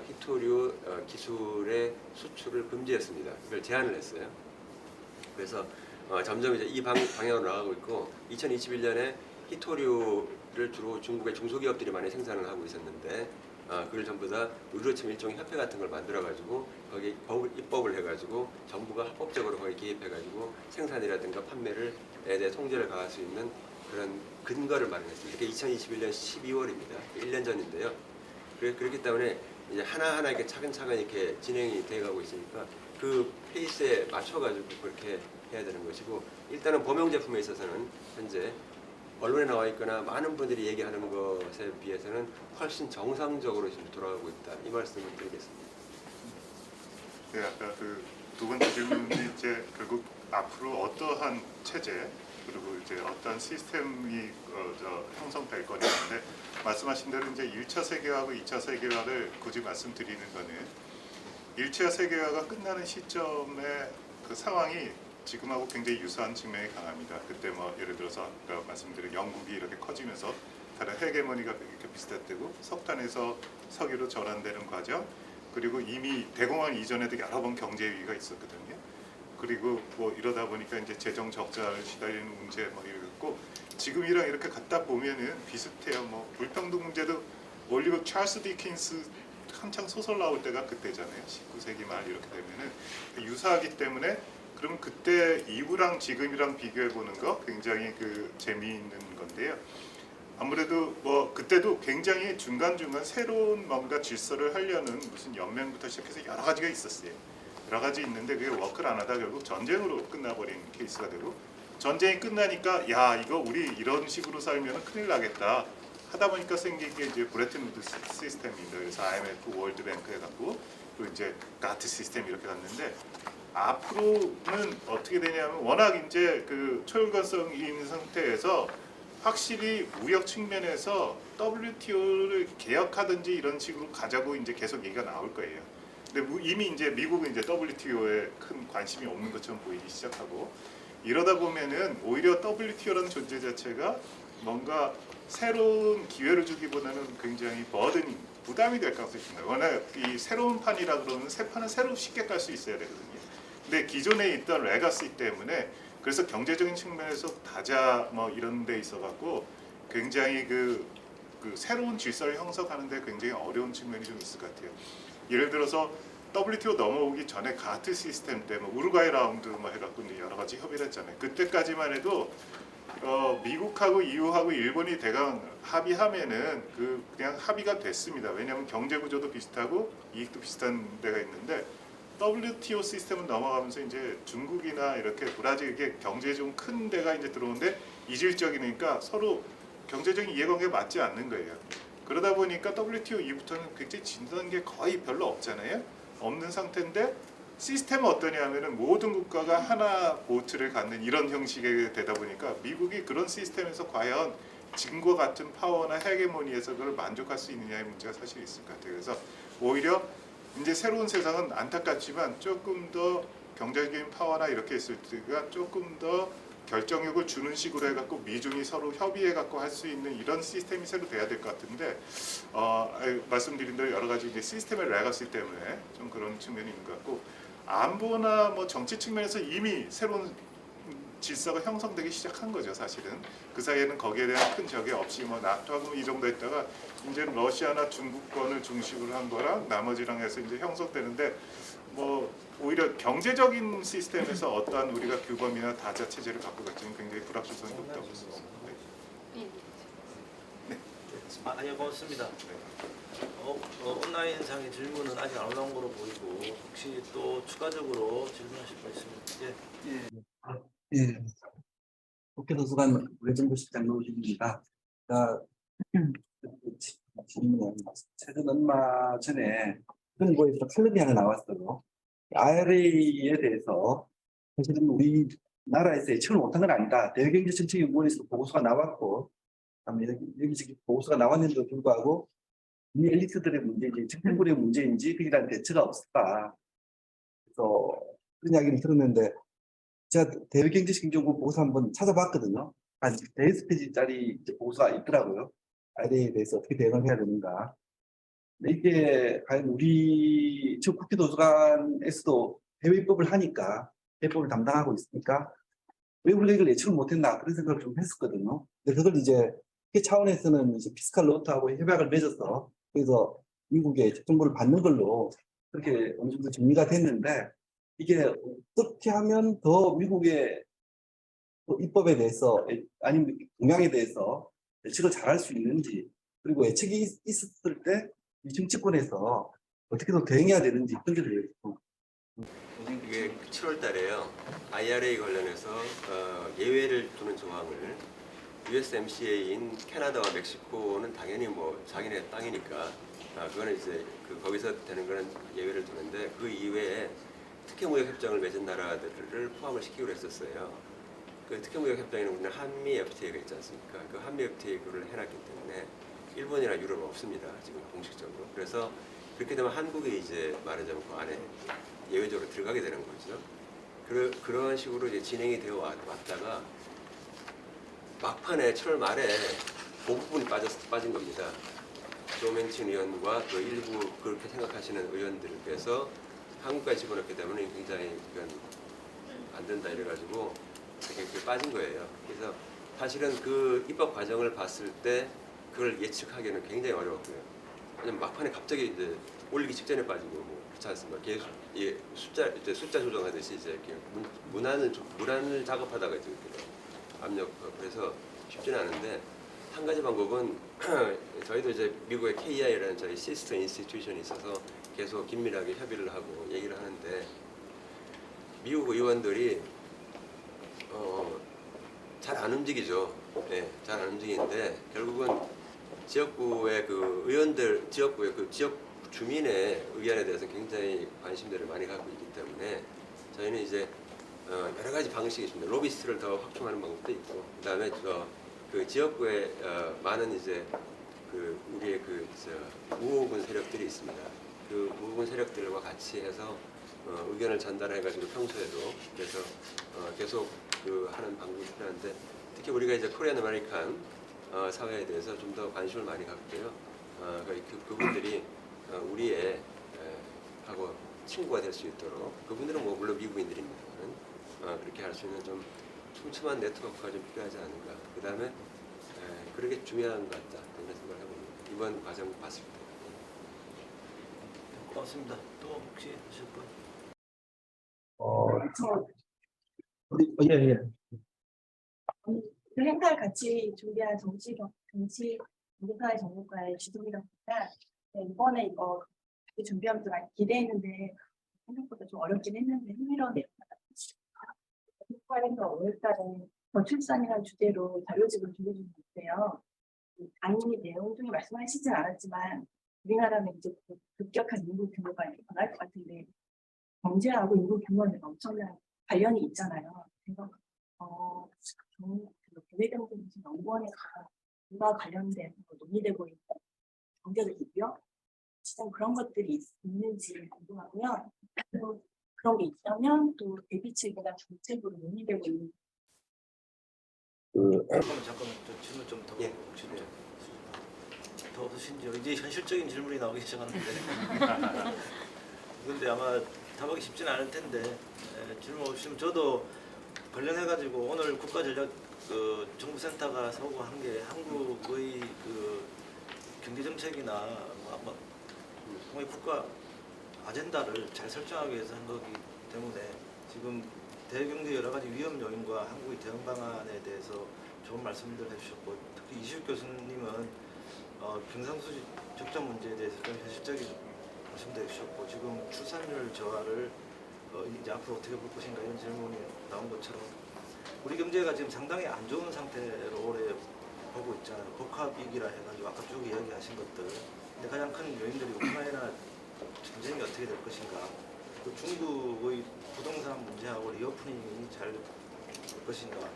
히토류 기술의 수출을 금지했습니다. 이걸 제한을 했어요. 그래서 점점 이제 이 방향으로 나가고 있고, 2021년에 히토류를 주로 중국의 중소기업들이 많이 생산을 하고 있었는데 그걸 전부 다 의료침 일종의 협회 같은 걸 만들어가지고 거기 입법을 해가지고 정부가 합법적으로 거기 개입해가지고 생산이라든가 판매에 대해 통제를 가할 수 있는 그런 근거를 마련했습니다. 이게 2021년 12월입니다. 1년 전인데요. 그렇기 때문에 이제 하나하나 이렇게 차근차근 이렇게 진행이 돼가고 있으니까 그 페이스에 맞춰가지고 그렇게 해야 되는 것이고, 일단은 범용 제품에 있어서는 현재 언론에 나와 있거나 많은 분들이 얘기하는 것에 비해서는 훨씬 정상적으로 지금 돌아가고 있다, 이 말씀을 드리겠습니다. 네, 아까 두 번째 질문이 이제 결국 앞으로 어떠한 체제, 그리고 이제 어떤 시스템이 형성될 거냐인데 말씀하신 대로 이제 1차 세계화하고 2차 세계화를 굳이 말씀드리는 거는 1차 세계화가 끝나는 시점에 그 상황이 지금하고 굉장히 유사한 측면이 강합니다. 그때 뭐 예를 들어서 아까 말씀드린 영국이 이렇게 커지면서 다른 헤게모니가 이렇게 비슷했고 석탄에서 석유로 전환되는 과정, 그리고 이미 대공황 이전에도 여러 번 경제 위기가 있었거든요. 그리고 뭐 이러다 보니까 이제 재정 적자를 시달리는 문제 뭐 이랬고 지금이랑 이렇게 갖다 보면은 비슷해요. 뭐 불평등 문제도 올리버 찰스 디킨스 한창 소설 나올 때가 그때잖아요. 19세기 말 이렇게 되면은 유사하기 때문에 그럼 그때 이후랑 지금이랑 비교해 보는 거 굉장히 그 재미있는 건데요. 아무래도 뭐 그때도 굉장히 중간중간 새로운 뭔가 질서를 하려는 무슨 연맹부터 시작해서 여러 가지가 있었어요. 여러 가지 있는데 그게 워크를 안 하다 결국 전쟁으로 끝나버린 케이스가 되고 전쟁이 끝나니까 야 이거 우리 이런 식으로 살면 큰일 나겠다 하다 보니까 생긴 게 이제 브레튼 우드 시스템입니다. 그래서 IMF, 월드뱅크 해갖고 그리고 이제 가트 시스템 이렇게 갔는데 앞으로는 어떻게 되냐면 워낙 이제 그 초연관성이 있는 상태에서 확실히 무역 측면에서 WTO를 개혁하든지 이런 식으로 가자고 이제 계속 얘기가 나올 거예요. 근데 이미 이제 미국은 이제 WTO에 큰 관심이 없는 것처럼 보이기 시작하고 이러다 보면은 오히려 WTO라는 존재 자체가 뭔가 새로운 기회를 주기보다는 굉장히 부담이 될 가능성이 있습니다. 워낙 이 새로운 판이라 그러면 새 판은 새로 쉽게 깔 수 있어야 되거든요. 근데 기존에 있던 레가시 때문에 그래서 경제적인 측면에서 다자 뭐 이런 데 있어 갖고 굉장히 그 새로운 질서를 형성하는데 굉장히 어려운 측면이 좀 있을 것 같아요. 예를 들어서 WTO 넘어오기 전에 가트 시스템 때 뭐 우루과이 라운드 뭐 해갖고 여러 가지 협의를 했잖아요. 그때까지만 해도 미국하고 EU하고 일본이 대강 합의하면은 그냥 합의가 됐습니다. 왜냐하면 경제 구조도 비슷하고 이익도 비슷한 데가 있는데 WTO 시스템은 넘어가면서 이제 중국이나 이렇게 브라질 이게 경제 좀 큰 데가 이제 들어오는데 이질적이니까 서로 경제적인 이해관계가 맞지 않는 거예요. 그러다 보니까 WTO 이후부터는 굉장히 진전한 게 거의 별로 없잖아요. 없는 상태인데 시스템은 어떠냐면은 모든 국가가 하나 보트를 갖는 이런 형식이 되다 보니까 미국이 그런 시스템에서 과연 지금과 같은 파워나 헤게모니에서 그걸 만족할 수 있느냐의 문제가 사실 있을 것 같아요. 그래서 오히려 이제 새로운 세상은 안타깝지만 조금 더 경제적인 파워나 이렇게 있을 때가 조금 더 결정력을 주는 식으로 해갖고 미중이 서로 협의해갖고 할 수 있는 이런 시스템이 새로 돼야 될 것 같은데 말씀드린 대로 여러 가지 이제 시스템의 레거시 때문에 좀 그런 측면이 있는 것 같고 안보나 뭐 정치 측면에서 이미 새로운 질서가 형성되기 시작한 거죠. 사실은 그 사이에는 거기에 대한 큰 적이 없이 뭐 나토하고 이 정도 했다가 이제 러시아나 중국권을 중심으로 한 거랑 나머지랑 해서 이제 형성되는데 뭐 오히려 경제적인 시스템에서 어떠한 우리가 규범이나 다자 체제를 갖고 갈지는 굉장히 불확실성이 높다고 볼 수 있습니다. 아니요, 고맙습니다. 온라인상의 질문은 아직 안 올라온 거로 보이고 혹시 또 추가적으로 질문하실 거 있으면 예. 국회도서관 외정부실장 노주입니다. 질문은 최근 얼마 전에 정부에서 칼럼이 하나 나왔어요. IRA에 대해서 사실은 우리나라에서 예측을 못한 건 아니다. 대외경제정책연구원에서 보고서가 나왔고, 여기저기 보고서가 나왔는데도 불구하고 이 엘리트들의 문제인지 정부의 문제인지 그에 대한 대처가 없을까. 그래서 그런 이야기를 들었는데 제가 대외경제신경부 보고서 한번 찾아봤거든요. 한 5페이지짜리 보고서가 있더라고요. IRA에 대해서 어떻게 대응을 해야 되는가. 이게 과연 우리 저 국회도서관에서도 해외 입법을 하니까 해법을 담당하고 있으니까 왜 우리가 이걸 예측을 못했나 그런 생각을 좀 했었거든요. 근데 그걸 이제 그 차원에서는 이제 피스칼 로트하고 협약을 맺어서 그래서 미국의 정보를 받는 걸로 그렇게 어느 정도 정리가 됐는데 이게 어떻게 하면 더 미국의 입법에 대해서 아니면 동향에 대해서 예측을 잘할 수 있는지 그리고 예측이 있었을 때 이 정치권에서 어떻게 더 대응해야 되는지 그런 게 이게 7월 달에요. IRA 관련해서 예외를 두는 조항을 USMCA인 캐나다와 멕시코는 당연히 뭐 자기네 땅이니까 그거는 이제 거기서 되는 거는 예외를 두는데 그 이외에 특혜 무역 협정을 맺은 나라들을 포함을 시키기로 했었어요. 그 특혜무역 협정에는 우리는 한미 FTA가 있지 않습니까? 그 한미 FTA를 해놨기 때문에 일본이나 유럽은 없습니다. 지금 공식적으로. 그래서 그렇게 되면 한국이 이제 말하자면 그 안에 예외적으로 들어가게 되는 거죠. 그런 식으로 이제 진행이 되어 왔다가 막판에 7월 말에 그 부분이 빠진 겁니다. 조명친 의원과 그 일부 그렇게 생각하시는 의원들께서 한국까지 집어넣게 되면 굉장히 이건 안 된다 이래가지고 이렇게 빠진 거예요. 그래서 사실은 그 입법 과정을 봤을 때 그걸 예측하기는 굉장히 어려웠고요. 왜냐면 막판에 갑자기 이제 올리기 직전에 빠지고 뭐 그렇지 않습니까? 계속 숫자 조정하듯이 이제 이렇게 문안을 작업하다가 이제 이렇게 압력 그래서 쉽지는 않은데 한 가지 방법은 저희도 이제 미국의 KI라는 저희 시스터 인스티튜션이 있어서 계속 긴밀하게 협의를 하고 얘기를 하는데 미국 의원들이 잘 안 움직이죠. 네, 잘 안 움직이는데 결국은 지역구의 그 의원들, 지역구의 그 지역 주민의 의견에 대해서 굉장히 관심들을 많이 갖고 있기 때문에 저희는 이제 여러 가지 방식이 있습니다. 로비스트를 더 확충하는 방법도 있고, 그다음에 그 지역구에 많은 이제 그 우리의 우호군 세력들이 있습니다. 그 우호군 세력들과 같이 해서 의견을 전달해가지고 평소에도 그래서 계속 그 하는 방법이 필요한데 특히 우리가 이제 코리안 아메리칸 사회에 대해서 좀 더 관심을 많이 갖고요. 그분들이 우리의 하고 친구가 될 수 있도록 그분들은 뭐 물론 미국인들입니다만 그렇게 할 수 있는 좀 촘촘한 네트워크가 좀 필요하지 않은가. 그 다음에 그렇게 중요한 것 같다 이런 생각을 해봅니다. 이번 과정 봤을 때. 고맙습니다. 또 혹시 하실 분? 예. 그 행사를 같이 준비한 정치 문제사회 전문가의 주동이라 보니까 이번에 이거 같이 준비하면서 많이 기대했는데 생각보다 좀 어렵긴 했는데 흥미로운 내용 국가에서 5월달에 저출산이라는 주제로 자료집을 준비해주셨는데요. 당연히 내용 중에 말씀하시진 않았지만 우리나라는 이제 급격한 인구 규모가 변할 것 같은데 경제하고 인구 규모는 엄청난 관련이 있잖아요. 그래서 교내경제연구원에서 이와 관련된 논의되고 있는 경제적 기여 시장 그런 것들이 있는지 궁금하고요. 또 그런 게 있다면 또 대비책이나 정책으로 논의되고 있는. 잠깐만 저 질문 좀 더 혹시 더 없으신지요? 이제 현실적인 질문이 나오기 시작하는데 근데 아마 답하기 쉽지는 않을 텐데 질문 없으시면 저도 관련해가지고 오늘 국가전략 정부센터가 서구한 게 한국의 그 경제정책이나 국가 아젠다를 잘 설정하기 위해서 한 거기 때문에 지금 대경제 여러 가지 위험 요인과 한국의 대응 방안에 대해서 좋은 말씀들 해주셨고 특히 이시욱 교수님은 경상수지 적정 문제에 대해서 좀 현실적인 말씀도 해주셨고 지금 출산율 저하를 이제 앞으로 어떻게 볼 것인가 이런 질문이 나온 것처럼 우리 경제가 지금 상당히 안 좋은 상태로 올해 보고 있잖아요. 복합위기라 해가지고 아까 쭉 이야기하신 것들. 근데 가장 큰 요인들이 우크라이나 전쟁이 어떻게 될 것인가, 또 중국의 부동산 문제하고 리오프닝이 잘 될 것인가,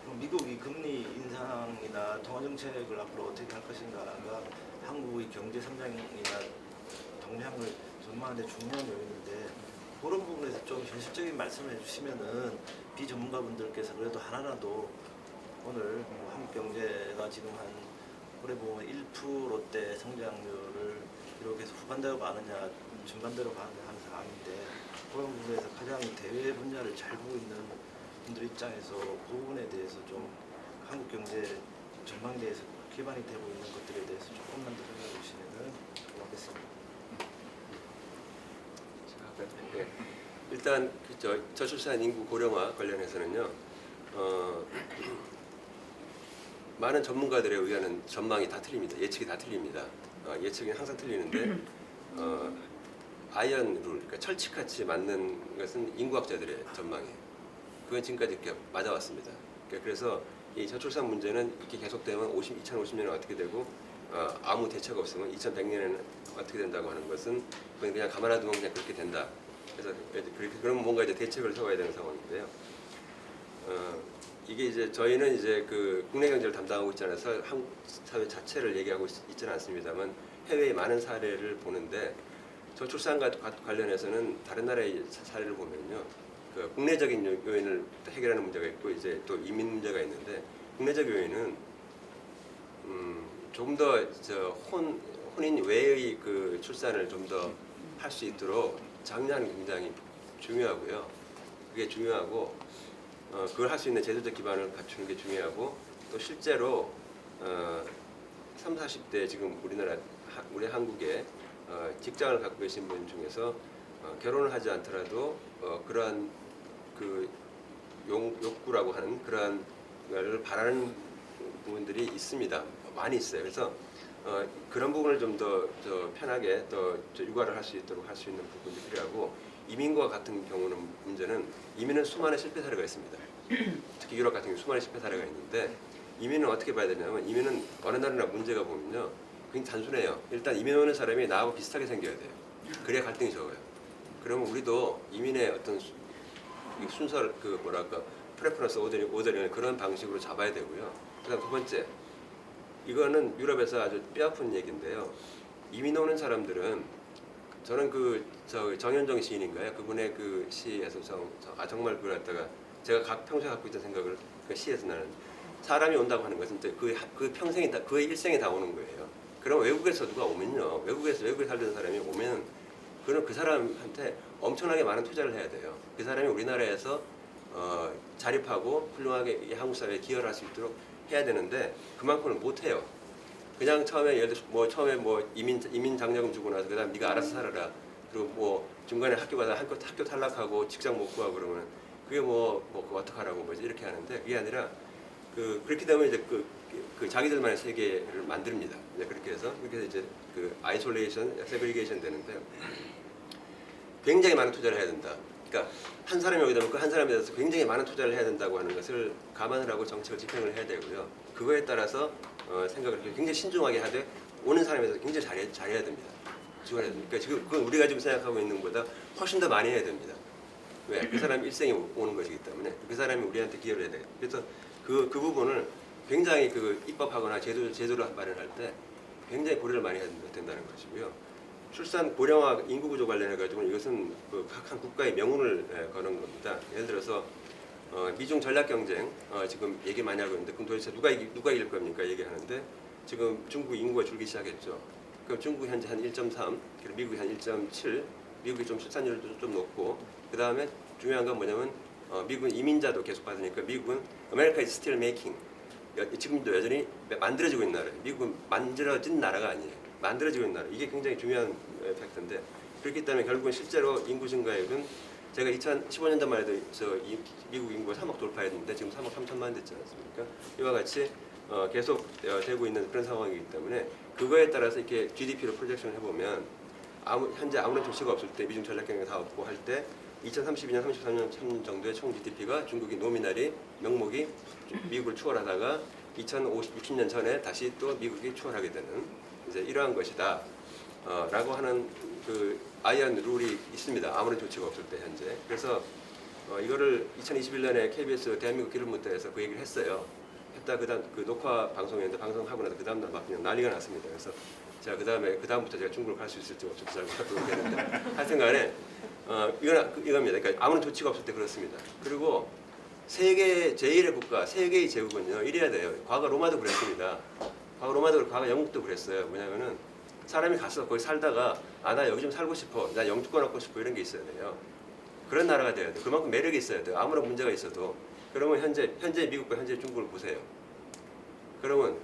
그럼 미국이 금리 인상이나 통화 정책을 앞으로 어떻게 할 것인가가 한국의 경제 성장이나 동향을 전망하는 데 중요한 요인인데 그런 부분에서 좀 현실적인 말씀을 해주시면은 비전문가분들께서 그래도 하나라도 오늘 한국 경제가 지금 한 올해 보면 1%대 성장률을 기록해서 후반대로 가느냐 전반대로 가느냐 하는 상황인데 그런 부분에서 가장 대외 분야를 잘 보고 있는 분들 입장에서 그 부분에 대해서 좀 한국 경제 전망에 대해서 기반이 되고 있는 것들에 대해서 조금만 더 설명해 주시면 고맙겠습니다. 네. 일단 저출산 인구 고령화 관련해서는요. 많은 전문가들의 의견은 전망이 다 틀립니다. 예측이 다 틀립니다. 예측이 항상 틀리는데 아이언 룰, 그러니까 철칙같이 맞는 것은 인구학자들의 전망이에요. 그건 지금까지 이렇게 맞아왔습니다. 그래서 이 저출산 문제는 이렇게 계속되면 2050년에 어떻게 되고 아무 대책 없으면 2100년에는 어떻게 된다고 하는 것은 그냥 가만 놔두면 그냥 그렇게 된다. 그래서 그러면 뭔가 이제 대책을 세워야 되는 상황인데요. 이게 이제 저희는 이제 그 국내 경제를 담당하고 있지 않아서 한국 사회 자체를 얘기하고 있지는 않습니다만 해외의 많은 사례를 보는데 저출산과 관련해서는 다른 나라의 사례를 보면요, 그 국내적인 요인을 해결하는 문제가 있고 이제 또 이민 문제가 있는데 국내적 요인은 조금 더 혼인 외의 그 출산을 좀 더 할 수 있도록 장려하는 게 굉장히 중요하고요. 그게 중요하고 그걸 할 수 있는 제도적 기반을 갖추는 게 중요하고 또 실제로 30, 40대 지금 우리 한국에 직장을 갖고 계신 분 중에서 결혼을 하지 않더라도 그러한 그 욕구라고 하는 그러한 걸 바라는 부분들이 있습니다. 많이 있어요. 그래서 그런 부분을 좀 더 편하게 더 육아를 할 수 있도록 할 수 있는 부분이 필요하고 이민과 같은 경우는 문제는 이민은 수많은 실패 사례가 있습니다. 특히 유럽 같은 경우 수많은 실패 사례가 있는데 이민은 어떻게 봐야 되냐면 이민은 어느 나라나 문제가 보면요 굉장히 단순해요. 일단 이민 오는 사람이 나하고 비슷하게 생겨야 돼요. 그래야 갈등이 적어요. 그러면 우리도 이민의 어떤 순서를 그 뭐랄까 프레퍼런스 오더링 그런 방식으로 잡아야 되고요. 그다음 두 번째 이거는 유럽에서 아주 뼈아픈 얘기인데요. 이민 오는 사람들은 저는 정현정 시인인가요? 그분의 그 시에서 정말 그걸 갖다가 제가 평소에 갖고 있던 생각을 그 시에서 나는 사람이 온다고 하는 것은 그 평생이 다 그의 일생이 다 오는 거예요. 그럼 외국에서 누가 오면요, 외국에 살던 사람이 오면 그럼 그 사람한테 엄청나게 많은 투자를 해야 돼요. 그 사람이 우리나라에서 자립하고 훌륭하게 이 한국 사회에 기여를 할 수 있도록 해야 되는데 그만큼은 못 해요. 그냥 처음에 예를 들어 이민 장려금 주고 나서 그다음 네가 알아서 살아라. 그리고 뭐 중간에 학교 가다 학교 탈락하고 직장 못 구하고 그러면 그게 그거 어떡하라고 뭐지 이렇게 하는데 그게 아니라 그렇게 되면 이제 그 자기들만의 세계를 만듭니다. 이제 그렇게 해서 이제 그 아이솔레이션, 세그리게이션 되는데 굉장히 많은 투자를 해야 된다. 그러니까 한 사람이 오게 되면 그 한 사람에 대해서 굉장히 많은 투자를 해야 된다고 하는 것을 감안을 하고 정책을 집행을 해야 되고요. 그거에 따라서 생각을 굉장히 신중하게 하되 오는 사람에 대해서 굉장히 잘해야 됩니다. 지원해야 됩니다. 그러니까 지금 그건 우리가 지금 생각하고 있는 것보다 훨씬 더 많이 해야 됩니다. 왜? 그 사람이 일생이 오는 것이기 때문에 그 사람이 우리한테 기여를 해야 돼요. 그래서 그 부분을 굉장히 입법하거나 제도를 마련할 때 굉장히 고려를 많이 해야 된다는 것이고요. 출산 고령화 인구 구조 관련해 가지고 이것은 각 한 국가의 명운을 거는 겁니다. 예를 들어서 미중 전략 경쟁 지금 얘기 많이 하고 있는데 그럼 도대체 누가 이길 겁니까 얘기하는데 지금 중국 인구가 줄기 시작했죠. 그럼 중국이 현재 한 1.3, 그리고 미국이 한 1.7, 미국이 좀 출산율도 좀 높고 그 다음에 중요한 건 뭐냐면 미국은 이민자도 계속 받으니까 미국은 America is still making 지금도 여전히 만들어지고 있는 나라예요. 미국은 만들어진 나라가 아니에요. 만들어지고 있는 나라. 이게 굉장히 중요한 팩트인데 그렇기 때문에 결국은 실제로 인구 증가율은 제가 2015년 전만 해도 미국 인구가 3억 돌파했는데 지금 3억 3천만 됐지 않습니까? 이와 같이 계속 되고 있는 그런 상황이기 때문에 그거에 따라서 이렇게 GDP로 프로젝션을 해보면 현재 아무런 조치가 없을 때 미중 전략 경쟁 다 없고 할 때 2032년, 33년 정도의 총 GDP가 중국이 노미널이 명목이 미국을 추월하다가 2060년 전에 다시 또 미국이 추월하게 되는 이제 이러한 것이다 라고 하는 그 아이언 룰이 있습니다. 아무런 조치가 없을 때 현재. 그래서 이거를 2021년에 KBS 대한민국 기름부터에서 그 얘기를 했어요. 그다음 그 녹화 방송했는데 방송하고 나서 그 다음날 막 그냥 난리가 났습니다. 그래서 제가 그다음부터 제가 중국을 갈 수 있을지 없을지 잘 모르겠는데 하여튼간에 이겁니다. 그러니까 아무런 조치가 없을 때 그렇습니다. 그리고 세계 제1의 국가, 세계의 제국은요 이래야 돼요. 과거 로마도 그랬습니다. 과거 영국도 그랬어요. 뭐냐면은 사람이 가서 거기 살다가 나 여기 좀 살고 싶어, 나 영주권 얻고 싶어 이런 게 있어야 돼요. 그런 나라가 돼야 돼요. 그만큼 매력이 있어야 돼요. 아무런 문제가 있어도. 그러면 현재 미국과 현재 중국을 보세요. 그러면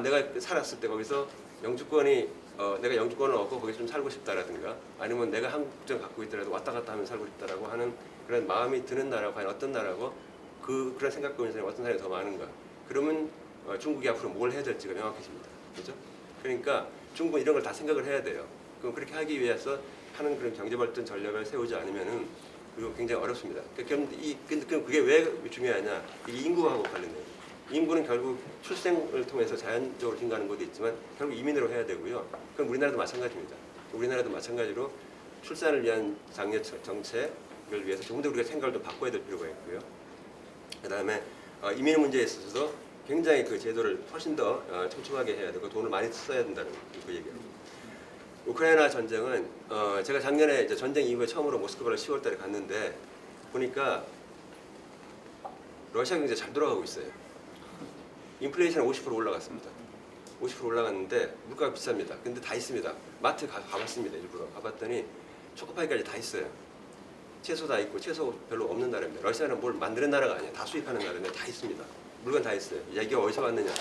내가 살았을 때 거기서 내가 영주권을 얻고 거기서 좀 살고 싶다라든가 아니면 내가 한국 국적을 갖고 있더라도 왔다 갔다 하면 살고 싶다라고 하는 그런 마음이 드는 나라가 과연 어떤 나라고 그런 생각하고 있는 사람이 어떤 사람이 더 많은가. 그러면 중국이 앞으로 뭘 해야 될지가 명확해집니다. 그렇죠? 그러니까 중국은 이런 걸 다 생각을 해야 돼요. 그럼 그렇게 하기 위해서 하는 그런 경제발전 전략을 세우지 않으면은 그리고 굉장히 어렵습니다. 그럼 그게 왜 중요하냐? 이게 인구하고 관련돼요. 인구는 결국 출생을 통해서 자연적으로 증가하는 것도 있지만 결국 이민으로 해야 되고요. 그럼 우리나라도 마찬가지입니다. 우리나라도 마찬가지로 출산을 위한 장려 정책을 위해서 조금 더 우리가 생각을 좀 바꿔야 될 필요가 있고요. 그다음에 이민 문제에 있어서도 굉장히 그 제도를 훨씬 더 촘촘하게 해야 되고 돈을 많이 써야 된다는 그 얘기입니다. 우크라이나 전쟁은 제가 작년에 이제 전쟁 이후에 처음으로 모스크바를 10월달에 갔는데 보니까 러시아 경제 잘 돌아가고 있어요. 인플레이션은 50% 올라갔습니다. 50% 올라갔는데 물가가 비쌉니다. 근데 다 있습니다. 마트 가봤습니다. 일부러 가봤더니 초코파이까지 다 있어요. 채소 다 있고 채소 별로 없는 나라입니다. 러시아는 뭘 만드는 나라가 아니에요. 다 수입하는 나라인데 다 있습니다. 물건 다 있어요. 이게 어디서 왔느냐?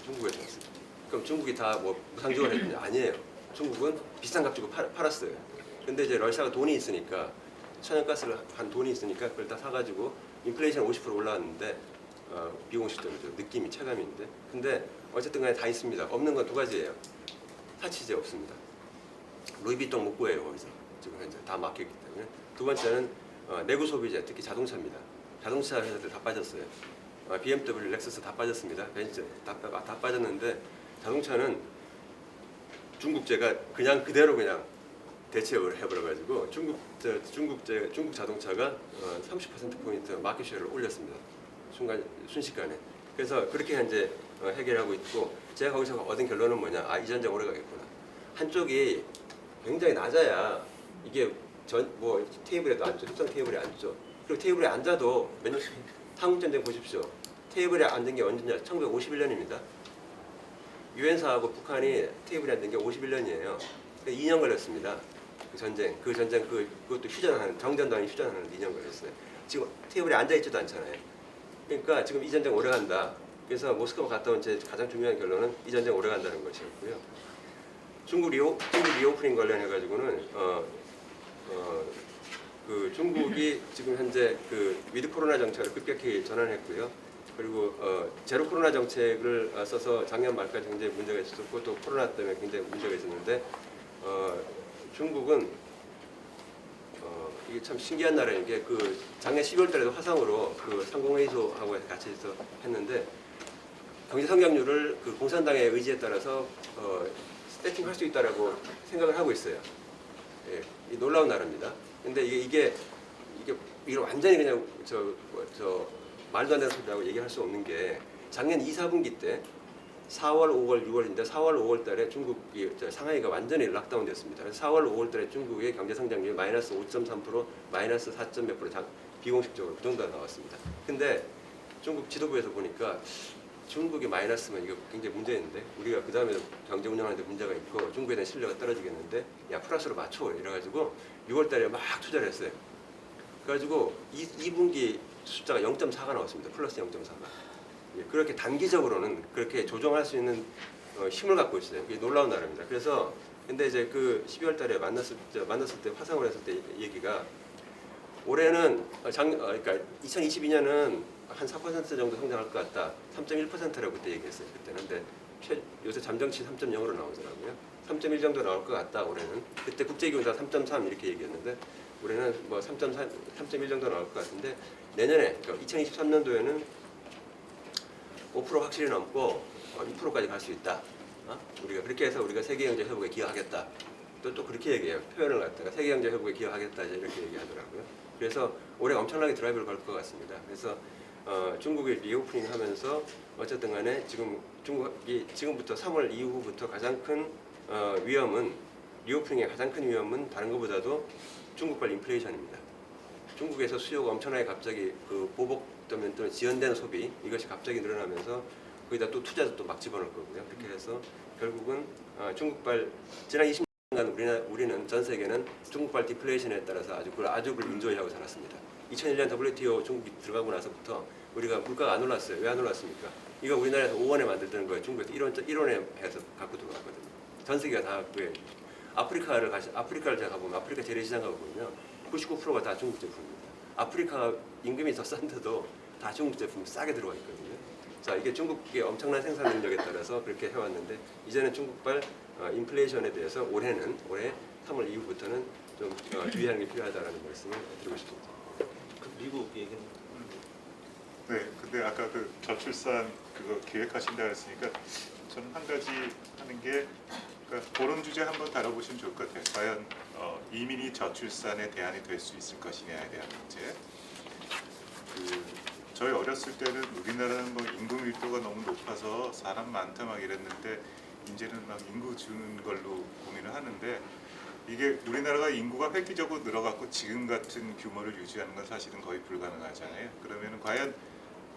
중국에서 왔어요. 그럼 중국이 다 뭐 무상지원을 했느냐? 아니에요. 중국은 비싼 값 주고 팔았어요. 근데 이제 러시아가 돈이 있으니까 천연가스를 한 돈이 있으니까 그걸 다 사가지고 인플레이션 50% 올라왔는데 비공식적으로 느낌이 체감인데 근데 어쨌든 간에 다 있습니다. 없는 건 두 가지예요. 사치제 없습니다. 루이비통 못 구해요. 거기서 지금 현재 다 막혔기 때문에. 두 번째는 내구 소비재, 특히 자동차입니다. 자동차 회사들 다 빠졌어요. BMW, 렉서스 다 빠졌습니다. 벤츠 다 빠졌는데 자동차는 중국제가 그냥 그대로 그냥 대체를 해버려가지고 중국 자동차가 30%포인트 마켓쉐어를 올렸습니다. 순식간에. 그래서 그렇게 이제 해결하고 있고 제가 거기서 얻은 결론은 뭐냐? 이 전쟁 오래 가겠구나. 한쪽이 굉장히 낮아야 이게 뭐 테이블에도 앉죠. 협상 테이블에 앉죠. 그리고 테이블에 앉아도 한국전쟁 보십시오. 테이블에 앉은 게 언제냐? 1951년입니다. 유엔사하고 북한이 테이블에 앉은 게 51년이에요. 2년 걸렸습니다. 그 전쟁 그것도 휴전하는 정전당이 휴전하는 2년 걸렸어요. 지금 테이블에 앉아 있지도 않잖아요. 그러니까 지금 이 전쟁 오래 간다. 그래서 모스크바 갔다 온 제 가장 중요한 결론은 이 전쟁 오래 간다는 것이었고요. 중국 리오프닝 관련해 가지고는 그 중국이 지금 현재 그 위드 코로나 정책을 급격히 전환했고요. 그리고 제로 코로나 정책을 써서 작년 말까지 굉장히 문제가 있었고 또 코로나 때문에 굉장히 문제가 있었는데 중국은 이게 참 신기한 나라인 게 그 작년 12월달에도 화상으로 그 상공회의소하고 같이 해서 했는데 경제 성장률을 그 공산당의 의지에 따라서 세팅할 수 있다라고 생각을 하고 있어요. 예, 이 놀라운 나라입니다. 근데 이게 완전히 그냥 말도 안 되는 소리라고 얘기할 수 없는 게 작년 2, 4분기 때 4월, 5월, 6월인데 4월, 5월 달에 중국이 상하이가 완전히 락다운 됐습니다. 그래서 4월, 5월 달에 중국의 경제 성장률이 마이너스 5.3%, 마이너스 4.몇 %, 비공식적으로 그 정도가 나왔습니다. 근데 중국 지도부에서 보니까 중국이 마이너스면 이거 굉장히 문제 있는데 우리가 그 다음에 경제 운영하는데 문제가 있고 중국에 대한 신뢰가 떨어지겠는데 야 플러스로 맞춰 이래가지고 6월 달에 막 투자를 했어요. 그래가지고 2분기 숫자가 0.4가 나왔습니다. 플러스 0.4가. 그렇게 단기적으로는 그렇게 조정할 수 있는 힘을 갖고 있어요. 이게 놀라운 나라입니다. 그래서 근데 이제 그 12월 달에 만났을 때 화상을 했을 때 얘기가 올해는 그러니까 2022년은 한 4% 정도 성장할 것 같다. 3.1%라고 그때 얘기했어요. 그때는. 근데 요새 잠정치 3.0으로 나오더라고요. 3.1 정도 나올 것 같다. 올해는. 그때 국제기구가 3.3 이렇게 얘기했는데 올해는 뭐 3.1 정도 나올 것 같은데 내년에 그러니까 2023년도에는 5% 확실히 넘고 2%까지 갈 수 있다. 우리가 그렇게 해서 우리가 세계경제 회복에 기여하겠다. 또 그렇게 얘기해요. 표현을 갖다가 세계경제 회복에 기여하겠다 이렇게 얘기하더라고요. 그래서 올해 엄청나게 드라이브를 걸 것 같습니다. 그래서 중국이 리오프닝 하면서 어쨌든 간에 지금 중국이 지금부터 3월 이후부터 가장 큰 위험은 리오프닝의 가장 큰 위험은 다른 것보다도 중국발 인플레이션입니다. 중국에서 수요가 엄청나게 갑자기 그 보복되면 또는 지연된 소비 이것이 갑자기 늘어나면서 거기다 또 투자도 또 막 집어넣을 거고요. 그렇게 해서 결국은 중국발 지난 20년간 우리는 전 세계는 중국발 디플레이션에 따라서 아주 그걸 인조이하고 살았습니다. 2001년 WTO 중국이 들어가고 나서부터 우리가 물가가 안 올랐어요. 왜 안 올랐습니까? 이거 우리나라에서 5원에 만들던 거예요. 중국에서 1원에 해서 갖고 들어갔거든요. 전 세계가 다 그게 아프리카를 제가 가보면 아프리카 재래시장 가보면요. 99%가 다 중국 제품입니다. 아프리카 임금이 더 싼데도 다 중국 제품이 싸게 들어가 있거든요. 자, 이게 중국의 엄청난 생산 능력에 따라서 그렇게 해왔는데 이제는 중국발 인플레이션에 대해서 올해 3월 이후부터는 좀 주의하는 게 필요하다는 말씀을 드리고 싶습니다. 미국 얘기는 네, 근데 아까 그 저출산 그거 기획하신다 했으니까 저는 한 가지 하는 게 그러니까 그런 주제 한번 다뤄보시면 좋을 것 같아요. 과연 이민이 저출산의 대안이 될 수 있을 것이냐에 대한 문제. 저희 어렸을 때는 우리나라는 뭐 인구 밀도가 너무 높아서 사람 많다 막 이랬는데 이제는 막 인구 주는 걸로 고민을 하는데 이게 우리나라가 인구가 획기적으로 늘어갔고 지금 같은 규모를 유지하는 건 사실은 거의 불가능하잖아요. 그러면 과연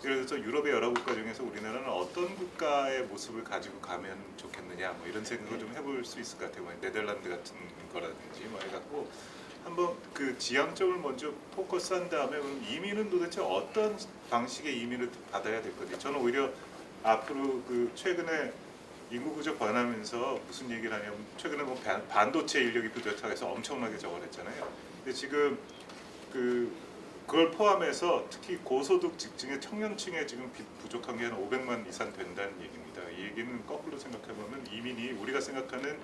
예를 들어서 유럽의 여러 국가 중에서 우리나라는 어떤 국가의 모습을 가지고 가면 좋겠느냐 뭐 이런 생각을 좀 해볼 수 있을 것 같아요. 뭐 네덜란드 같은 거라든지 뭐 해갖고 한번 그 지향점을 먼저 포커스한 다음에 그럼 이민은 도대체 어떤 방식의 이민을 받아야 될 건지 저는 오히려 앞으로 그 최근에 인구 구조 변하면서 무슨 얘기를 하냐면 최근에 뭐 반도체 인력이 부족하다 해서 엄청나게 적어냈잖아요. 근데 지금 그걸 포함해서 특히 고소득 직층의 청년층에 지금 부족한 게 한 500만 이상 된다는 얘기입니다. 이 얘기는 거꾸로 생각해 보면 이민이 우리가 생각하는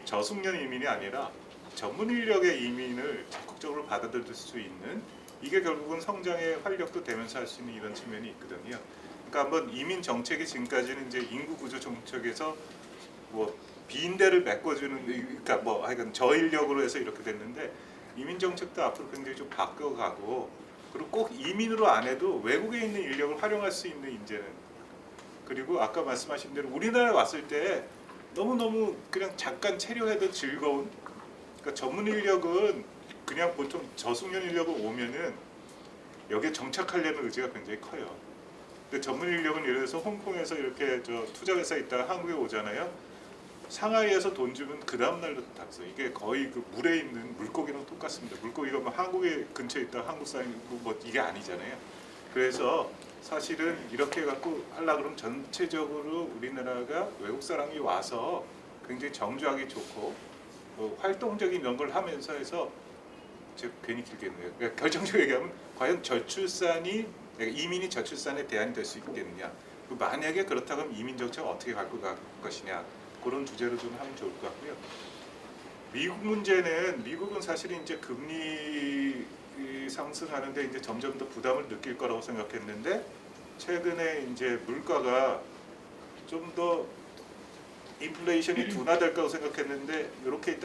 저숙련 이민이 아니라 전문 인력의 이민을 적극적으로 받아들일 수 있는 이게 결국은 성장의 활력도 되면서 할 수 있는 이런 측면이 있거든요. 그러니까 한번 이민 정책이 지금까지는 이제 인구 구조 정책에서 뭐 빈대를 메꿔주는 그러니까 뭐 하여간 저인력으로 해서 이렇게 됐는데 이민 정책도 앞으로 굉장히 좀 바꿔가고 그리고 꼭 이민으로 안 해도 외국에 있는 인력을 활용할 수 있는 이제는 그리고 아까 말씀하신 대로 우리나라에 왔을 때 너무너무 그냥 잠깐 체류해도 즐거운 그러니까 전문 인력은 그냥 보통 저숙련 인력을 오면은 여기에 정착하려는 의지가 굉장히 커요. 근데 전문 인력은 예를 들어서 홍콩에서 이렇게 투자회사 있다가 한국에 오잖아요. 상하이에서 돈 주면 그 다음 날도 닥쳐. 이게 거의 그 물에 있는 물고기랑 똑같습니다. 물고기가 뭐 한국에 근처에 있다 한국 사람이고 뭐 이게 아니잖아요. 그래서 사실은 이렇게 갖고 하려 그러면 전체적으로 우리나라가 외국 사람이 와서 굉장히 정주하기 좋고 활동적인 연구를 하면서 해서 제가 괜히 길게 했네요. 그러니까 결정적으로 얘기하면 과연 저출산이 이민이 저출산에 대안이 될 수 있겠느냐. 만약에 그렇다면 이민 정책 어떻게 갈 것이냐. 그런 주제로 좀 하면 좋을 것 같고요. 미국은 사실은 이제 금리 상승하는데 이제 점점 더 부담을 느낄 거라고 생각했는데 최근에 이제 물가가 좀 더 인플레이션이 둔화될 거라고 생각했는데 이렇게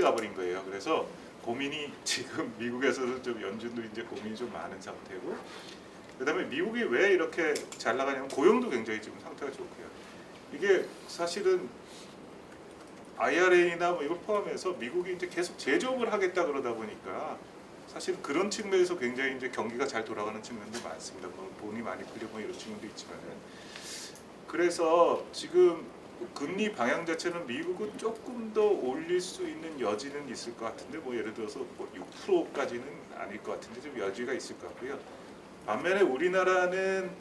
가버린 거예요. 그래서 고민이 지금 미국에서도 좀 연준도 이제 고민이 좀 많은 상태고 그다음에 미국이 왜 이렇게 잘 나가냐면 고용도 굉장히 지금 상태가 좋고요. 이게 사실은 IRA나 뭐 이걸 포함해서 미국이 이제 계속 제조업을 하겠다 그러다 보니까 사실 그런 측면에서 굉장히 이제 경기가 잘 돌아가는 측면도 많습니다. 뭐 돈이 많이 풀리고 이런 측면도 있지만은 그래서 지금 금리 방향 자체는 미국은 조금 더 올릴 수 있는 여지는 있을 것 같은데 뭐 예를 들어서 뭐 6%까지는 아닐 것 같은데 좀 여지가 있을 것 같고요. 반면에 우리나라는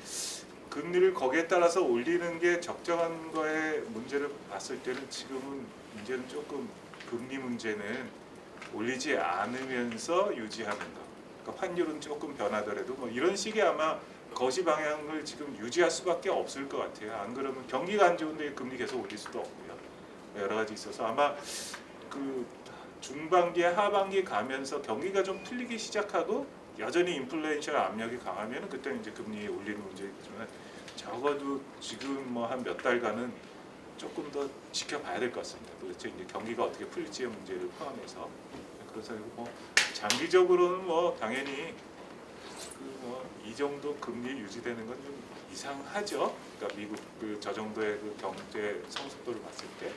금리를 거기에 따라서 올리는 게 적정한 거에 문제를 봤을 때는 지금은 이제는 조금 금리 문제는 올리지 않으면서 유지하는 거. 그러니까 환율은 조금 변하더라도 뭐 이런 식의 아마 거시 방향을 지금 유지할 수밖에 없을 것 같아요. 안 그러면 경기가 안 좋은데 금리 계속 올릴 수도 없고요. 여러 가지 있어서 아마 그 중반기에 하반기 가면서 경기가 좀 풀리기 시작하고 여전히 인플레이션 압력이 강하면 그때는 이제 금리 올리는 문제겠지만 적어도 지금 뭐 한 몇 달간은 조금 더 지켜봐야 될 것 같습니다. 도대체 이제 경기가 어떻게 풀릴지의 문제를 포함해서 그래서 뭐 장기적으로는 뭐 당연히 이 정도 금리 유지되는 건 좀 이상하죠. 그러니까 미국 저 정도의 그 경제 성숙도를 봤을 때.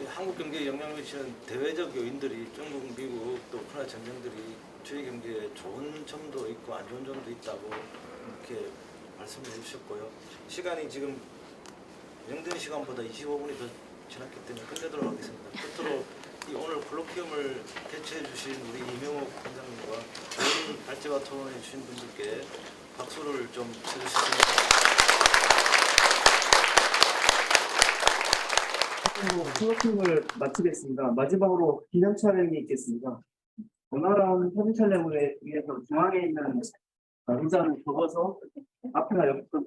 한국 경제에 영향을 미치는 대외적 요인들이 중국, 미국 또 우크라이나 전쟁들이 저희 경제에 좋은 점도 있고 안 좋은 점도 있다고 이렇게 말씀해 주셨고요. 시간이 지금 예정된 시간보다 25분이 더 지났기 때문에 끝내도록 하겠습니다. 끝으로 이 오늘 콜로퀴움을 개최해 주신 우리 이명옥 원장님과 좋은 발제와 토론해 주신 분들께 박수를 좀 쳐주시겠습니다. 콜로퀴움을 마치겠습니다. 마지막으로 기념 촬영이 있겠습니다. 원활한 사진 촬영을 위해서 중앙에 있는 의자를 접어서 앞이나 옆으로